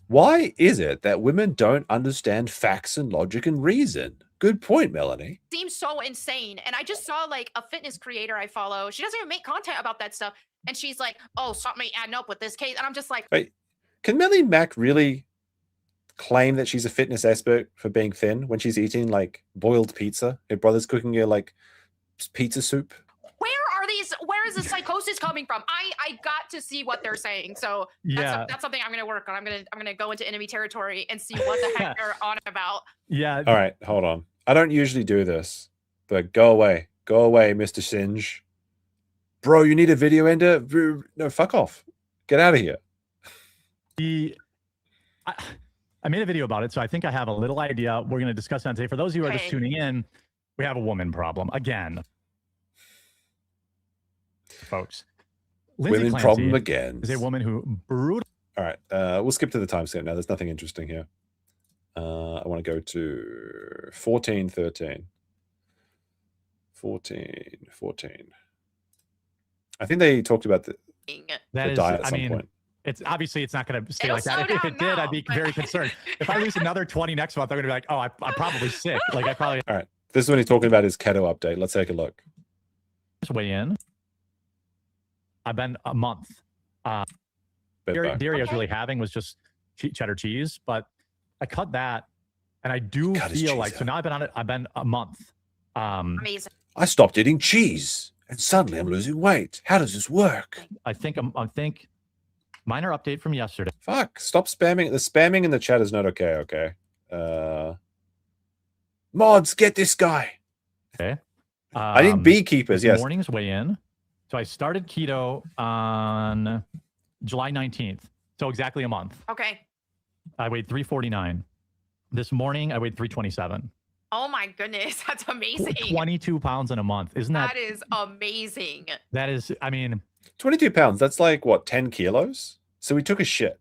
Why is it that women don't understand facts and logic and reason? Good point, Melanie. seems so insane. And I just saw like a fitness creator I follow. She doesn't even make content about that stuff. And she's like, oh, something ain't adding up with this case. And I'm just like, Wait, can Melanie Mac really claim that she's a fitness expert for being thin when she's eating like boiled pizza? Her brother's cooking her like pizza soup. where is the psychosis coming from? I got to see what they're saying. So that's something I'm gonna work on. I'm gonna go into enemy territory and see what the heck they're on about. Yeah. All right, hold on. I don't usually do this, but go away. Go away, Mr. Singe. Bro, you need a video ender? No, fuck off. Get out of here. I made a video about it, so I think I have a little idea. We're going to discuss it today. For those of you who are just tuning in, we have a woman problem again, folks. Lindsay Women Clancy problem again. is a woman who brutal. All right, we'll skip to the timestamp now. There's nothing interesting here. I want to go to 14:13. 14. I think they talked about the diet at some point. It's obviously it's not going to stay like that. If it did, I'd be very concerned. If I lose another 20 next month, I'm going to be like, oh, I'm probably sick. Like I probably. All right, this is when he's talking about his keto update. Let's take a look. Just weigh in. I've been a month. Dairy I was really having was just cheddar cheese, but I cut that, and I do feel like so now I've been on it. I've been a month. Amazing. I stopped eating cheese, and suddenly I'm losing weight. How does this work? I think minor update from yesterday. Fuck! Stop spamming. The spamming in the chat is not okay. Okay. Mods, get this guy. Okay. I need beekeepers. Yes. Mornings weigh in. So I started keto on July 19th. So exactly a month. Okay. I weighed 349. This morning I weighed 327. Oh my goodness, that's amazing. 22 pounds in a month. Isn't that? That is amazing. That is, I mean, 22 pounds. That's like what, 10 kilos? So he took a shit,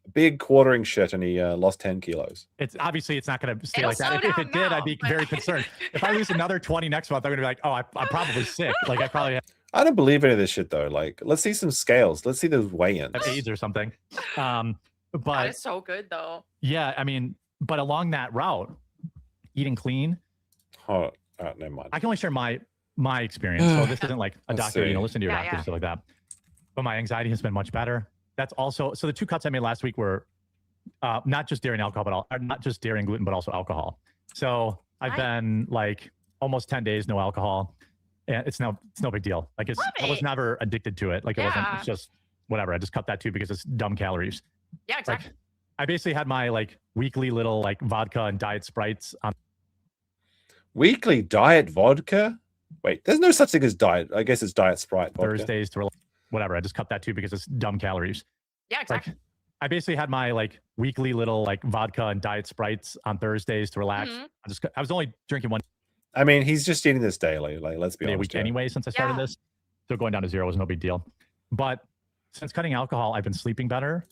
a big quartering shit, and he lost 10 kilos. It's obviously it's not going to stay like that. If it did, I'd be very concerned. If I lose another 20 next month, I'm going to be like, oh, I'm probably sick. Like I probably. I don't believe any of this shit though. Like, let's see some scales. Let's see those weigh-ins. Have AIDS or something. That But is so good though. yeah, I mean, but along that route, eating clean. Oh, never mind. I can only share my experience. So this isn't like a doctor, listen to your doctor and stuff like that. But my anxiety has been much better. That's also so the two cuts I made last week were not just dairy and alcohol, but not just dairy and gluten, but also alcohol. So I've been like almost 10 days no alcohol, and it's no big deal. Like I was never addicted to it. Like it wasn't. It's just whatever. I just cut that too because it's dumb calories. Yeah, exactly. Like, I basically had my like weekly little like vodka and diet Sprites. Weekly diet vodka? Wait, there's no such thing as diet. I guess it's diet Sprite. Vodka. Thursdays to whatever. I just cut that too because it's dumb calories. Yeah, exactly. Like, I basically had my like weekly little like vodka and diet Sprites on Thursdays to relax. I was only drinking one. I mean, he's just eating this daily. Like, let's be honest. A week anyway since I started this, so going down to 0 was no big deal. But since cutting alcohol, I've been sleeping better.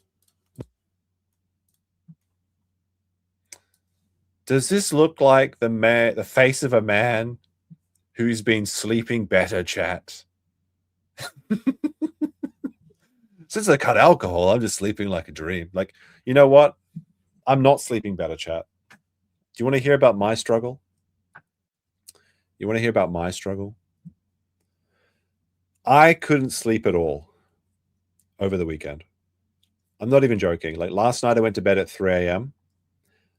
Does this look like the face of a man who's been sleeping better, chat? Since I cut alcohol, I'm just sleeping like a dream. Like, you know what? I'm not sleeping better, chat. Do you want to hear about my struggle? You want to hear about my struggle? I couldn't sleep at all over the weekend. I'm not even joking. Like last night I went to bed at 3 a.m.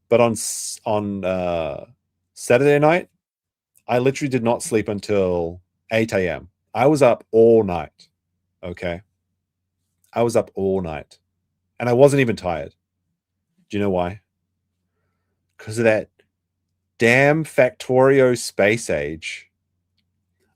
But on Saturday night, I literally did not sleep until 8 a.m. I was up all night. Okay. I was up all night. And I wasn't even tired. Do you know why? Because of that damn Factorio Space Age.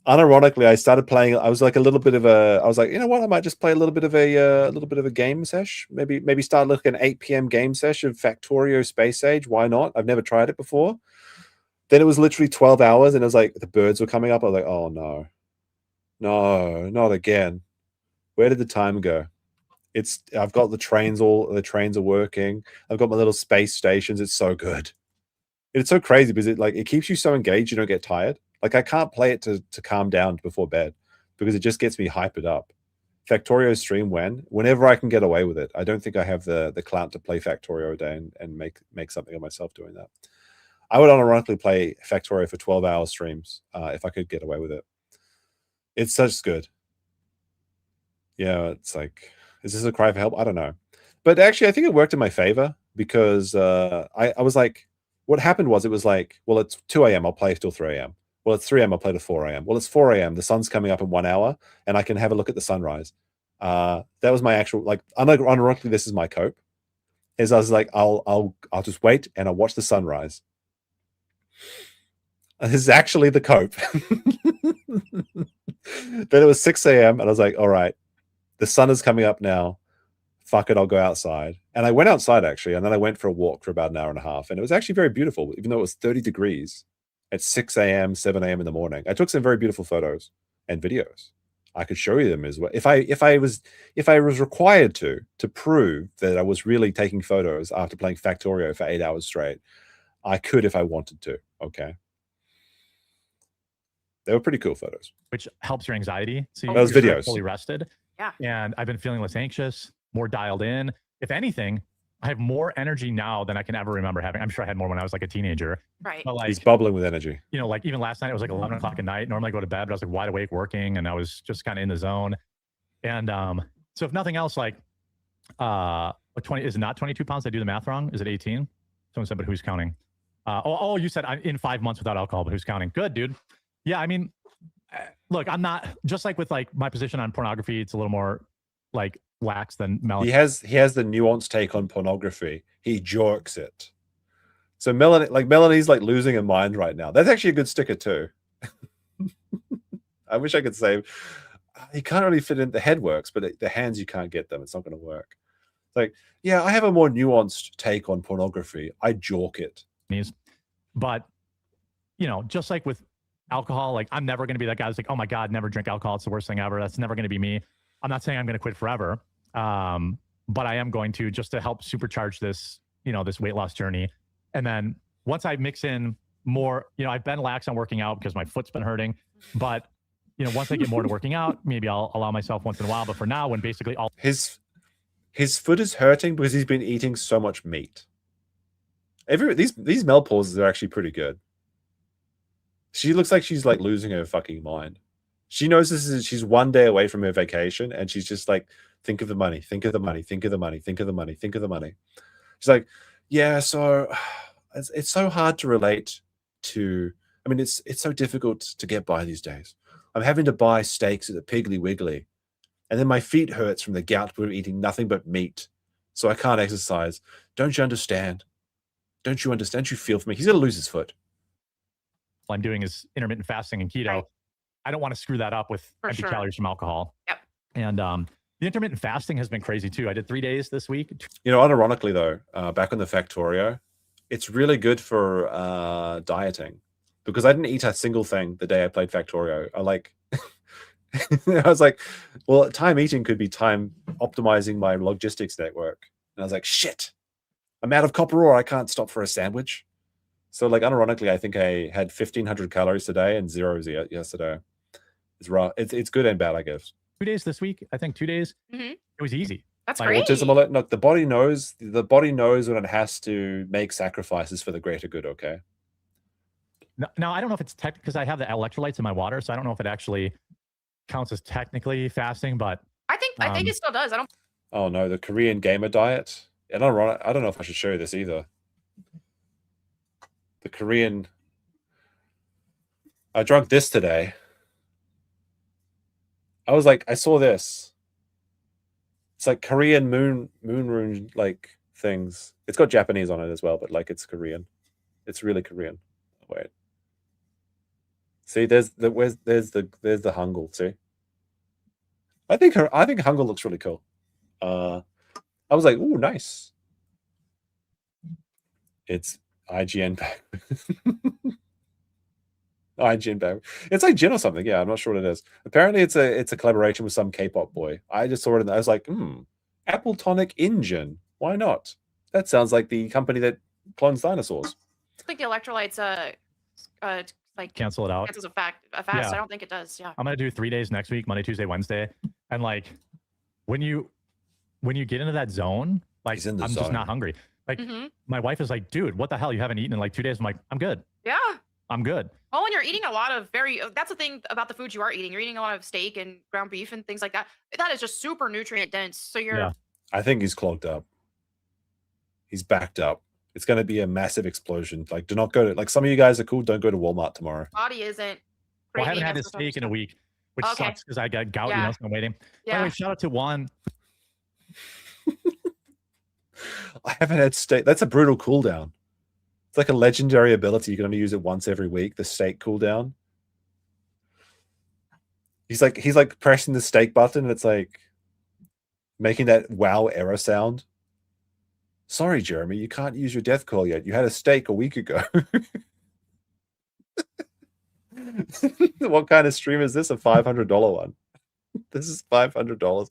Unironically, I started playing. I was like I was like, you know what? I might just play a little bit of a game sesh. Maybe start like an 8 p.m. game sesh of Factorio Space Age. Why not? I've never tried it before. Then it was literally 12 hours, and it was like the birds were coming up. I was like, oh no, not again. Where did the time go? I've got the trains are working. I've got my little space stations. It's so good. It's so crazy because it keeps you so engaged. You don't get tired. Like I can't play it to calm down before bed because it just gets me hyped up. Factorio stream whenever I can get away with it. I don't think I have the clout to play Factorio a day and make something of myself doing that. I would unironically play Factorio for 12-hour streams if I could get away with it. It's such good. Yeah, it's like, is this a cry for help? I don't know. But actually, I think it worked in my favor because I was like, what happened was it was like, well, it's 2 a.m. I'll play till 3 a.m. Well, it's 3 a.m. I'll play till 4 a.m. Well, it's 4 a.m. The sun's coming up in 1 hour and I can have a look at the sunrise. That was my actual, like, unironically, this is my cope. Is I was like, I'll just wait and I'll watch the sunrise. And this is actually the cope. Then it was 6 a.m. and I was like, all right, the sun is coming up now. Fuck it, I'll go outside. And I went outside actually, and then I went for a walk for about an hour and a half. And it was actually very beautiful, even though it was 30 degrees at 6 a.m., 7 a.m. in the morning. I took some very beautiful photos and videos. I could show you them as well. If I was required to prove that I was really taking photos after playing Factorio for 8 hours straight, I could if I wanted to. Okay. They were pretty cool photos. Which helps your anxiety. So those you're videos. fully rested. Yeah. And I've been feeling less anxious, more dialed in. If anything, I have more energy now than I can ever remember having. I'm sure I had more when I was like a teenager. Right. But like, he's bubbling with energy. You know, like even last night, it was like 11 o'clock at night. Normally I go to bed, but I was like wide awake working and I was just kind of in the zone. And so if nothing else, like 20, is it not 22 pounds? Did I do the math wrong? Is it 18? Someone said, but who's counting? You said I'm in 5 months without alcohol, but who's counting? Good, dude. Yeah, I mean, look, I'm not, just like with like my position on pornography, it's a little more like lax than Melanie. He has the nuanced take on pornography. He jorks it. So Melanie's like losing her mind right now. That's actually a good sticker too. I wish I could say you can't really fit in. The head works, but the hands, you can't get them. It's not going to work. It's like, yeah, I have a more nuanced take on pornography. I jork it. But you know, just like with alcohol, like I'm never going to be that guy who's like, oh my God, never drink alcohol. It's the worst thing ever. That's never going to be me. I'm not saying I'm going to quit forever. But I am going to, just to help supercharge this, you know, this weight loss journey. And then once I mix in more, you know, I've been lax on working out because my foot's been hurting, but you know, once I get more to working out, maybe I'll allow myself once in a while. But for now, when basically all his foot is hurting because he's been eating so much meat. These Mel pauses are actually pretty good. She looks like she's like losing her fucking mind. She knows she's 1 day away from her vacation, and she's just like, think of the money, think of the money, think of the money, think of the money, think of the money. She's like, yeah, so it's so hard to relate to. I mean, it's so difficult to get by these days. I'm having to buy steaks at the Piggly Wiggly, and then my feet hurts from the gout from eating nothing but meat, so I can't exercise. Don't you understand? Don't you understand? Don't you feel for me? He's gonna lose his foot. I'm doing is intermittent fasting and keto. Right. I don't want to screw that up with empty calories from alcohol. Yep. And the intermittent fasting has been crazy too. I did 3 days this week. You know, unironically though, back on the Factorio, it's really good for dieting because I didn't eat a single thing the day I played Factorio. I was like, well, time eating could be time optimizing my logistics network. And I was like, shit, I'm out of copper ore. I can't stop for a sandwich. So like unironically, I think I had 1,500 calories today and 0 yesterday. It's raw. It's good and bad, I guess. 2 days this week. I think 2 days. Mm-hmm. It was easy. That's like great. Autism, look, the body knows when it has to make sacrifices for the greater good. Okay. Now I don't know if it's because I have the electrolytes in my water, so I don't know if it actually counts as technically fasting, but I think it still does. I don't. Oh no, the Korean gamer diet. And I don't know if I should show you this either. The Korean. I drank this today. I was like, I saw this. It's like Korean moon rune like things. It's got Japanese on it as well, but like it's Korean. It's really Korean. Wait. See, there's the Hangul. See, I think Hangul looks really cool. I was like, ooh, nice. It's IGN back. IGN back. It's like Jin or something. Yeah, I'm not sure what it is. Apparently, it's a collaboration with some K-pop boy. I just saw it and I was like, Apple Tonic Engine. Why not? That sounds like the company that clones dinosaurs. I think the electrolytes like cancel it out. Cancels a fast. Yeah. I don't think it does. Yeah. I'm gonna do 3 days next week, Monday, Tuesday, Wednesday, and like when you get into that zone, like He's in the I'm zone. just not hungry. Like Mhm. my wife is like, dude, what the hell? You haven't eaten in like 2 days. I'm like, I'm good. Yeah. I'm good. Well, when you're eating a lot of that's the thing about the foods you are eating. You're eating a lot of steak and ground beef and things like that. That is just super nutrient dense. So you're Yeah. I think he's clogged up. He's backed up. It's going to be a massive explosion. Like, do not go to, like, some of you guys are cool. Don't go to Walmart tomorrow. body isn't. Well, I haven't craving had a as much other steak in a stuff. week, which Okay. sucks because I got gout, you Yeah. know, so I'm waiting. By the Yeah. way, shout out to Juan. I haven't had steak. That's a brutal cooldown. It's like a legendary ability. You can only use it once every week. The steak cooldown. He's like pressing the steak button, and it's like making that wow error sound. Sorry, Jeremy, you can't use your death call yet. You had a steak a week ago. What kind of stream is this? A $500 one? This is $500.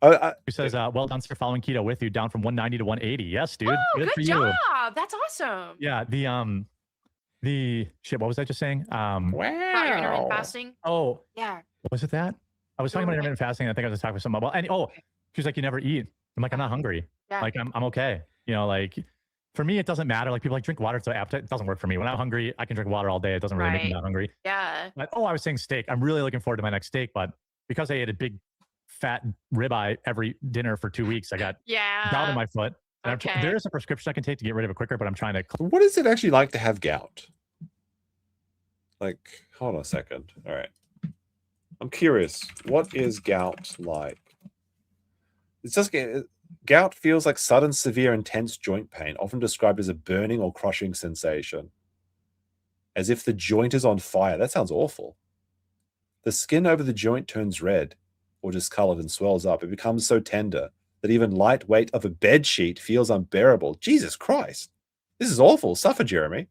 Who says, well done, sir, following keto with you, down from 190 to 180. Yes, dude. Oh, Good for good you. job. That's awesome. Yeah, the shit, what was I just saying? About your intermittent fasting. Oh, Yeah. was it that? I was talking about intermittent fasting. I think I was just talking with someone. Well, and she was like, you never eat. I'm like, I'm not hungry. Yeah. Like, I'm okay. You know, like for me, it doesn't matter. Like people like drink water, so appetite. It doesn't work for me. When I'm hungry, I can drink water all day. It doesn't really make me Right. not hungry. Yeah. But I was saying steak. I'm really looking forward to my next steak, but because I ate a big fat ribeye every dinner for 2 weeks, I got gout in my foot. And Okay. there is a prescription I can take to get rid of it quicker, but I'm trying to. What is it actually like to have gout? Like, hold on a second. All right. I'm curious. What is gout like? It's just gout feels like sudden, severe, intense joint pain, often described as a burning or crushing sensation, as if the joint is on fire. That sounds awful. The skin over the joint turns red or discolored and swells up. It becomes so tender that even light weight of a bed sheet feels unbearable. Jesus Christ. This is awful. Suffer, Jeremy.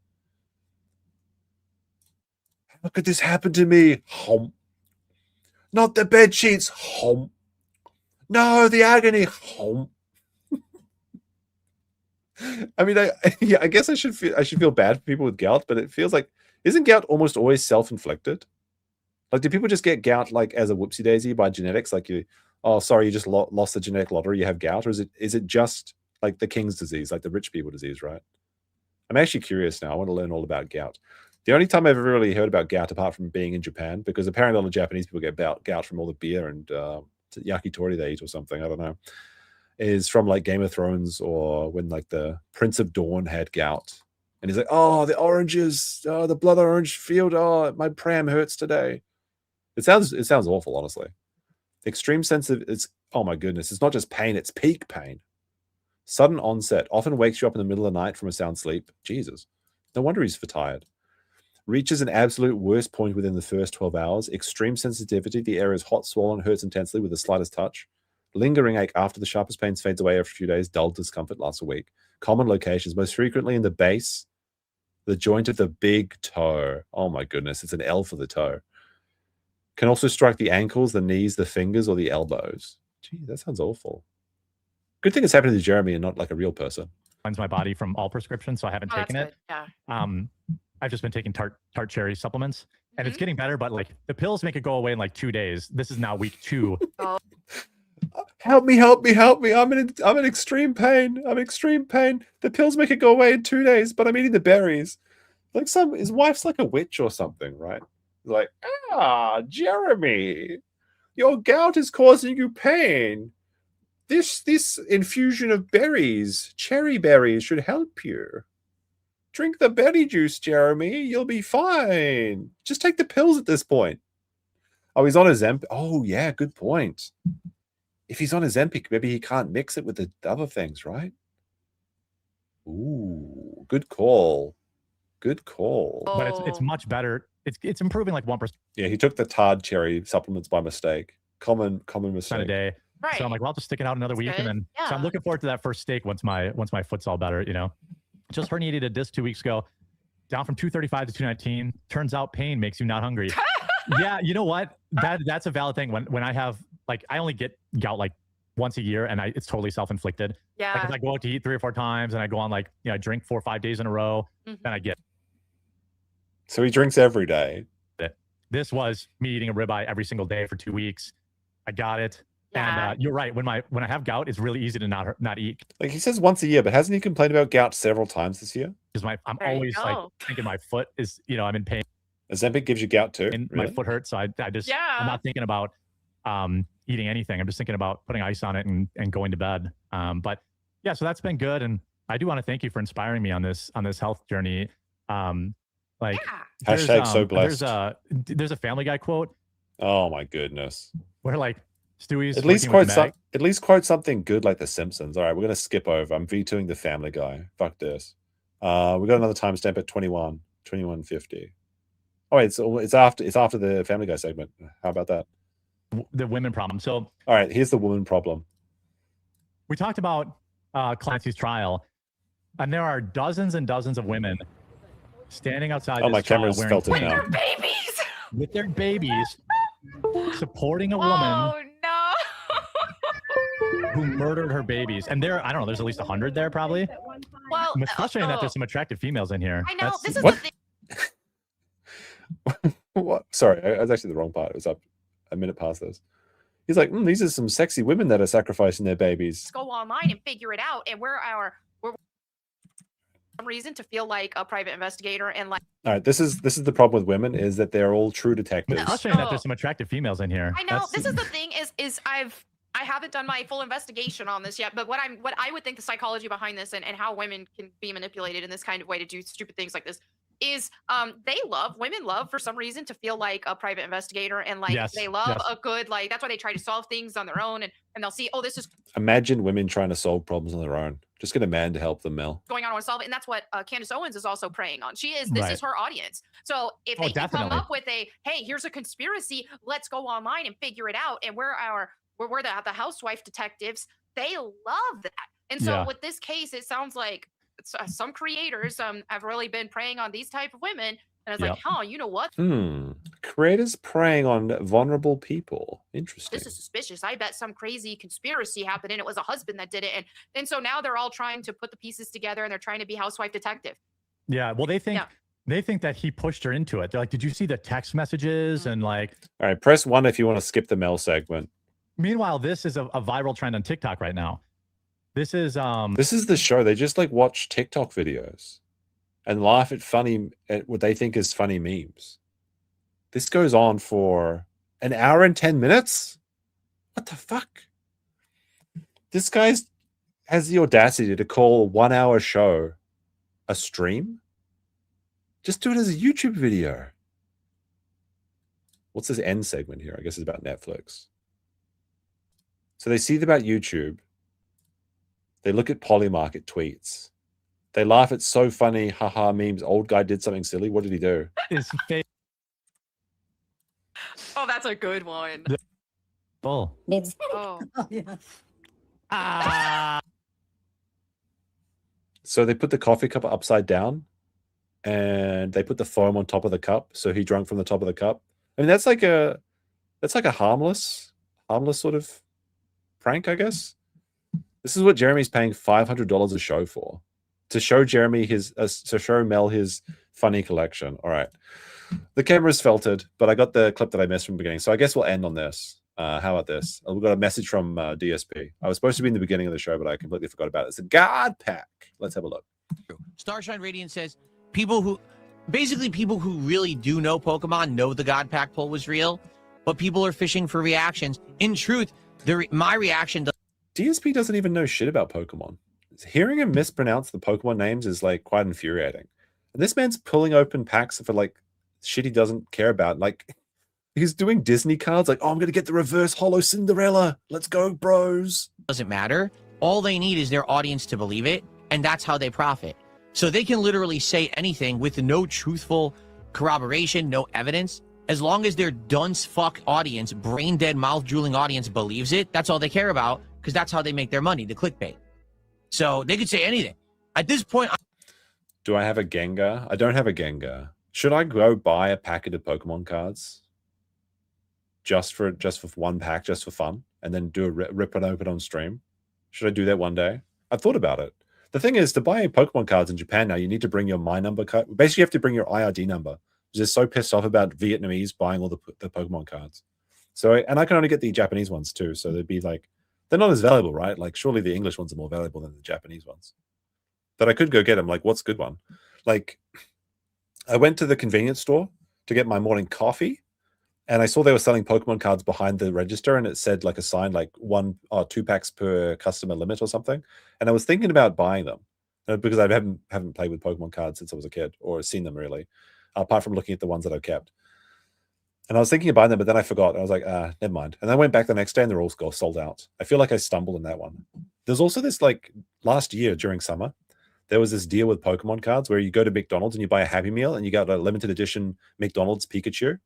How could this happen to me? Hum. Not the bed sheets. Hum. No, the agony. Hum. I mean, I guess I should feel bad for people with gout, but it feels like, isn't gout almost always self-inflicted? Like, do people just get gout like as a whoopsie daisy by genetics? Like you just lost the genetic lottery, you have gout, or is it just like the king's disease, like the rich people disease, right? I'm actually curious now. I want to learn all about gout. The only time I've ever really heard about gout, apart from being in Japan, because apparently a lot of Japanese people get gout from all the beer and yakitori they eat or something, I don't know, is from like Game of Thrones, or when like the Prince of Dawn had gout. And he's like, oh, the oranges, the blood orange field, oh, my pram hurts today. It sounds awful, honestly. Extreme sensitive, oh my goodness, it's not just pain, it's peak pain. Sudden onset, often wakes you up in the middle of the night from a sound sleep. Jesus. No wonder he's tired. Reaches an absolute worst point within the first 12 hours. Extreme sensitivity, the area is hot, swollen, hurts intensely with the slightest touch. Lingering ache after the sharpest pains fades away after a few days. Dull discomfort lasts a week. Common locations, most frequently in the base, the joint of the big toe. Oh my goodness, it's an L for the toe. Can also strike the ankles, the knees, the fingers, or the elbows. Gee, that sounds awful. Good thing it's happening to Jeremy and not like a real person. Cleanse my body from all prescriptions, so I haven't taken it. Yeah. I've just been taking tart cherry supplements, and it's getting better, but like the pills make it go away in like 2 days. This is now week 2. Help me, help me, help me. I'm in extreme pain. I'm in extreme pain. The pills make it go away in 2 days, but I'm eating the berries. Like his wife's like a witch or something, right? Like, Jeremy, your gout is causing you pain. This infusion of berries, cherry berries, should help you. Drink the berry juice, Jeremy. You'll be fine. Just take the pills at this point. Oh, he's on Ozempic. Oh, yeah, good point. If he's on Ozempic, maybe he can't mix it with the other things, right? Ooh, good call. Good call. But it's much better. It's improving like 1%. Yeah, he took the tard cherry supplements by mistake. Common mistake. A day. Right. So I'm like, well, I'll just stick it out another week, good. and then so Yeah. I'm looking forward to that first steak once my foot's all better. You know, just herniated a disc 2 weeks ago, down from 235 to 219. Turns out pain makes you not hungry. Yeah, you know what? That's a valid thing. When I have like, I only get gout like once a year, and it's totally self-inflicted. Yeah. Like if I go out to eat 3 or 4 times, and I go on like, I drink 4 or 5 days in a row, then I get. So he drinks every day. This was me eating a ribeye every single day for 2 weeks. I got it. And you're right. When I have gout, it's really easy to not eat. Like he says once a year, but hasn't he complained about gout several times this year? Because I'm There you always like go. thinking my foot is, I'm in pain Ozempic gives you gout too. and Really? my foot hurts. So I just, I'm Yeah. not thinking about eating anything. I'm just thinking about putting ice on it and going to bed. But yeah, so that's been good. And I do want to thank you for inspiring me on this health journey. Like Hashtag so blessed. There's a Family Guy quote Oh my goodness. where like Stewie's At least working with quote Meg. at least quote something good like The Simpsons. All right, we're gonna skip over. I'm vetoing the Family Guy. Fuck this. We got another timestamp at 21:50. Oh, wait, it's after the Family Guy segment. How about that? The women problem. So All right, here's the woman problem. we talked about Clancy's trial, and there are dozens and dozens of women standing outside. Oh, my this trial camera's wearing felt it pink now. Babies. with their babies, supporting a woman Oh no. who murdered her babies. And there, I don't know, there's at least 100 there probably. Well, It's frustrating that there's some attractive females in here. I know That's- this is What? the thing. What? Sorry, I was actually the wrong part. It was up a minute past this. He's like, these are some sexy women that are sacrificing their babies. Let's go online and figure it out. And we're some reason to feel like a private investigator and like All right, this is the problem with women is that they're all true detectives. It's frustrating that there's some attractive females in here. I know this is the thing is I haven't done my full investigation on this yet, but what I would think the psychology behind this and how women can be manipulated in this kind of way to do stupid things like this is women love for some reason to feel like a private investigator and like Yes, they love yes. a good like that's why they try to solve things on their own and they'll see, oh, this is Imagine women trying to solve problems on their own. Just get a man to help them, Mel. going on, I want to solve it. And that's what Candace Owens is also preying on. This is her audience. So if they can come definitely. up with a, hey, here's a conspiracy, let's go online and figure it out. And we're the housewife detectives. They love that. And so Yeah. with this case, it sounds like some creators have really been preying on these type of women. And it's like, huh, you know what? Creators preying on vulnerable people. Interesting. This is suspicious. I bet some crazy conspiracy happened and it was a husband that did it. And so now they're all trying to put the pieces together and they're trying to be housewife detective. Yeah, well, they think that he pushed her into it. They're like, did you see the text messages? And like, All right, press 1 if you want to skip the Mel segment. meanwhile, this is a viral trend on TikTok right now. This is the show. They just like watch TikTok videos and laugh at what they think is funny memes. This goes on for an hour and 10 minutes. What the fuck? This guy has the audacity to call a 1-hour show a stream. Just do it as a YouTube video. What's this end segment here? I guess it's about Netflix. So they see it about YouTube. They look at Polymarket tweets. They laugh at so funny, haha memes. Old guy did something silly. What did he do? is fake. Oh, that's a good one. Bull. Oh. So they put the coffee cup upside down and they put the foam on top of the cup. So he drank from the top of the cup. I mean, that's like a harmless sort of prank, I guess. This is what Jeremy's paying $500 a show for. To show Jeremy to show Mel his funny collection. All right. The camera's filtered, but I got the clip that I missed from the beginning. So I guess we'll end on this. How about this? We've got a message from DSP. I was supposed to be in the beginning of the show, but I completely forgot about it. It's a God pack. Let's have a look. Starshine Radiant says people who really do know Pokemon know the God Pack pull was real, but people are fishing for reactions. In truth, my reaction to DSP doesn't even know shit about Pokemon. Hearing him mispronounce the Pokemon names is like quite infuriating. And this man's pulling open packs for like shit he doesn't care about. Like he's doing Disney cards like, oh, I'm going to get the reverse holo Cinderella. Let's go, bros. doesn't matter. All they need is their audience to believe it, and that's how they profit. So they can literally say anything with no truthful corroboration, no evidence. As long as their dunce fuck audience, brain dead, mouth drooling audience believes it, that's all they care about, because that's how they make their money, the clickbait. So they could say anything. At this point, do I have a Gengar? I don't have a Gengar. Should I go buy a packet of Pokemon cards just for one pack, just for fun, and then do a rip it open on stream? Should I do that one day? I've thought about it. The thing is, to buy Pokemon cards in Japan now, you need to bring your My Number card. Basically, you have to bring your IRD number. They're so pissed off about Vietnamese buying all the Pokemon cards. So, and I can only get the Japanese ones too. So they'd be like, they're not as valuable, right? Like, surely the English ones are more valuable than the Japanese ones. But I could go get them. Like, what's a good one? Like, I went to the convenience store to get my morning coffee, and I saw they were selling Pokemon cards behind the register, and it said like a sign like 1 or 2 packs per customer limit or something. And I was thinking about buying them because I haven't played with Pokemon cards since I was a kid, or seen them really, apart from looking at the ones that I've kept. And I was thinking of buying them, but then I forgot. I was like, never mind. And I went back the next day and they're all sold out. I feel like I stumbled in that one. There's also this, like, last year during summer, there was this deal with Pokemon cards where you go to McDonald's and you buy a Happy Meal and you got a limited edition McDonald's Pikachu.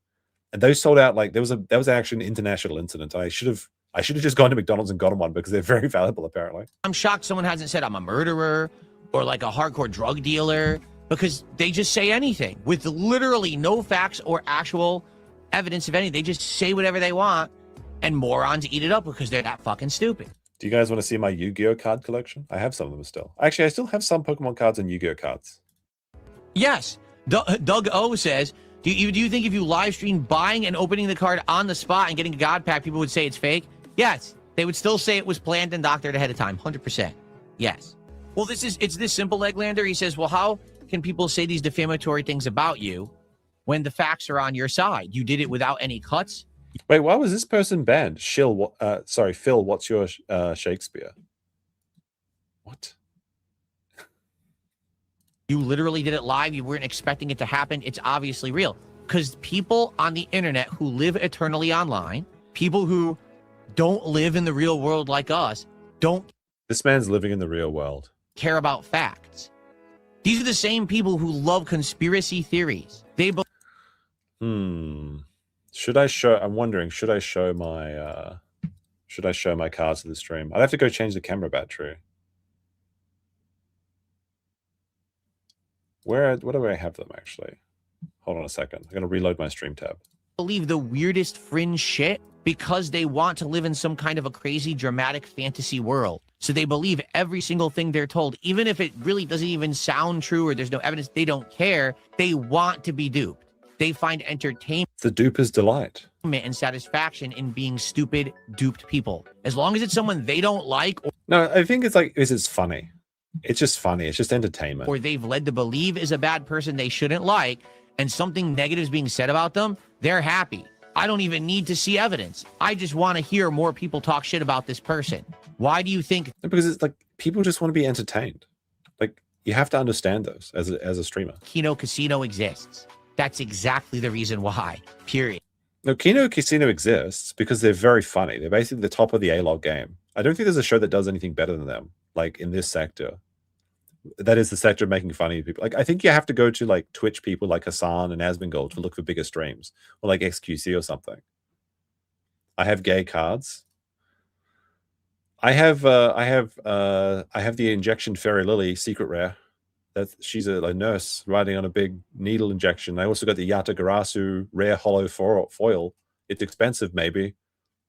And those sold out. Like, that was actually an international incident. I should have just gone to McDonald's and gotten one because they're very valuable, apparently. I'm shocked someone hasn't said I'm a murderer or like a hardcore drug dealer, because they just say anything with literally no facts or actual evidence of anything. They just say whatever they want, and morons eat it up because they're that fucking stupid. Do you guys want to see my Yu-Gi-Oh card collection? I have some of them still. Actually, I still have some Pokemon cards and Yu-Gi-Oh cards. Yes. Doug O says, do you think if you live stream buying and opening the card on the spot and getting a God Pack, people would say it's fake? Yes. They would still say it was planned and doctored ahead of time. 100%. Yes. Well, it's this simple, Leglander. He says, well, how can people say these defamatory things about you when the facts are on your side? You did it without any cuts. Wait, why was this person banned? Phil, what's your Shakespeare? What? You literally did it live. You weren't expecting it to happen. It's obviously real. Because people on the internet who live eternally online, people who don't live in the real world like us, don't. This man's living in the real world. Care about facts. These are the same people who love conspiracy theories. They Should I show? I'm wondering. Should I show my cards to the stream? I'd have to go change the camera battery. Where do I have them actually? Hold on a second. I'm gonna reload my stream tab. Believe the weirdest fringe shit because they want to live in some kind of a crazy dramatic fantasy world. So they believe every single thing they're told, even if it really doesn't even sound true or there's no evidence. They don't care. They want to be duped. They find entertainment. The duper's delight and satisfaction in being stupid, duped people. As long as it's someone they don't like. No, I think it's like, it's funny. It's just funny. It's just entertainment. Or they've led to believe is a bad person they shouldn't like, and something negative is being said about them, they're happy. I don't even need to see evidence. I just want to hear more people talk shit about this person. Why do you think? Because it's like people just want to be entertained. Like, you have to understand those as a streamer. Kino Casino exists. That's exactly the reason why. Period. No, Kino Casino exists because they're very funny. They're basically the top of the A-log game. I don't think there's a show that does anything better than them, like in this sector. That is the sector of making funny people. Like, I think you have to go to like Twitch people like Hassan and Asmongold to look for bigger streams, or like XQC or something. I have gay cards. I have the injection Fairy Lily secret rare. She's a nurse riding on a big needle injection. I also got the Yatagarasu rare hollow foil. It's expensive, maybe.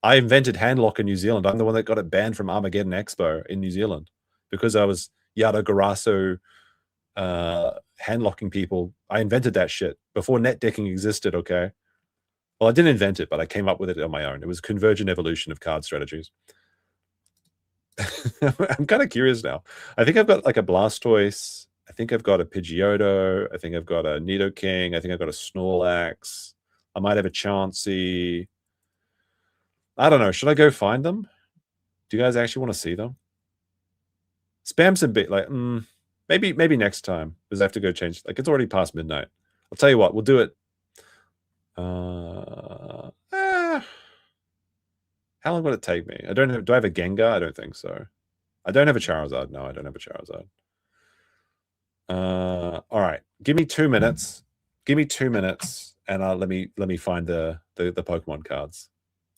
I invented handlock in New Zealand. I'm the one that got it banned from Armageddon Expo in New Zealand because I was Yatagarasu handlocking people. I invented that shit before net decking existed, okay? Well, I didn't invent it, but I came up with it on my own. It was convergent evolution of card strategies. I'm kind of curious now. I think I've got like a Blastoise. I think I've got a Pidgeotto. I think I've got a Nidoking. I think I've got a Snorlax. I might have a Chansey. I don't know. Should I go find them? Do you guys actually want to see them? Spam's a bit like, maybe next time because I have to go change. Like, it's already past midnight. I'll tell you what. We'll do it. How long will it take me? Do I have a Gengar? I don't think so. I don't have a Charizard. No, I don't have a Charizard. All right. Give me 2 minutes. Give me 2 minutes, and let me find the Pokemon cards.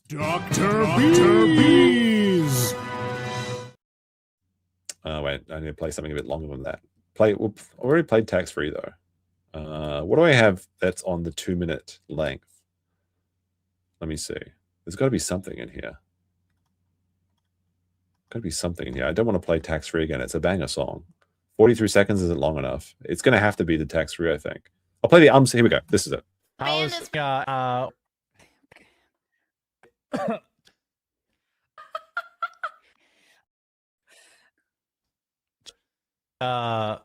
Dr. Bees. Wait, I need to play something a bit longer than that. I already played tax free though. What do I have that's on the 2 minute length? Let me see. There's got to be something in here. Got to be something in here. I don't want to play tax free again. It's a banger song. 43 seconds isn't long enough. It's going to have to be the tax free, I think. I'll play the Here we go. This is it. How is uh,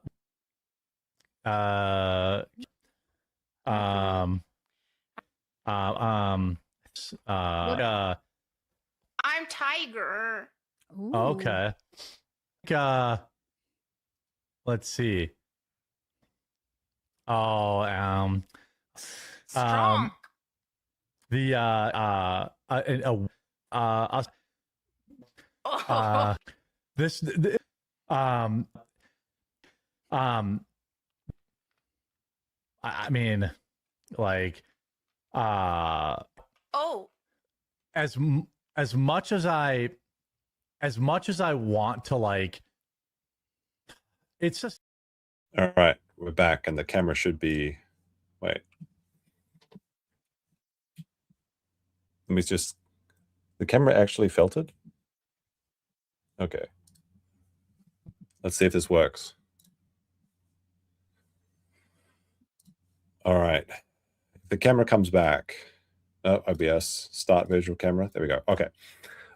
um, I'm Tiger. okay. Let's see. Oh, Strong. the this the, I mean, like, Oh. as much as I want to, like, it's just. All right, we're back, and the camera should be. Wait. Let me just. The camera actually filtered? Okay. Let's see if this works. All right. The camera comes back. Oh, OBS, start visual camera. There we go. Okay.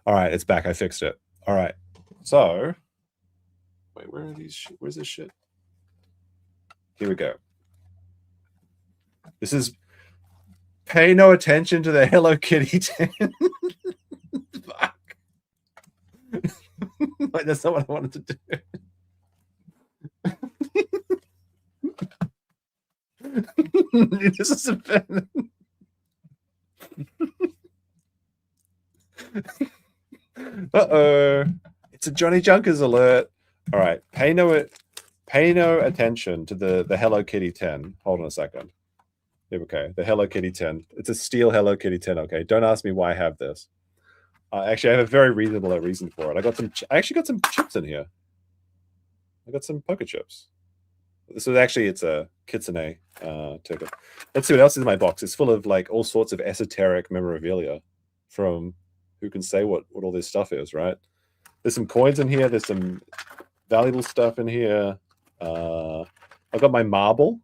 All right, it's back. I fixed it. All right. So, wait, where are these? Where's this shit? Here we go. This is pay no attention to the Hello Kitty 10. Fuck. Wait, that's not what I wanted to do. This is a pen. Uh-oh. It's a Johnny Junkers alert. All right. Pay no attention to the Hello Kitty 10. Hold on a second. Okay. The Hello Kitty 10. It's a steel Hello Kitty 10. Okay. Don't ask me why I have this. Actually, I have a very reasonable reason for it. I actually got some chips in here. I got some poker chips. This is actually, it's a kitsune ticket. Let's see what else is in my box. It's full of like all sorts of esoteric memorabilia from who can say what all this stuff is, right? There's some coins in here. There's some valuable stuff in here. I've got my marble,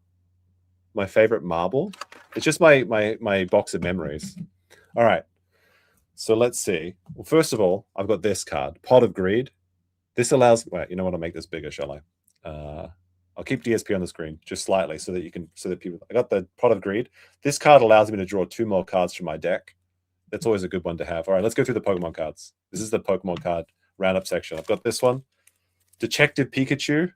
my favorite marble. It's just my box of memories. All right. So let's see. Well, first of all, I've got this card, Pot of Greed. This allows, wait, you know what? I'll make this bigger, shall I? I'll keep DSP on the screen just slightly so that people, I got the Pot of Greed. This card allows me to draw 2 more cards from my deck. That's always a good one to have. All right, let's go through the Pokemon cards. This is the Pokemon card roundup section. I've got this one, Detective Pikachu.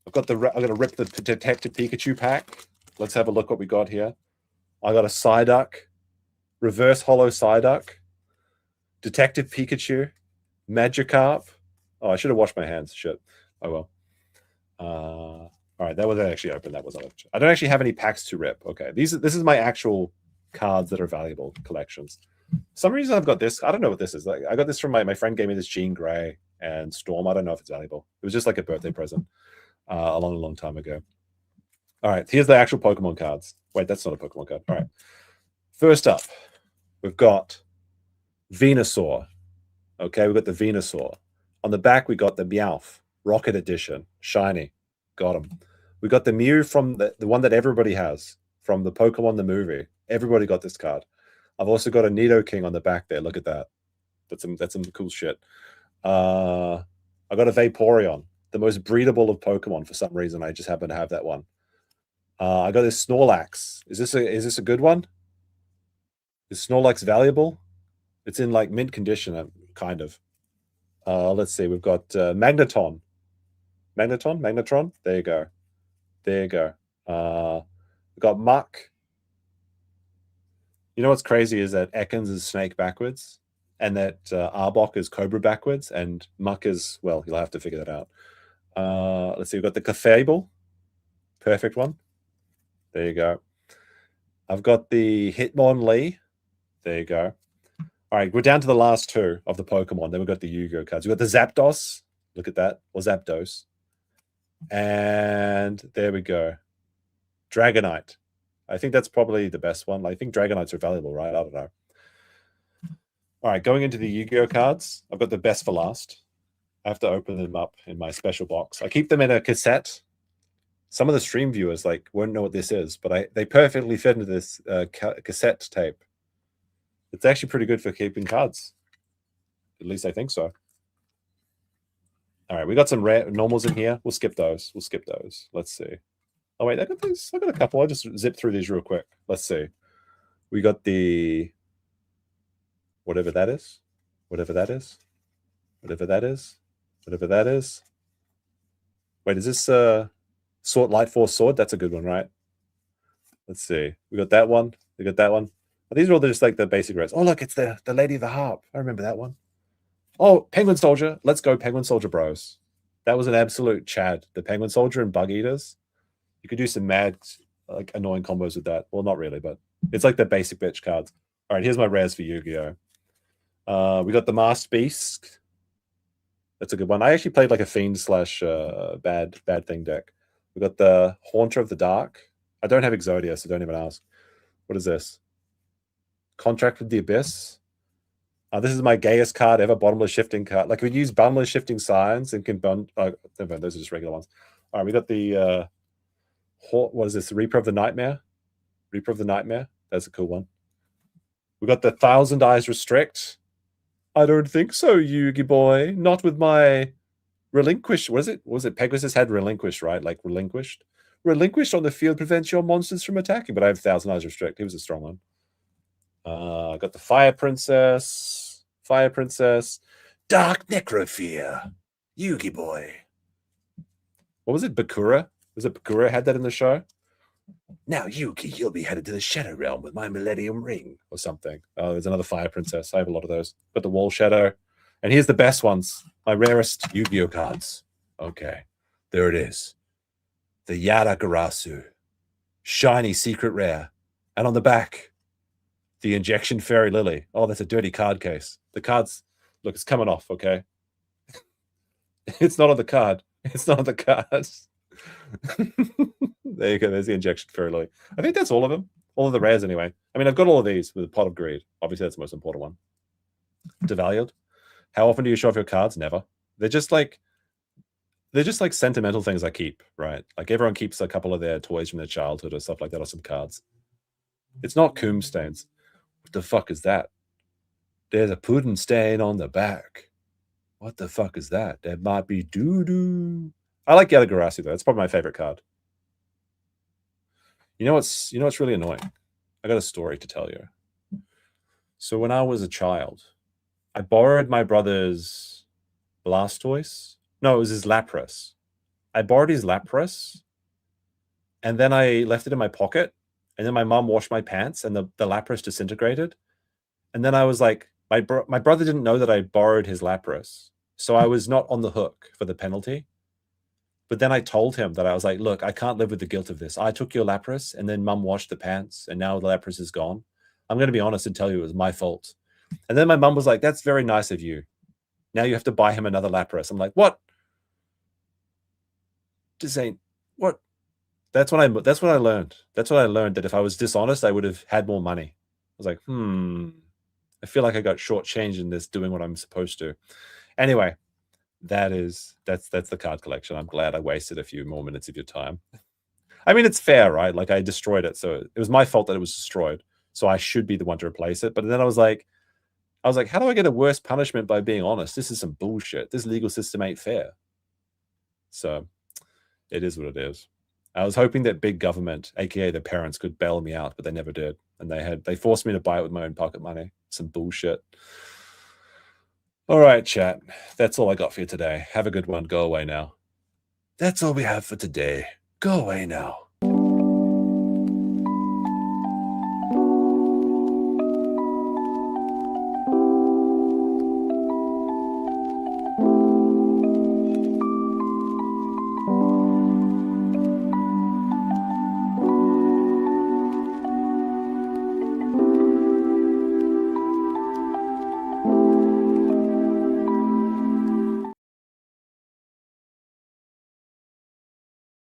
I'm going to rip the Detective Pikachu pack. Let's have a look what we got here. I got a Psyduck, Reverse Hollow Psyduck, Detective Pikachu, Magikarp. Oh, I should have washed my hands. Shit. Oh well. All right, that was actually open. That was open. I don't actually have any packs to rip. Okay, this is my actual cards that are valuable collections. For some reason I've got this. I don't know what this is. Like, I got this from my friend gave me this Jean Grey and Storm. I don't know if it's valuable. It was just like a birthday present a long time ago. All right, here's the actual Pokemon cards. Wait, that's not a Pokemon card. All right. First up, we've got Venusaur. Okay, we've got the Venusaur. On the back, we got the Meowth, Rocket Edition, shiny. Got him. We got the Mew from the one that everybody has from the Pokemon the movie. Everybody got this card. I've also got a Nidoking on the back there. Look at that. That's some cool shit. I got a Vaporeon, the most breedable of Pokemon for some reason. I just happen to have that one. I got this Snorlax. Is this a good one? Is Snorlax valuable? It's in like mint condition, kind of. Let's see. We've got Magnetron. Magnetron. There you go. We've got Muck. You know what's crazy is that Ekans is snake backwards, and that Arbok is cobra backwards, and Muck is, well, you'll have to figure that out. Let's see. We've got the Clefable. Perfect one. There you go. I've got the Hitmonlee. There you go. All right, we're down to the last 2 of the Pokemon. Then we've got the Yu-Gi-Oh cards. We've got the Zapdos. Look at that. Or Zapdos. And there we go. Dragonite. I think that's probably the best one. I think Dragonites are valuable, right? I don't know. All right, going into the Yu-Gi-Oh cards, I've got the best for last. I have to open them up in my special box. I keep them in a cassette. Some of the stream viewers won't know what this is, but they perfectly fit into this cassette tape. It's actually pretty good for keeping cards. At least I think so. All right, we got some rare normals in here. We'll skip those. We'll skip those. Let's see. Oh wait, I got these. I got a couple. I'll just zip through these real quick. Let's see. We got the whatever that is. Whatever that is. Whatever that is. Whatever that is. Wait, is this sword light force sword? That's a good one, right? Let's see. We got that one. We got that one. These are all just like the basic rares. Oh look, it's the Lady of the Harp. I remember that one. Oh, Penguin Soldier. Let's go, Penguin Soldier bros. That was an absolute Chad. The Penguin Soldier and Bug Eaters. You could do some mad, like, annoying combos with that. Well, not really, but it's like the basic bitch cards. All right, here's my rares for Yu-Gi-Oh. We got the Masked Beast. That's a good one. I actually played like a Fiend slash bad thing deck. We got the Haunter of the Dark. I don't have Exodia, so don't even ask. What is this? Contract with the Abyss. This is my gayest card ever, Bottomless Shifting card. Like, we use Bottomless Shifting Signs and can those are just regular ones. All right, we got the what is this? Reaper of the Nightmare. Reaper of the Nightmare. That's a cool one. We got the Thousand Eyes Restrict. I don't think so, Yugi boy. Not with my relinquished. What is it? What was it? Pegasus had relinquished, right? Like relinquished. Relinquished on the field prevents your monsters from attacking. But I have Thousand Eyes Restrict. He was a strong one. I got the Fire Princess. Fire Princess. Dark Necrofear. Yugi boy. What was it? Bakura? Was it Bakura had that in the show? Now, Yugi, you'll be headed to the Shadow Realm with my Millennium Ring or something. Oh, there's another Fire Princess. I have a lot of those. Got the Wall Shadow. And here's the best ones. My rarest Yu-Gi-Oh cards. Okay. There it is. The Yara Garasu. Shiny secret rare. And on the back, the Injection Fairy Lily. Oh, that's a dirty card case. The cards, look, it's coming off, okay? It's not on the card. It's not on the cards. There you go. There's the Injection Fairy Lily. I think that's all of them. All of the rares, anyway. I mean, I've got all of these with a Pot of Greed. Obviously, that's the most important one. Devalued. How often do you show off your cards? Never. They're just like sentimental things I keep, right? Like, everyone keeps a couple of their toys from their childhood or stuff like that, or some cards. It's not Coombe stains. What the fuck is that? There's a pudding stain on the back. What the fuck is that? That might be doo-doo. I like Yadagarasi, though. That's probably my favorite card. You know what's really annoying? I got a story to tell you. So when I was a child, I borrowed my brother's Blastoise. No, it was his Lapras. I borrowed his Lapras, and then I left it in my pocket, and then my mom washed my pants, and the Lapras disintegrated. And then I was like, my brother didn't know that I borrowed his Lapras, so I was not on the hook for the penalty. But then I told him that I was like, look, I can't live with the guilt of this. I took your Lapras, and then mum washed the pants, and now the Lapras is gone. I'm going to be honest and tell you it was my fault. And then my mum was like, that's very nice of you. Now you have to buy him another Lapras. I'm like, what? This ain't what? That's what I learned. That's what I learned, that if I was dishonest, I would have had more money. I was like, I feel like I got shortchanged in this doing what I'm supposed to. Anyway, that's the card collection. I'm glad I wasted a few more minutes of your time. I mean, it's fair, right? Like, I destroyed it, so it was my fault that it was destroyed. So I should be the one to replace it. But then I was like, how do I get a worse punishment by being honest? This is some bullshit. This legal system ain't fair. So it is what it is. I was hoping that big government, aka the parents, could bail me out, but they never did. And they forced me to buy it with my own pocket money. Some bullshit. All right, chat. That's all I got for you today. Have a good one. Go away now. That's all we have for today. Go away now.